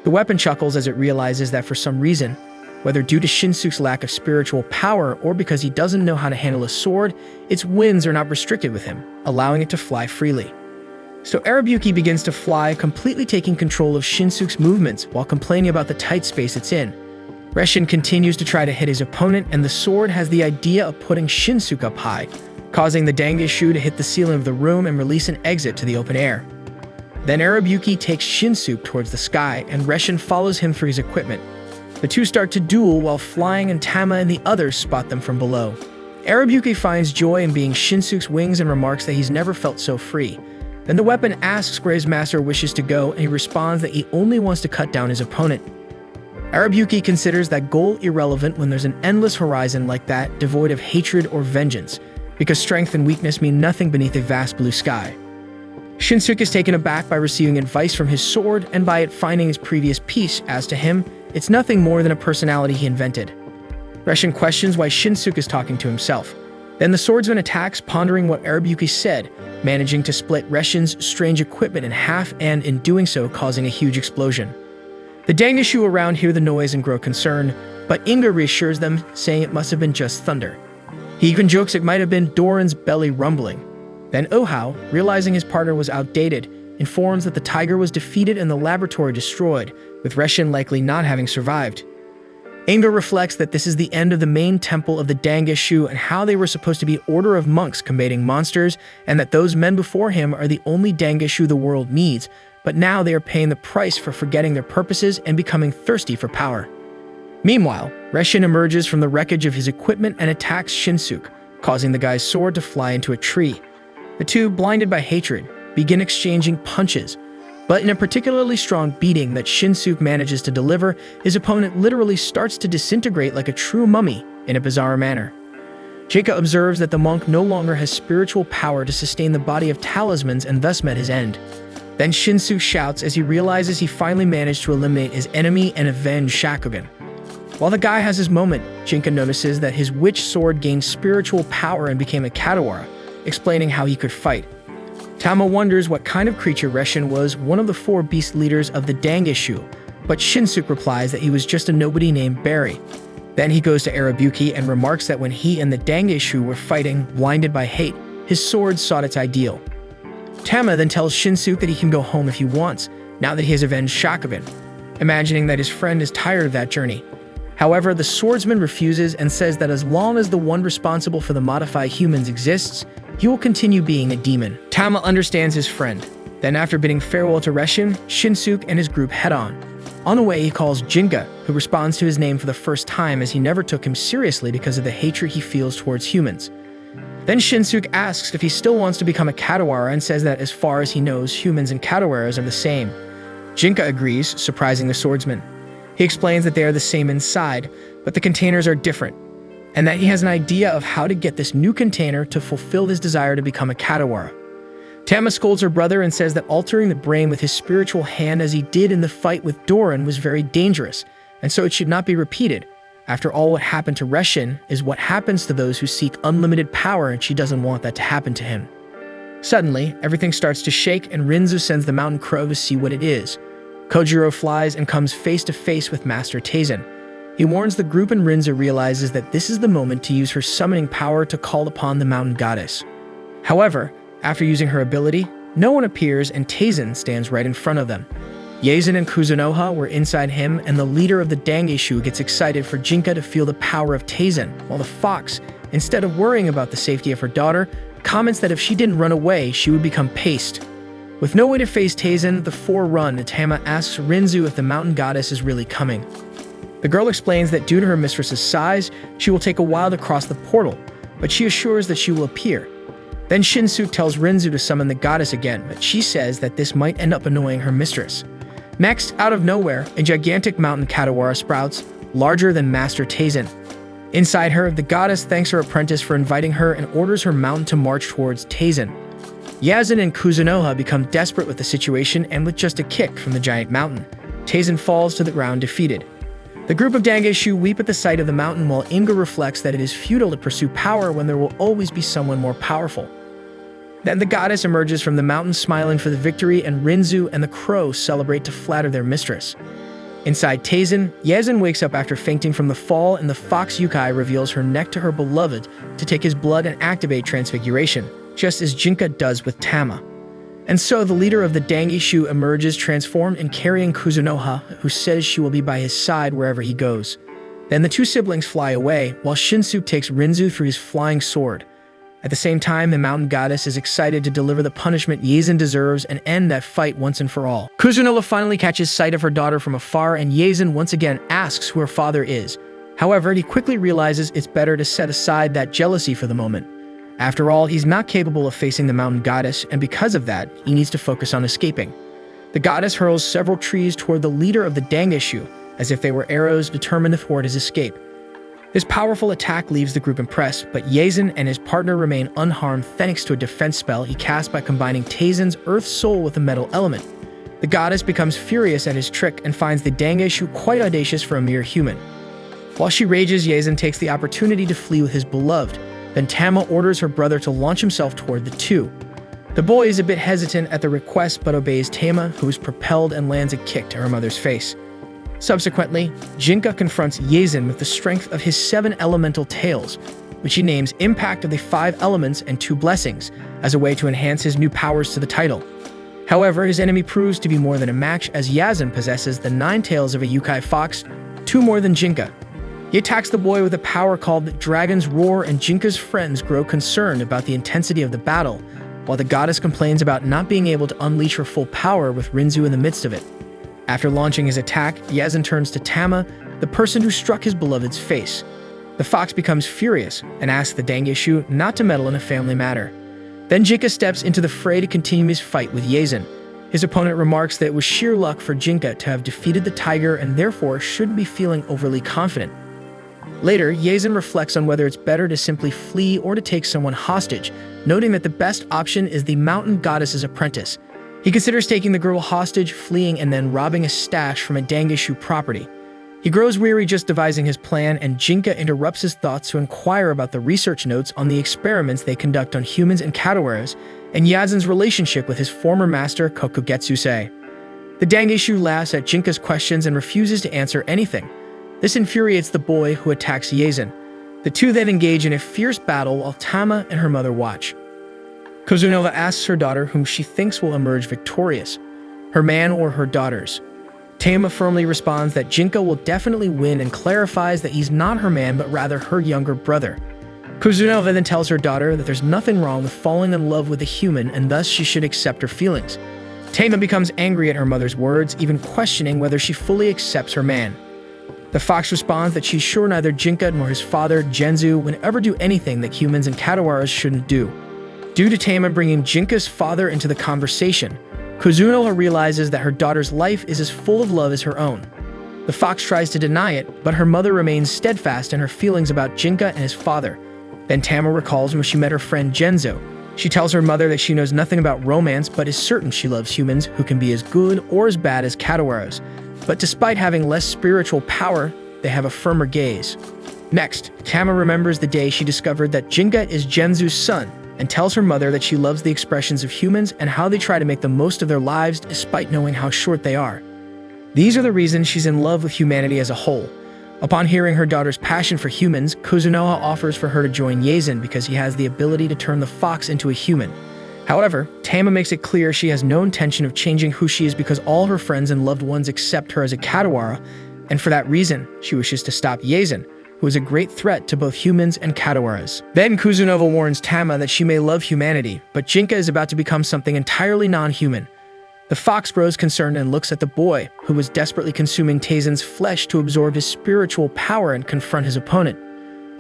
The weapon chuckles as it realizes that for some reason, whether due to Shinsuke's lack of spiritual power or because he doesn't know how to handle a sword, its winds are not restricted with him, allowing it to fly freely. So Arabuki begins to fly, completely taking control of Shinsuke's movements while complaining about the tight space it's in. Reshin continues to try to hit his opponent, and the sword has the idea of putting Shinsuke up high, causing the Dangaishu to hit the ceiling of the room and release an exit to the open air. Then Arabuki takes Shinsuke towards the sky, and Reshin follows him for his equipment. The two start to duel while flying, and Tama and the others spot them from below. Arabuki finds joy in being Shinsuke's wings and remarks that he's never felt so free. Then the weapon asks where his master wishes to go, and he responds that he only wants to cut down his opponent. Arabuki considers that goal irrelevant when there's an endless horizon like that, devoid of hatred or vengeance, because strength and weakness mean nothing beneath a vast blue sky. Shinsuke is taken aback by receiving advice from his sword and by it finding his previous piece. As to him, it's nothing more than a personality he invented. Reshin questions why Shinsuke is talking to himself. Then the swordsman attacks, pondering what Arabuki said, managing to split Reshin's strange equipment in half and, in doing so, causing a huge explosion. The Dangaishu around hear the noise and grow concerned, but Inga reassures them, saying it must have been just thunder. He even jokes it might have been Doran's belly rumbling. Then Ohao, realizing his partner was outdated, informs that the tiger was defeated and the laboratory destroyed, with Reshin likely not having survived. Inga reflects that this is the end of the main temple of the Dangaishu and how they were supposed to be an order of monks combating monsters, and that those men before him are the only Dangaishu the world needs, but now they are paying the price for forgetting their purposes and becoming thirsty for power. Meanwhile, Reshin emerges from the wreckage of his equipment and attacks Shinsuke, causing the guy's sword to fly into a tree. The two, blinded by hatred, begin exchanging punches, but in a particularly strong beating that Shinsuke manages to deliver, his opponent literally starts to disintegrate like a true mummy in a bizarre manner. Jinka observes that the monk no longer has spiritual power to sustain the body of talismans and thus met his end. Then Shinsuke shouts as he realizes he finally managed to eliminate his enemy and avenge Shakugan. While the guy has his moment, Jinka notices that his witch sword gained spiritual power and became a Katawara, explaining how he could fight. Tama wonders what kind of creature Reshin was, one of the 4 beast leaders of the Dangaishu, but Shinsuke replies that he was just a nobody named Barry. Then he goes to Arabuki and remarks that when he and the Dangaishu were fighting, blinded by hate, his sword sought its ideal. Tama then tells Shinsuke that he can go home if he wants, now that he has avenged Shakugan, imagining that his friend is tired of that journey. However, the swordsman refuses and says that as long as the one responsible for the modified humans exists, he will continue being a demon. Tama understands his friend. Then after bidding farewell to Reshin, Shinsuke and his group head on. On the way, he calls Jinka, who responds to his name for the first time as he never took him seriously because of the hatred he feels towards humans. Then Shinsuke asks if he still wants to become a Katawara and says that as far as he knows, humans and Katawaras are the same. Jinka agrees, surprising the swordsman. He explains that they are the same inside, but the containers are different, and that he has an idea of how to get this new container to fulfill his desire to become a Katawara. Tama scolds her brother and says that altering the brain with his spiritual hand as he did in the fight with Doran was very dangerous, and so it should not be repeated. After all, what happened to Reshin is what happens to those who seek unlimited power, and she doesn't want that to happen to him. Suddenly, everything starts to shake and Rinzu sends the mountain crow to see what it is. Kojiro flies and comes face to face with Master Taisen. He warns the group and Rinzu realizes that this is the moment to use her summoning power to call upon the mountain goddess. However, after using her ability, no one appears and Taisen stands right in front of them. Yazen and Kuzunoha were inside him, and the leader of the Dangeshu gets excited for Jinka to feel the power of Taisen, while the fox, instead of worrying about the safety of her daughter, comments that if she didn't run away, she would become paste. With no way to face Taisen, the four run, and Tama asks Rinzu if the mountain goddess is really coming. The girl explains that due to her mistress's size, she will take a while to cross the portal, but she assures that she will appear. Then Shinsuke tells Rinzu to summon the goddess again, but she says that this might end up annoying her mistress. Next, out of nowhere, a gigantic mountain Katawara sprouts, larger than Master Taisen. Inside her, the goddess thanks her apprentice for inviting her and orders her mountain to march towards Taisen. Yazen and Kuzunoha become desperate with the situation, and with just a kick from the giant mountain, Taisen falls to the ground defeated. The group of Dangeshu weep at the sight of the mountain, while Inga reflects that it is futile to pursue power when there will always be someone more powerful. Then the goddess emerges from the mountain smiling for the victory, and Rinzu and the crow celebrate to flatter their mistress. Inside Taisen, Yazen wakes up after fainting from the fall, and the fox Yukai reveals her neck to her beloved to take his blood and activate transfiguration, just as Jinka does with Tama. And so the leader of the Dangeshu emerges transformed and carrying Kuzunoha, who says she will be by his side wherever he goes. Then the two siblings fly away, while Shinsuke takes Rinzu through his flying sword. At the same time, the mountain goddess is excited to deliver the punishment Yazen deserves and end that fight once and for all. Kuzunoha finally catches sight of her daughter from afar, and Yazen once again asks who her father is. However, he quickly realizes it's better to set aside that jealousy for the moment. After all, he's not capable of facing the mountain goddess, and because of that, he needs to focus on escaping. The goddess hurls several trees toward the leader of the Dangeshu, as if they were arrows determined to thwart his escape. This powerful attack leaves the group impressed, but Yazen and his partner remain unharmed thanks to a defense spell he cast by combining Taizen's earth soul with a metal element. The goddess becomes furious at his trick and finds the Dangeshu quite audacious for a mere human. While she rages, Yazen takes the opportunity to flee with his beloved. Then Tama orders her brother to launch himself toward the two. The boy is a bit hesitant at the request but obeys Tama, who is propelled and lands a kick to her mother's face. Subsequently, Jinka confronts Yazen with the strength of his 7 elemental tails, which he names Impact of the 5 Elements and 2 Blessings, as a way to enhance his new powers to the title. However, his enemy proves to be more than a match, as Yazen possesses the 9 tails of a Yukai fox, 2 more than Jinka. He attacks the boy with a power called Dragon's Roar, and Jinka's friends grow concerned about the intensity of the battle, while the goddess complains about not being able to unleash her full power with Rinzu in the midst of it. After launching his attack, Yazen turns to Tama, the person who struck his beloved's face. The fox becomes furious and asks the Dangeshu not to meddle in a family matter. Then Jinka steps into the fray to continue his fight with Yazen. His opponent remarks that it was sheer luck for Jinka to have defeated the tiger and therefore shouldn't be feeling overly confident. Later, Yazen reflects on whether it's better to simply flee or to take someone hostage, noting that the best option is the mountain goddess's apprentice. He considers taking the girl hostage, fleeing, and then robbing a stash from a Dangeshu property. He grows weary just devising his plan, and Jinka interrupts his thoughts to inquire about the research notes on the experiments they conduct on humans and Katawaras, and Yazen's relationship with his former master, Kokugetsu-sei. The Dangeshu laughs at Jinka's questions and refuses to answer anything. This infuriates the boy, who attacks Yazen. The two then engage in a fierce battle while Tama and her mother watch. Kuzunoha asks her daughter whom she thinks will emerge victorious, her man or her daughters. Tama firmly responds that Jinka will definitely win and clarifies that he's not her man but rather her younger brother. Kuzunoha then tells her daughter that there's nothing wrong with falling in love with a human and thus she should accept her feelings. Tama becomes angry at her mother's words, even questioning whether she fully accepts her man. The fox responds that she's sure neither Jinka nor his father, Genzu, would ever do anything that humans and Katawaras shouldn't do. Due to Tama bringing Jinka's father into the conversation, Kuzunoha realizes that her daughter's life is as full of love as her own. The fox tries to deny it, but her mother remains steadfast in her feelings about Jinka and his father. Then Tama recalls when she met her friend Genzo. She tells her mother that she knows nothing about romance but is certain she loves humans who can be as good or as bad as Katawaras. But despite having less spiritual power, they have a firmer gaze. Next, Tama remembers the day she discovered that Jinka is Genzu's son, and tells her mother that she loves the expressions of humans and how they try to make the most of their lives despite knowing how short they are. These are the reasons she's in love with humanity as a whole. Upon hearing her daughter's passion for humans, Kuzunoha offers for her to join Yazen because he has the ability to turn the fox into a human. However, Tama makes it clear she has no intention of changing who she is because all her friends and loved ones accept her as a Katawara, and for that reason, she wishes to stop Yazen, who is a great threat to both humans and Katawaras. Then Kuzunoha warns Tama that she may love humanity, but Jinka is about to become something entirely non-human. The fox grows concerned and looks at the boy, who was desperately consuming Taizen's flesh to absorb his spiritual power and confront his opponent.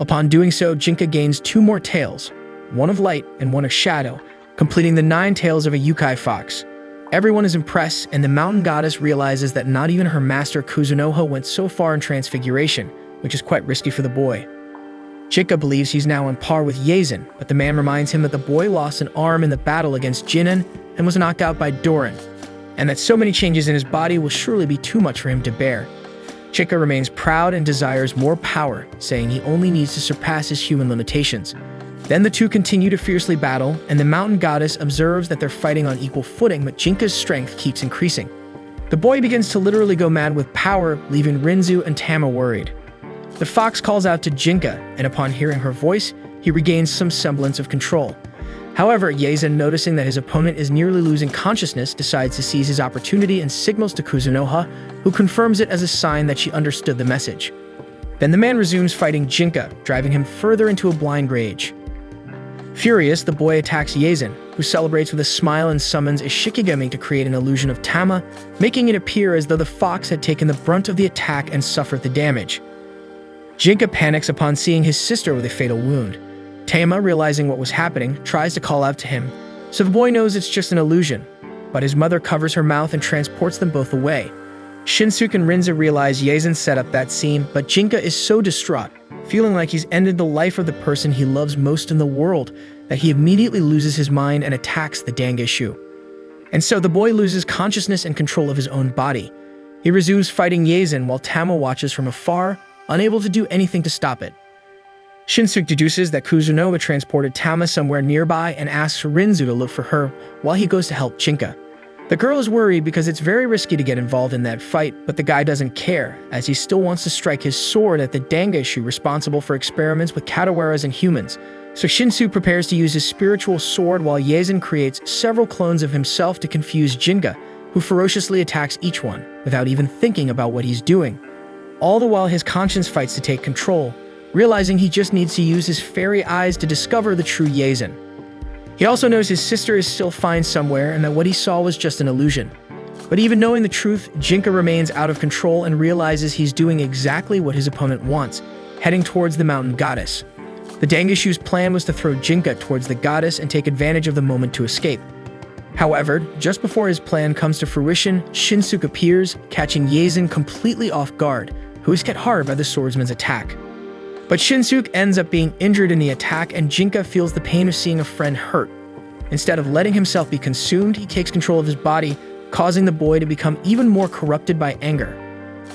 Upon doing so, Jinka gains 2 more tails, one of light and one of shadow, completing the 9 tails of a Yukai fox. Everyone is impressed, and the mountain goddess realizes that not even her master Kuzunoha went so far in transfiguration, which is quite risky for the boy. Jinka believes he's now on par with Yazen, but the man reminds him that the boy lost an arm in the battle against Jinan and was knocked out by Doran, and that so many changes in his body will surely be too much for him to bear. Jinka remains proud and desires more power, saying he only needs to surpass his human limitations. Then the two continue to fiercely battle, and the mountain goddess observes that they're fighting on equal footing, but Jinka's strength keeps increasing. The boy begins to literally go mad with power, leaving Rinzu and Tama worried. The fox calls out to Jinka, and upon hearing her voice, he regains some semblance of control. However, Yazen, noticing that his opponent is nearly losing consciousness, decides to seize his opportunity and signals to Kuzunoha, who confirms it as a sign that she understood the message. Then the man resumes fighting Jinka, driving him further into a blind rage. Furious, the boy attacks Yazen, who celebrates with a smile and summons a Shikigami to create an illusion of Tama, making it appear as though the fox had taken the brunt of the attack and suffered the damage. Jinka panics upon seeing his sister with a fatal wound. Tama, realizing what was happening, tries to call out to him, so the boy knows it's just an illusion, but his mother covers her mouth and transports them both away. Shinsuke and Rinza realize Yazen set up that scene, but Jinka is so distraught, feeling like he's ended the life of the person he loves most in the world, that he immediately loses his mind and attacks the Dangeshu. And so the boy loses consciousness and control of his own body. He resumes fighting Yazen while Tama watches from afar, unable to do anything to stop it. Shinsuke deduces that Kuzunoha transported Tama somewhere nearby and asks Rinzu to look for her while he goes to help Jinka. The girl is worried because it's very risky to get involved in that fight, but the guy doesn't care, as he still wants to strike his sword at the Dangeshu responsible for experiments with Katawaras and humans. So Shinsuke prepares to use his spiritual sword while Yazen creates several clones of himself to confuse Jinka, who ferociously attacks each one, without even thinking about what he's doing. All the while his conscience fights to take control, realizing he just needs to use his fairy eyes to discover the true Yazen. He also knows his sister is still fine somewhere and that what he saw was just an illusion. But even knowing the truth, Jinka remains out of control and realizes he's doing exactly what his opponent wants, heading towards the mountain goddess. The Dangeshu's plan was to throw Jinka towards the goddess and take advantage of the moment to escape. However, just before his plan comes to fruition, Shinsuke appears, catching Yazen completely off guard, who is hit hard by the swordsman's attack. But Shinsuke ends up being injured in the attack, and Jinka feels the pain of seeing a friend hurt. Instead of letting himself be consumed, he takes control of his body, causing the boy to become even more corrupted by anger.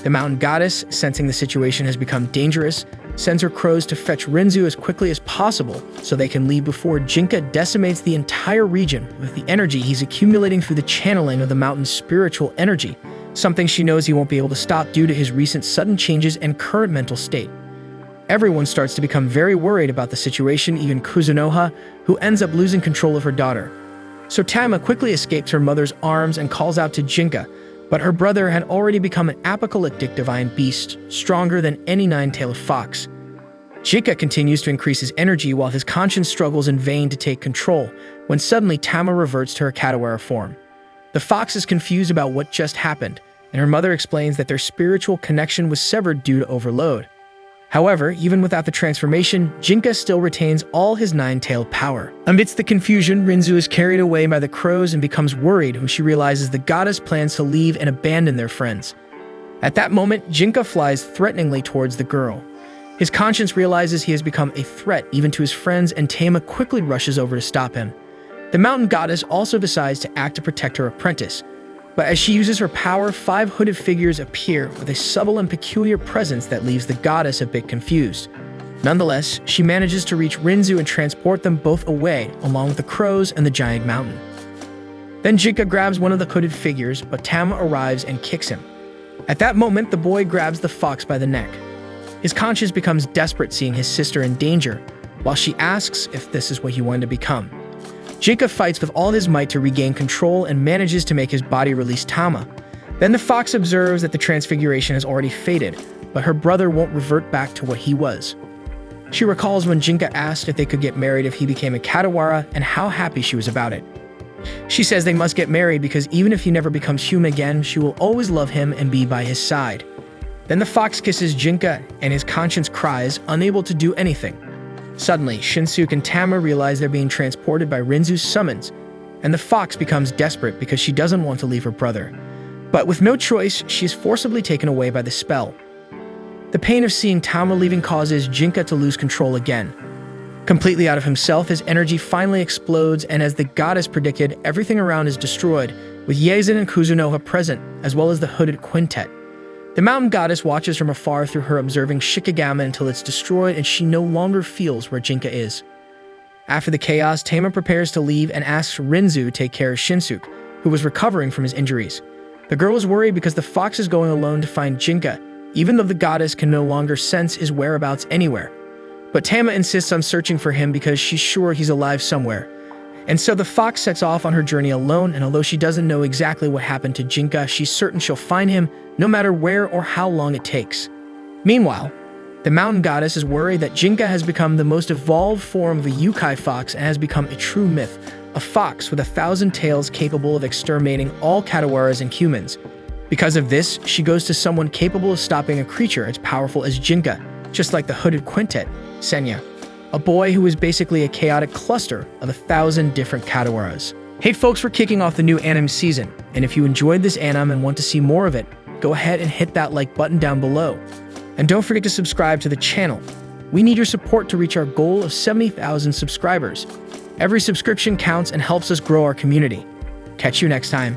The mountain goddess, sensing the situation has become dangerous, sends her crows to fetch Rinzu as quickly as possible so they can leave before Jinka decimates the entire region with the energy he's accumulating through the channeling of the mountain's spiritual energy, something she knows he won't be able to stop due to his recent sudden changes and current mental state. Everyone starts to become very worried about the situation, even Kuzunoha, who ends up losing control of her daughter. So Tama quickly escapes her mother's arms and calls out to Jinka, but her brother had already become an apocalyptic divine beast, stronger than any nine-tailed fox. Jinka continues to increase his energy while his conscience struggles in vain to take control, when suddenly Tama reverts to her Katawara form. The fox is confused about what just happened, and her mother explains that their spiritual connection was severed due to overload. However, even without the transformation, Jinka still retains all his nine-tailed power. Amidst the confusion, Rinzu is carried away by the crows and becomes worried when she realizes the goddess plans to leave and abandon their friends. At that moment, Jinka flies threateningly towards the girl. His conscience realizes he has become a threat even to his friends, and Tama quickly rushes over to stop him. The mountain goddess also decides to act to protect her apprentice, but as she uses her power, 5 hooded figures appear with a subtle and peculiar presence that leaves the goddess a bit confused. Nonetheless, she manages to reach Rinzu and transport them both away, along with the crows and the giant mountain. Then Jinka grabs one of the hooded figures, but Tama arrives and kicks him. At that moment, the boy grabs the fox by the neck. His conscience becomes desperate seeing his sister in danger, while she asks if this is what he wanted to become. Jinka fights with all his might to regain control and manages to make his body release Tama. Then the fox observes that the transfiguration has already faded, but her brother won't revert back to what he was. She recalls when Jinka asked if they could get married if he became a Katawara and how happy she was about it. She says they must get married because even if he never becomes human again, she will always love him and be by his side. Then the fox kisses Jinka and his conscience cries, unable to do anything. Suddenly, Shinsuke and Tama realize they're being transported by Rinzu's summons, and the fox becomes desperate because she doesn't want to leave her brother. But with no choice, she is forcibly taken away by the spell. The pain of seeing Tama leaving causes Jinka to lose control again. Completely out of himself, his energy finally explodes, and as the goddess predicted, everything around is destroyed, with Yazen and Kuzunoha present, as well as the hooded quintet. The mountain goddess watches from afar through her observing Shikigama until it's destroyed and she no longer feels where Jinka is. After the chaos, Tama prepares to leave and asks Rinzu to take care of Shinsuke, who was recovering from his injuries. The girl is worried because the fox is going alone to find Jinka, even though the goddess can no longer sense his whereabouts anywhere. But Tama insists on searching for him because she's sure he's alive somewhere. And so the fox sets off on her journey alone, and although she doesn't know exactly what happened to Jinka, she's certain she'll find him no matter where or how long it takes. Meanwhile, the mountain goddess is worried that Jinka has become the most evolved form of a yokai fox and has become a true myth, a fox with 1,000 tails capable of exterminating all Katawaras and humans. Because of this, she goes to someone capable of stopping a creature as powerful as Jinka, just like the hooded quintet, Senya, a boy who is basically a chaotic cluster of 1,000 different Katawaras. Hey folks, we're kicking off the new anime season, and if you enjoyed this anime and want to see more of it, go ahead and hit that like button down below. And don't forget to subscribe to the channel. We need your support to reach our goal of 70,000 subscribers. Every subscription counts and helps us grow our community. Catch you next time.